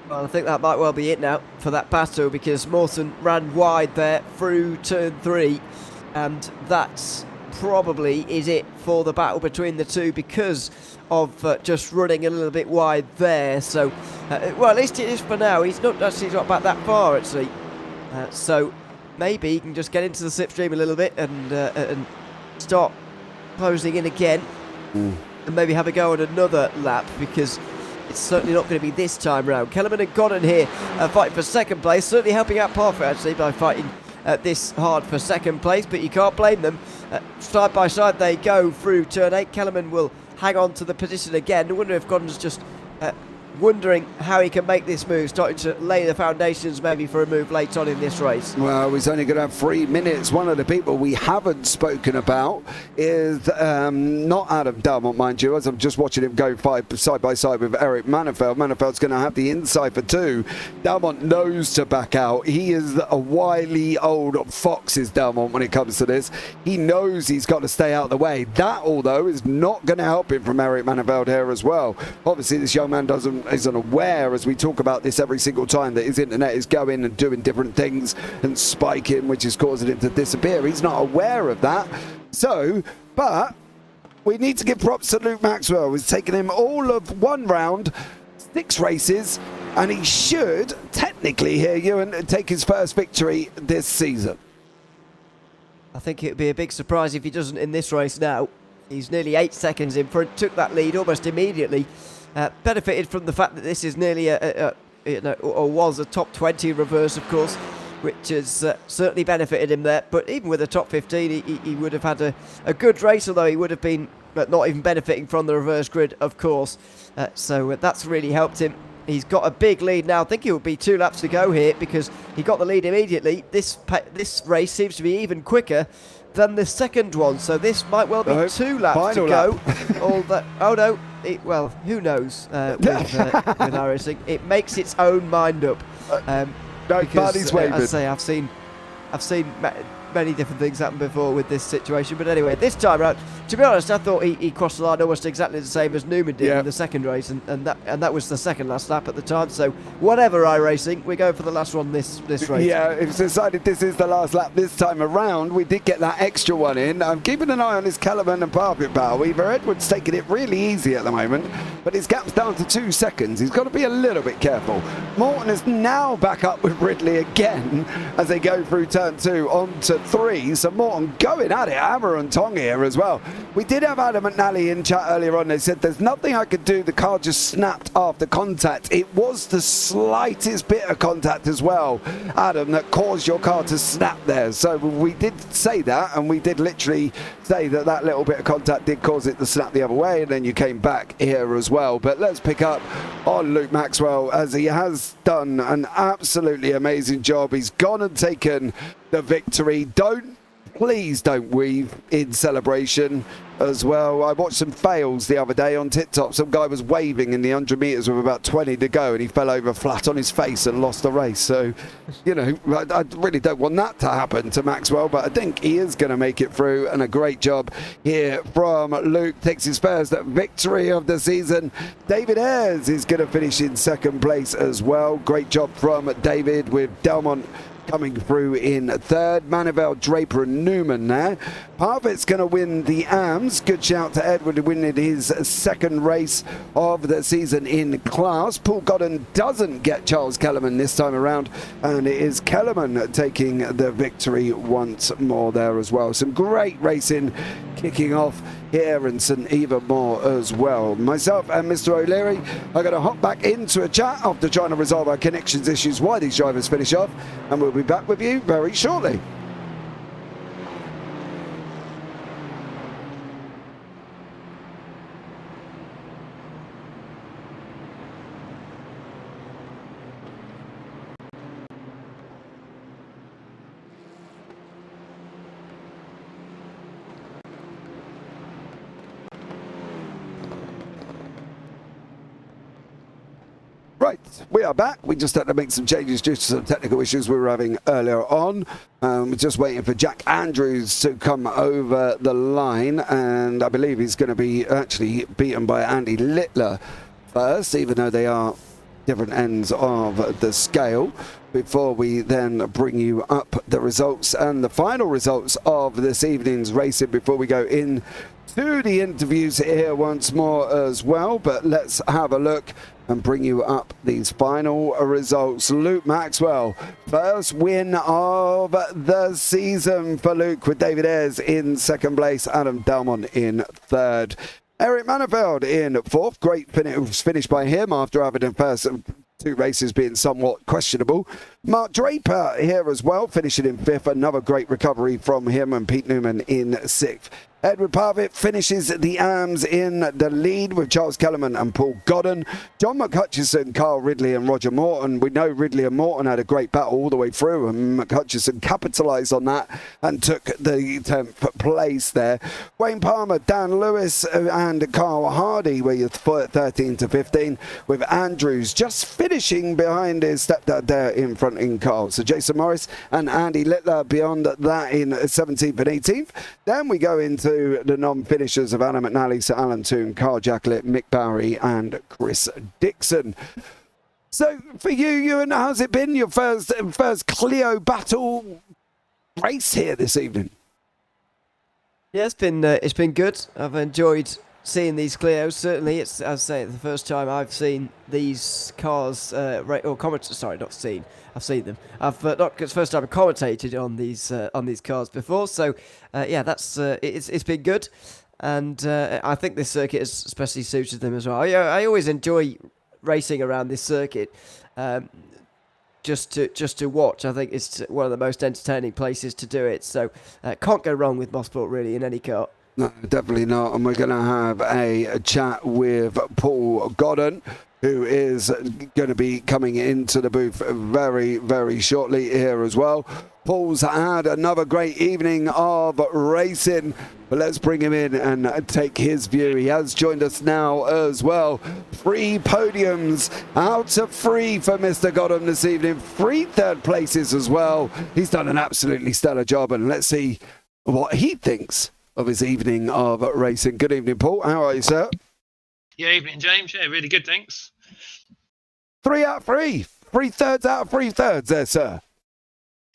Well, I think that might well be it now for that battle, because Morton ran wide there through turn 3, and that's probably is it for the battle between the two, because of just running a little bit wide there. So, well, at least it is for now. He's not back that far, actually. So maybe he can just get into the slipstream a little bit and start closing in again, and maybe have a go at another lap, because it's certainly not going to be this time round. Kellerman and Godden here fighting for second place, certainly helping out Parfitt actually by fighting this hard for second place, but you can't blame them. Side by side they go through turn 8. Kellerman will hang on to the position again. I wonder if Godden's just wondering how he can make this move, starting to lay the foundations maybe for a move late on in this race. Well, he's only going to have 3 minutes. One of the people we haven't spoken about is not Adam Dalmont, mind you, as I'm just watching him go side by side with Eric Manifeld. Manifeld's going to have the inside for 2. Dalmont knows to back out. He is a wily old fox, is Dalmont, when it comes to this. He knows he's got to stay out of the way. That, although, is not going to help him from Eric Manifeld here as well. Obviously, this young man isn't aware, as we talk about this every single time, that his internet is going and doing different things and spiking, which is causing him to disappear. He's not aware of that. So, but we need to give props to Luke Maxwell. It's taken him all of 1 round, 6 races, and he should technically here, Ewan, take his first victory this season. I think it would be a big surprise if he doesn't in this race now. He's nearly 8 seconds in front, took that lead almost immediately. Benefited from the fact that this is nearly or was a top 20 reverse, of course, which has certainly benefited him there. But even with a top 15, he would have had a good race, although he would have been not even benefiting from the reverse grid, of course. So that's really helped him. He's got a big lead now. I think it will be 2 laps to go here, because he got the lead immediately. This race seems to be even quicker than the second one, so this might well be 2 laps to go. Oh no, well, who knows with racing. It makes its own mind up. Because, as I say, I've seen many different things happen before with this situation. But anyway, this time round, to be honest, I thought he crossed the line almost exactly the same as Newman did in the second race, and that was the second last lap at the time. So whatever iRacing, we're going for the last one this race. Yeah, it's decided this is the last lap this time around. We did get that extra one in. I'm keeping an eye on his Kellerman and Parfitt battle. Weaver Edwards taking it really easy at the moment, but his gap's down to 2 seconds. He's got to be a little bit careful. Morton is now back up with Ridley again as they go through turn 2 on to 3. So Morton going at it, hammer and tong here as well. We did have Adam McNally in chat earlier on. They said there's nothing I could do. The car just snapped after contact. It was the slightest bit of contact as well, Adam, that caused your car to snap there. So we did say that, and we did literally say that little bit of contact did cause it to snap the other way, and then you came back here as well. But let's pick up on Luke Maxwell, as he has done an absolutely amazing job. He's gone and taken the victory. Please don't weave in celebration as well. I watched some fails the other day on TikTok. Some guy was waving in the 100 metres with about 20 to go, and he fell over flat on his face and lost the race. So, you know, I really don't want that to happen to Maxwell, but I think he is going to make it through, and a great job here from Luke. Takes his first victory of the season. David Ayres is going to finish in second place as well. Great job from David, with Dalmont coming through in third. Manivel, Draper and Newman there. Parfitt's going to win the AMS. Good shout to Edward winning his second race of the season in class. Paul Godden doesn't get Charles Kellerman this time around, and it is Kellerman taking the victory once more there as well. Some great racing kicking off here, and St Eva more as well. Myself and Mr O'Leary are going to hop back into a chat after trying to resolve our connections issues while these drivers finish off, and we'll be back with you very shortly. Right, we are back. We just had to make some changes due to some technical issues we were having earlier on. We're just waiting for Jack Andrews to come over the line, and I believe he's going to be actually beaten by Andy Littler first, even though they are different ends of the scale, before we then bring you up the results and the final results of this evening's racing before we go in to the interviews here once more as well. But let's have a look and bring you up these final results. Luke Maxwell, first win of the season for Luke, with David Ayres in second place, Adam Delmont in third. Eric Manifeld in fourth. Great finish by him after having the first two races being somewhat questionable. Mark Draper here as well, finishing in fifth. Another great recovery from him, and Pete Newman in sixth. Edward Parfitt finishes the AMS in the lead with Charles Kellerman and Paul Godden. John McHutchison, Carl Ridley and Roger Morton. We know Ridley and Morton had a great battle all the way through, and McHutchison capitalised on that and took the 10th place there. Wayne Palmer, Dan Lewis and Carl Hardy were your 13 to 15, with Andrews just finishing behind his stepdad there in front in Carl. So Jason Morris and Andy Littler beyond that in 17th and 18th. Then we go into the non-finishers of Anna McNally, Sir Alan Toon, Carl Jacklett, Mick Bowery and Chris Dixon. So for you, Ewan, how's it been, your first Clio battle race here this evening? Yeah, it's been good. I've enjoyed seeing these Clios. Certainly, it's, as I say, the first time I've seen these cars. I've seen them. It's the first time I've commentated on these cars before. So, yeah, it's been good, and I think this circuit has especially suited them as well. I always enjoy racing around this circuit. Just to watch. I think it's one of the most entertaining places to do it. So, can't go wrong with Mosport really in any car. No, definitely not. And we're going to have a chat with Paul Godden, who is going to be coming into the booth very, very shortly here as well. Paul's had another great evening of racing, but let's bring him in and take his view. He has joined us now as well. 3 podiums out of 3 for Mr. Godden this evening. 3 third places as well. He's done an absolutely stellar job, and let's see what he thinks of his evening of racing. Good evening, Paul. How are you, sir? Yeah, evening, James. Yeah, really good, thanks. 3 out of 3. 3 thirds out of 3 thirds there, sir.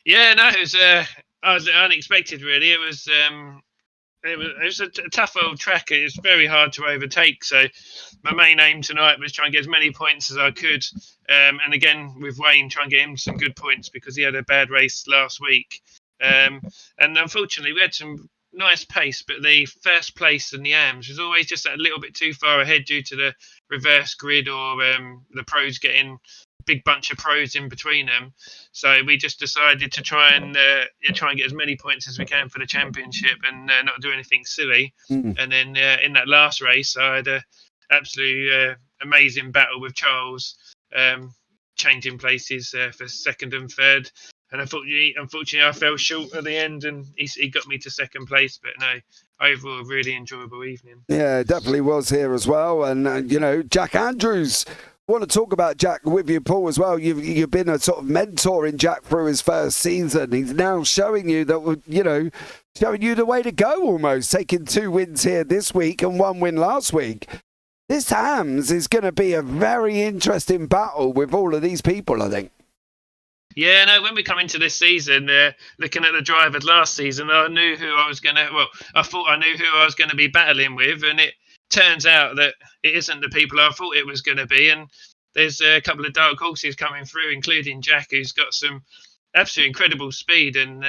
Yeah, no, it was unexpected, really. It was a tough old track. It was very hard to overtake. So my main aim tonight was try and get as many points as I could. And again, with Wayne, try and get him some good points because he had a bad race last week. And unfortunately, we had some nice pace, but the first place in the AMS was always just a little bit too far ahead due to the reverse grid or the pros getting a big bunch of pros in between them. So we just decided to try and get as many points as we can for the championship and not do anything silly. And then in that last race, I had a absolutely amazing battle with Charles, changing places for second and third. And unfortunately, I fell short at the end, and he got me to second place. But no, overall, really enjoyable evening. Yeah, it definitely was here as well. And, Jack Andrews, I want to talk about Jack with you, Paul, as well. You've been a sort of mentoring Jack through his first season. He's now showing you that, showing you the way to go almost, taking 2 wins here this week and 1 win last week. This AMS is going to be a very interesting battle with all of these people, I think. Yeah, no, when we come into this season, looking at the drivers last season, I knew who I was going to, I thought I knew who I was going to be battling with, and it turns out that it isn't the people I thought it was going to be. And there's a couple of dark horses coming through, including Jack, who's got some absolutely incredible speed. And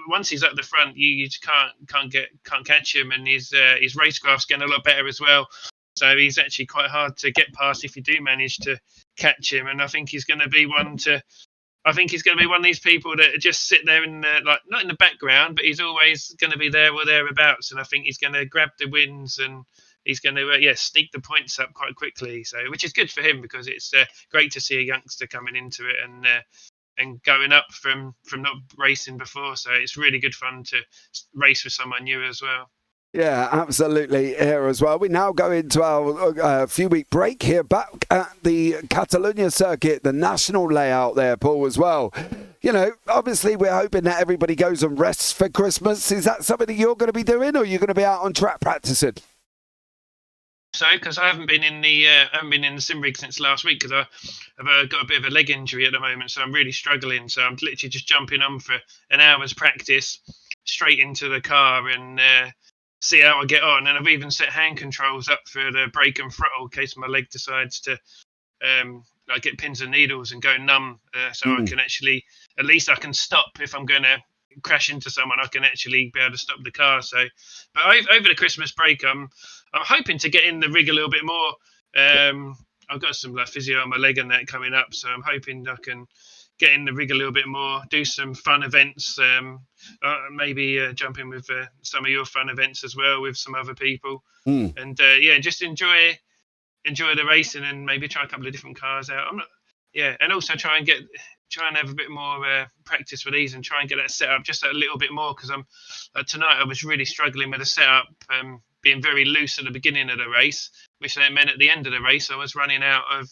once he's up the front, you just can't catch him, and his racecraft's getting a lot better as well. So he's actually quite hard to get past if you do manage to catch him. And I think he's going to be one of these people that just sit there in not in the background, but he's always going to be there or thereabouts. And I think he's going to grab the wins and he's going to sneak the points up quite quickly. So which is good for him because it's great to see a youngster coming into it and going up from not racing before. So it's really good fun to race with someone new as well. Yeah, absolutely here as well. We now go into our few-week break here back at the Catalunya circuit, the national layout there, Paul, as well. You know, obviously we're hoping that everybody goes and rests for Christmas. Is that something that you're going to be doing, or are you going to be out on track practicing? So, because I haven't been in the sim rig since last week because I've got a bit of a leg injury at the moment, so I'm really struggling. So I'm literally just jumping on for an hour's practice, straight into the car and see how I get on. And I've even set hand controls up for the brake and throttle in case my leg decides to like get pins and needles and go numb, so I can actually, at least I can stop if I'm going to crash into someone. I can actually be able to stop the car. So, but over the Christmas break, I'm hoping to get in the rig a little bit more. I've got some like physio on my leg and that coming up, so I'm hoping I can get in the rig a little bit more, do some fun events, maybe jump in with some of your fun events as well with some other people, and just enjoy the racing and maybe try a couple of different cars out. And also try and have a bit more practice with these and try and get that set up just a little bit more, because tonight I was really struggling with the setup, being very loose at the beginning of the race, which then meant at the end of the race I was running out of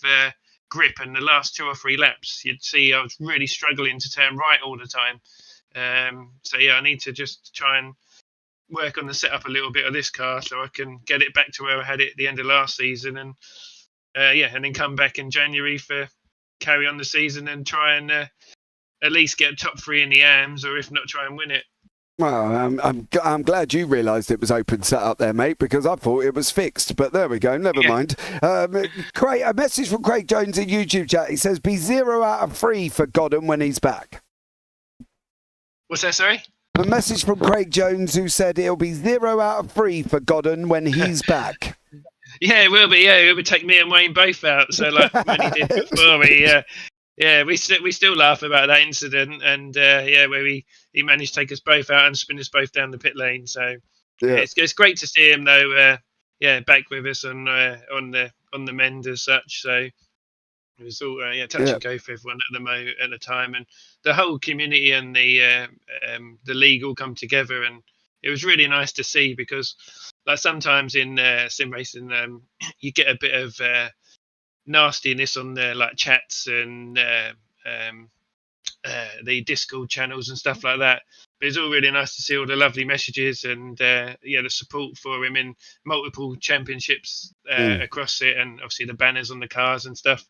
grip, and the last 2 or 3 laps you'd see I was really struggling to turn right all the time. I need to just try and work on the setup a little bit of this car so I can get it back to where I had it at the end of last season, and then come back in January for carry on the season and try and at least get top 3 in the AMs, or if not, try and win it. Well, I'm glad you realised it was open set up there, mate, because I thought it was fixed. But there we go. Never mind. Craig, a message from Craig Jones in YouTube chat. He says, "Be 0 out of 3 for Godden when he's back." What's that? Sorry. A message from Craig Jones, who said it'll be 0 out of 3 for Godden when he's back. Yeah, it will be. Yeah, it would take me and Wayne both out. So like when he did before, we still laugh about that incident, and where he managed to take us both out and spin us both down the pit lane. So it's great to see him though. Back with us on the mend as such. So it was all touch and go for everyone at the time, and the whole community and the league all come together, and it was really nice to see, because like sometimes in sim racing you get a bit of nastiness on the like chats and the Discord channels and stuff like that. But it's all really nice to see all the lovely messages and the support for him in multiple championships across it, and obviously the banners on the cars and stuff.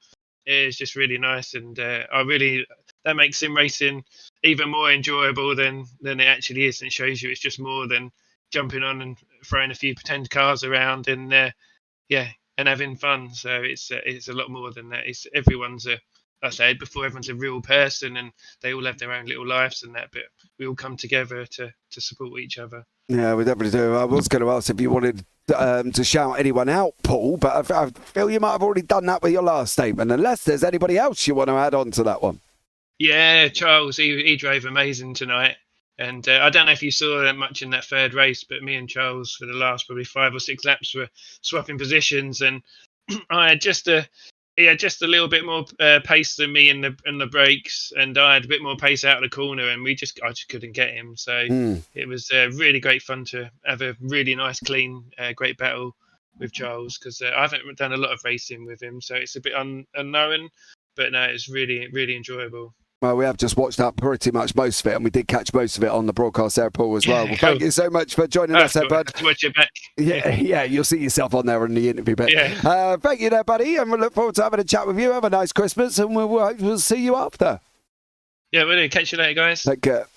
It's just really nice, and that makes sim racing even more enjoyable than it actually is, and it shows you it's just more than jumping on and throwing a few pretend cars around and and having fun. So it's a lot more than that. It's everyone's like I said before, everyone's a real person, and they all have their own little lives and that, but we all come together to support each other. Yeah, we definitely do. I was going to ask if you wanted to shout anyone out, Paul, but I feel you might have already done that with your last statement, unless there's anybody else you want to add on to that one. Yeah, Charles, he drove amazing tonight. And I don't know if you saw that much in that third race, but me and Charles for the last probably 5 or 6 laps were swapping positions, and I had just a little bit more pace than me in the brakes, and I had a bit more pace out of the corner, and I just couldn't get him. So it was really great fun to have a really nice, clean, great battle with Charles, because I haven't done a lot of racing with him, so it's a bit unknown, but no, it's really, really enjoyable. Well, we have just watched up pretty much most of it, and we did catch most of it on the broadcast there, Paul, as well. Well, thank you so much for joining us there, bud. Watch it back. Yeah, you'll see yourself on there in the interview bit. Yeah. Thank you there, buddy, and we look forward to having a chat with you. Have a nice Christmas, and we'll see you after. Yeah, we'll do. Catch you later, guys. Take care.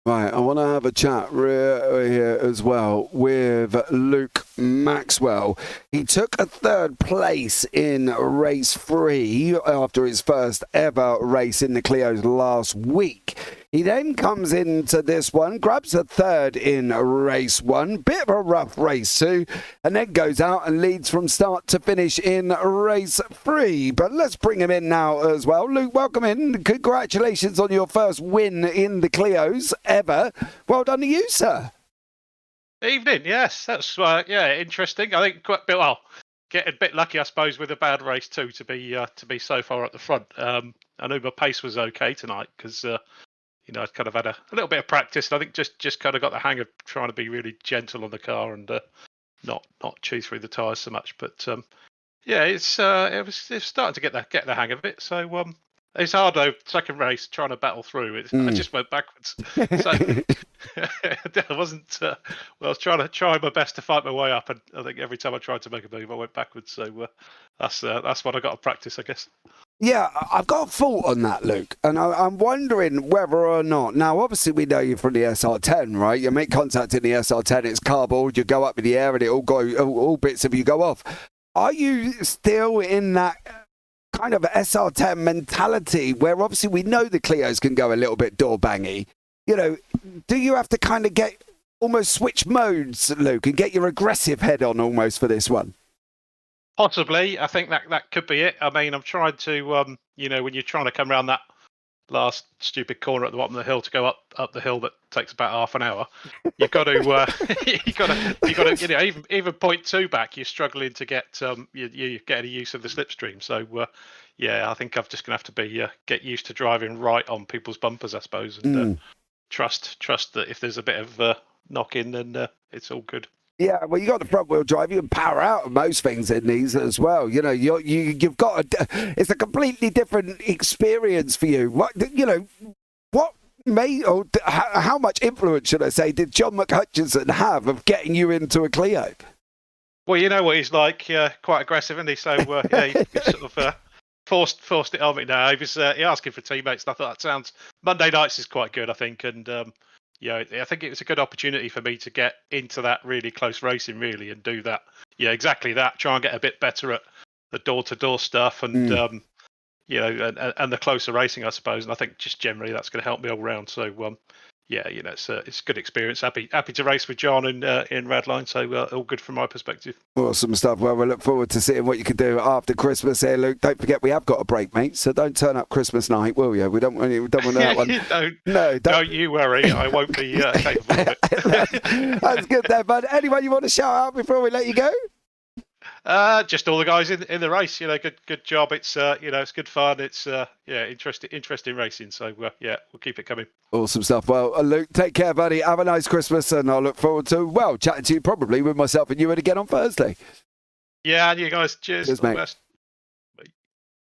Right, I want to have a chat here as well with Luke Maxwell. He took a 3rd place in race 3 after his first ever race in the Clios last week. He then comes into this one, grabs a 3rd in race 1, bit of a rough race 2, and then goes out and leads from start to finish in race 3. But let's bring him in now as well. Luke, welcome in. Congratulations on your first win in the Clios ever. Well done to you, sir. Evening, yes, that's interesting. I think getting a bit lucky, I suppose, with a bad race too to be so far at the front. I know my pace was okay tonight because I'd kind of had a little bit of practice. And I think just kind of got the hang of trying to be really gentle on the car and not chew through the tyres so much. But yeah, it was starting to get the hang of it. So it's hard though. Second race, trying to battle through it. I just went backwards. So I wasn't. I was trying my best to fight my way up, and I think every time I tried to make a move, I went backwards. So that's what I got to practice, I guess. Yeah, I've got a thought on that, Luke, and I'm wondering whether or not. Now, obviously, we know you're from the SR10, right? You make contact in the SR10, it's cardboard, you go up in the air, and all bits of you go off. Are you still in that kind of SR10 mentality where obviously we know the Clios can go a little bit door bangy? Do you have to kind of almost switch modes, Luke, and get your aggressive head on almost for this one? Possibly. I think that could be it. I mean, I'm trying to, when you're trying to come around that last stupid corner at the bottom of the hill to go up the hill that takes about half an hour, you've got to, even 0.2 back, you're struggling to get, you get any use of the slipstream. So, yeah, I think I'm just going to have to be get used to driving right on people's bumpers, I suppose, and trust that if there's a bit of knock in, then it's all good. Yeah, well, you got the front wheel drive. You can power out of most things in these as well. You've got it's a completely different experience for you. How much influence, should I say, did John McHutchison have of getting you into a Clio? Well, you know what he's like, quite aggressive, isn't he? So he sort of forced it on me now. He was asking for teammates, and I thought that sounds. Monday nights is quite good, I think, and. I think it was a good opportunity for me to get into that really close racing, really, and do that. Yeah, exactly that. Try and get a bit better at the door-to-door stuff, and and the closer racing, I suppose. And I think just generally that's going to help me all round. So it's a good experience. Happy to race with John in Radline. So all good from my perspective. Awesome stuff. Well, we look forward to seeing what you can do after Christmas here, Luke. Don't forget we have got a break, mate. So don't turn up Christmas night, will you? We don't want that one. Don't you worry. I won't be capable of it. That's good there, bud. Anyone you want to shout out before we let you go? Just all the guys in the race, good job. It's it's good fun. It's interesting racing. So we'll keep it coming. Awesome stuff. Well, Luke, take care, buddy. Have a nice Christmas, and I'll look forward to chatting to you probably with myself and Ewan again on Thursday. Yeah, and you guys. Cheers. Cheers, all mate. the best.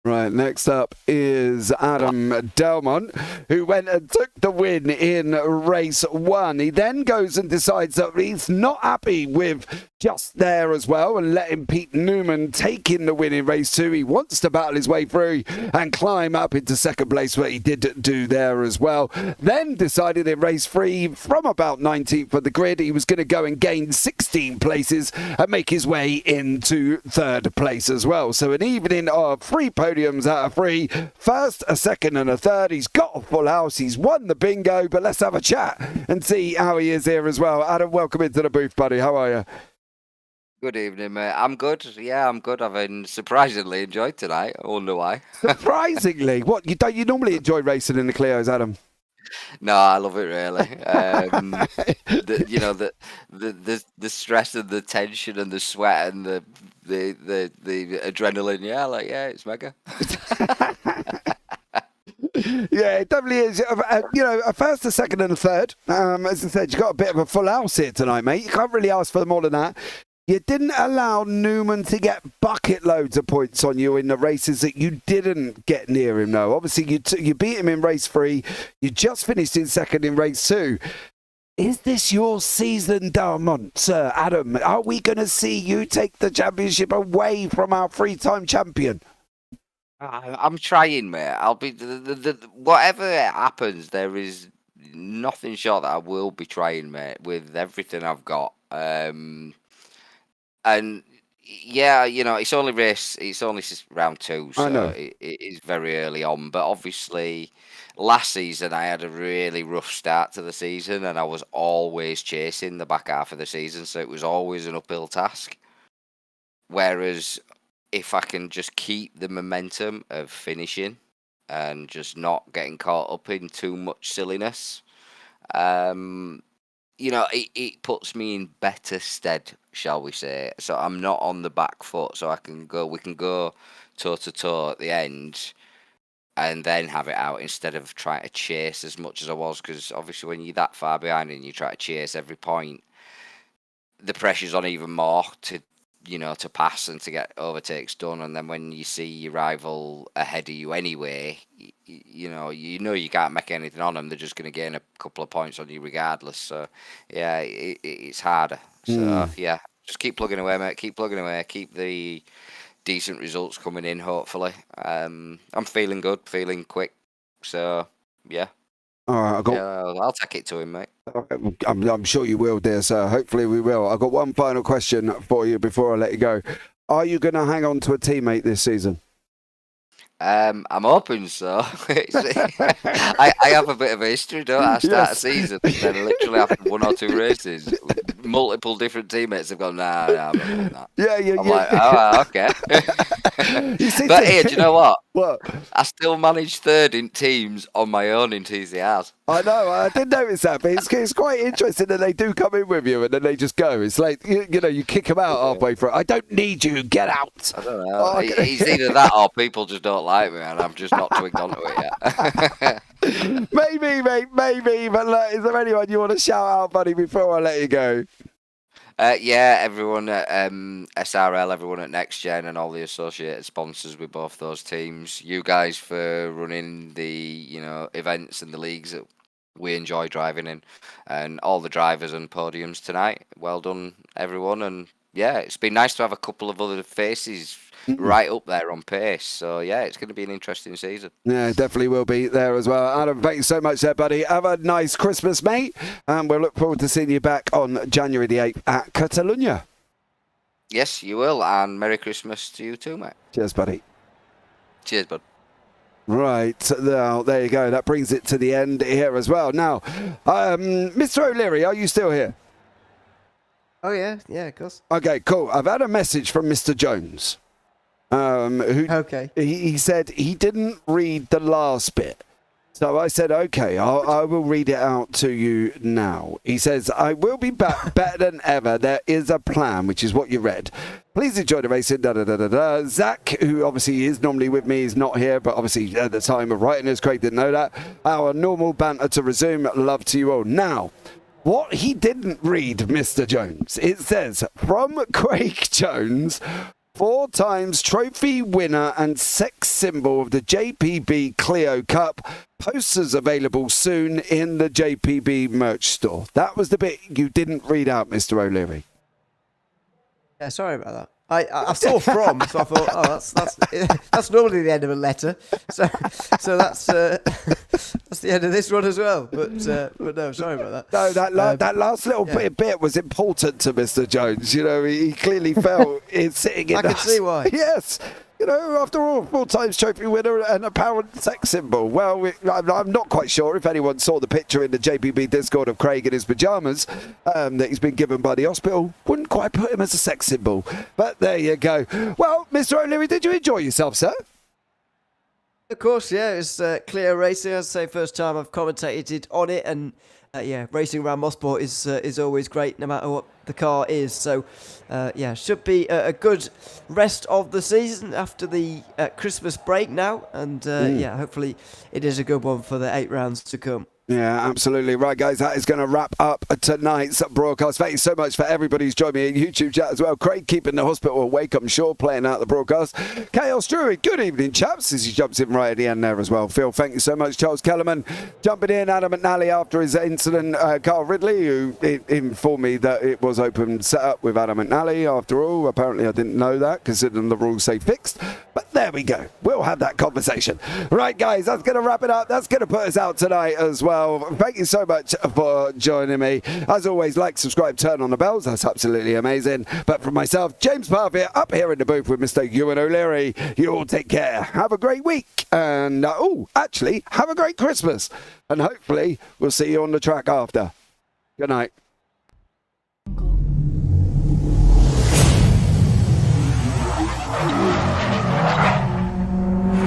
Right, next up is Adam Delmont, who went and took the win in race 1. He then goes and decides that he's not happy with just there as well and letting Pete Newman take in the win in race 2. He wants to battle his way through and climb up into second place, where he did do there as well. Then decided in race 3, from about 19th of the grid, he was going to go and gain 16 places and make his way into third place as well. So an evening of 3 podiums out of 3. First, a second and a third. He's got a full house. He's won the bingo, but let's have a chat and see how he is here as well. Adam, welcome into the booth, buddy. How are you? Good evening, mate. I'm good. Yeah, I'm good. I've surprisingly enjoyed tonight. I wonder why. Surprisingly? What, you normally enjoy racing in the Clios, Adam? No, I love it really. The stress and the tension and the sweat and the adrenaline. Yeah, it's mega. Yeah, it definitely is. A first, a second, and a third. As I said, you got a bit of a full house here tonight, mate. You can't really ask for more than that. You didn't allow Newman to get bucket loads of points on you in the races that you didn't get near him, though. Obviously, you beat him in race 3. You just finished in second in race 2. Is this your season, Delmont, Sir Adam? Are we going to see you take the championship away from our 3-time champion? I'm trying, mate. I'll be whatever happens. There is nothing short that I will be trying, mate, with everything I've got. And yeah, it's only round 2, so it is very early on. But obviously, last season I had a really rough start to the season, and I was always chasing the back half of the season, so it was always an uphill task. Whereas if I can just keep the momentum of finishing and just not getting caught up in too much silliness, it puts me in better stead, shall we say. So I'm not on the back foot, so we can go toe to toe at the end and then have it out instead of trying to chase as much as I was, because obviously when you're that far behind and you try to chase every point, the pressure's on even more to pass and to get overtakes done. And then when you see your rival ahead of you anyway, you can't make anything on them. They're just going to gain a couple of points on you regardless. So yeah, it's harder. So yeah, just keep plugging away, mate. Keep plugging away. Keep the decent results coming in, hopefully. I'm feeling good, feeling quick. So yeah. All right, I'll take it to him, mate. I'm sure you will, dear sir. Hopefully we will. I've got one final question for you before I let you go. Are you going to hang on to a teammate this season? I'm hoping so. I have a bit of a history, don't I? I start a season and then literally after 1 or 2 races, multiple different teammates have gone, nah, I'm not doing that. I'm like, oh, okay. But here, do you know what? What? I still managed 3rd in teams on my own in TCRs. I know, I did notice that, but it's quite interesting that they do come in with you and then they just go. It's like, you kick them out halfway through. I don't need you, get out. I don't know. It's either that or people just don't like me and I've just not twigged onto it yet. Maybe, mate, maybe. But look, is there anyone you want to shout out, buddy, before I let you go? Yeah, everyone at SRL, everyone at Next Gen, and all the associated sponsors with both those teams. You guys for running the events and the leagues that we enjoy driving in, and all the drivers and podiums tonight. Well done, everyone. And yeah, it's been nice to have a couple of other faces right up there on pace. So yeah, it's going to be an interesting season. Yeah, it definitely will be there as well. Adam, thank you so much there, buddy. Have a nice Christmas, mate. And we'll look forward to seeing you back on January the 8th at Catalunya. Yes, you will. And Merry Christmas to you too, mate. Cheers, buddy. Cheers, bud. Right, now, there you go. That brings it to the end here as well. Now, Mr. O'Leary, are you still here? Oh, yeah, of course. Okay, cool. I've had a message from Mr. Jones. He said he didn't read the last bit. So I said, okay, I will read it out to you now. He says, I will be back better than ever. There is a plan, which is what you read. Please enjoy the racing, da-da-da-da-da. Zach, who obviously is normally with me, is not here, but obviously at the time of writing this, Craig didn't know that. Our normal banter to resume. Love to you all. Now, what he didn't read, Mr. Jones, it says, from Craig Jones, 4 times trophy winner and sex symbol of the JPB Clio Cup. Posters available soon in the JPB merch store. That was the bit you didn't read out, Mr. O'Leary. Yeah, sorry about that. I saw from, so I thought, oh, that's normally the end of a letter. So that's the end of this one as well. But no, sorry about that. No, that last little bit was important to Mr. Jones. He clearly felt it's sitting in. I can see why. Yes. After all, 4 times trophy winner and apparent sex symbol. Well, I'm not quite sure if anyone saw the picture in the JPB Discord of Craig in his pyjamas that he's been given by the hospital. Wouldn't quite put him as a sex symbol. But there you go. Well, Mr. O'Leary, did you enjoy yourself, sir? Of course, yeah. It was Clio racing. As I say, first time I've commentated on it. And racing around Mosport is always great, no matter what the car is. So, should be a good rest of the season after the Christmas break now. And, hopefully it is a good one for the 8 rounds to come. Yeah, absolutely. Right, guys, that is going to wrap up tonight's broadcast. Thank you so much for everybody who's joined me in YouTube chat as well. Craig keeping the hospital awake, I'm sure, playing out the broadcast. Chaos Druid, good evening, chaps, as he jumps in right at the end there as well. Phil, thank you so much. Charles Kellerman jumping in. Adam McNally after his incident. Carl Ridley, who informed me that it was open set up with Adam McNally after all. Apparently, I didn't know that, considering the rules say fixed. But there we go. We'll have that conversation. Right, guys, that's going to wrap it up. That's going to put us out tonight as well. Thank you so much for joining me. As always, like, subscribe, turn on the bells. That's absolutely amazing. But from myself, James Parfitt, up here in the booth with Mr. Ewan O'Leary, you all take care. Have a great week. And, have a great Christmas. And hopefully, we'll see you on the track after. Good night.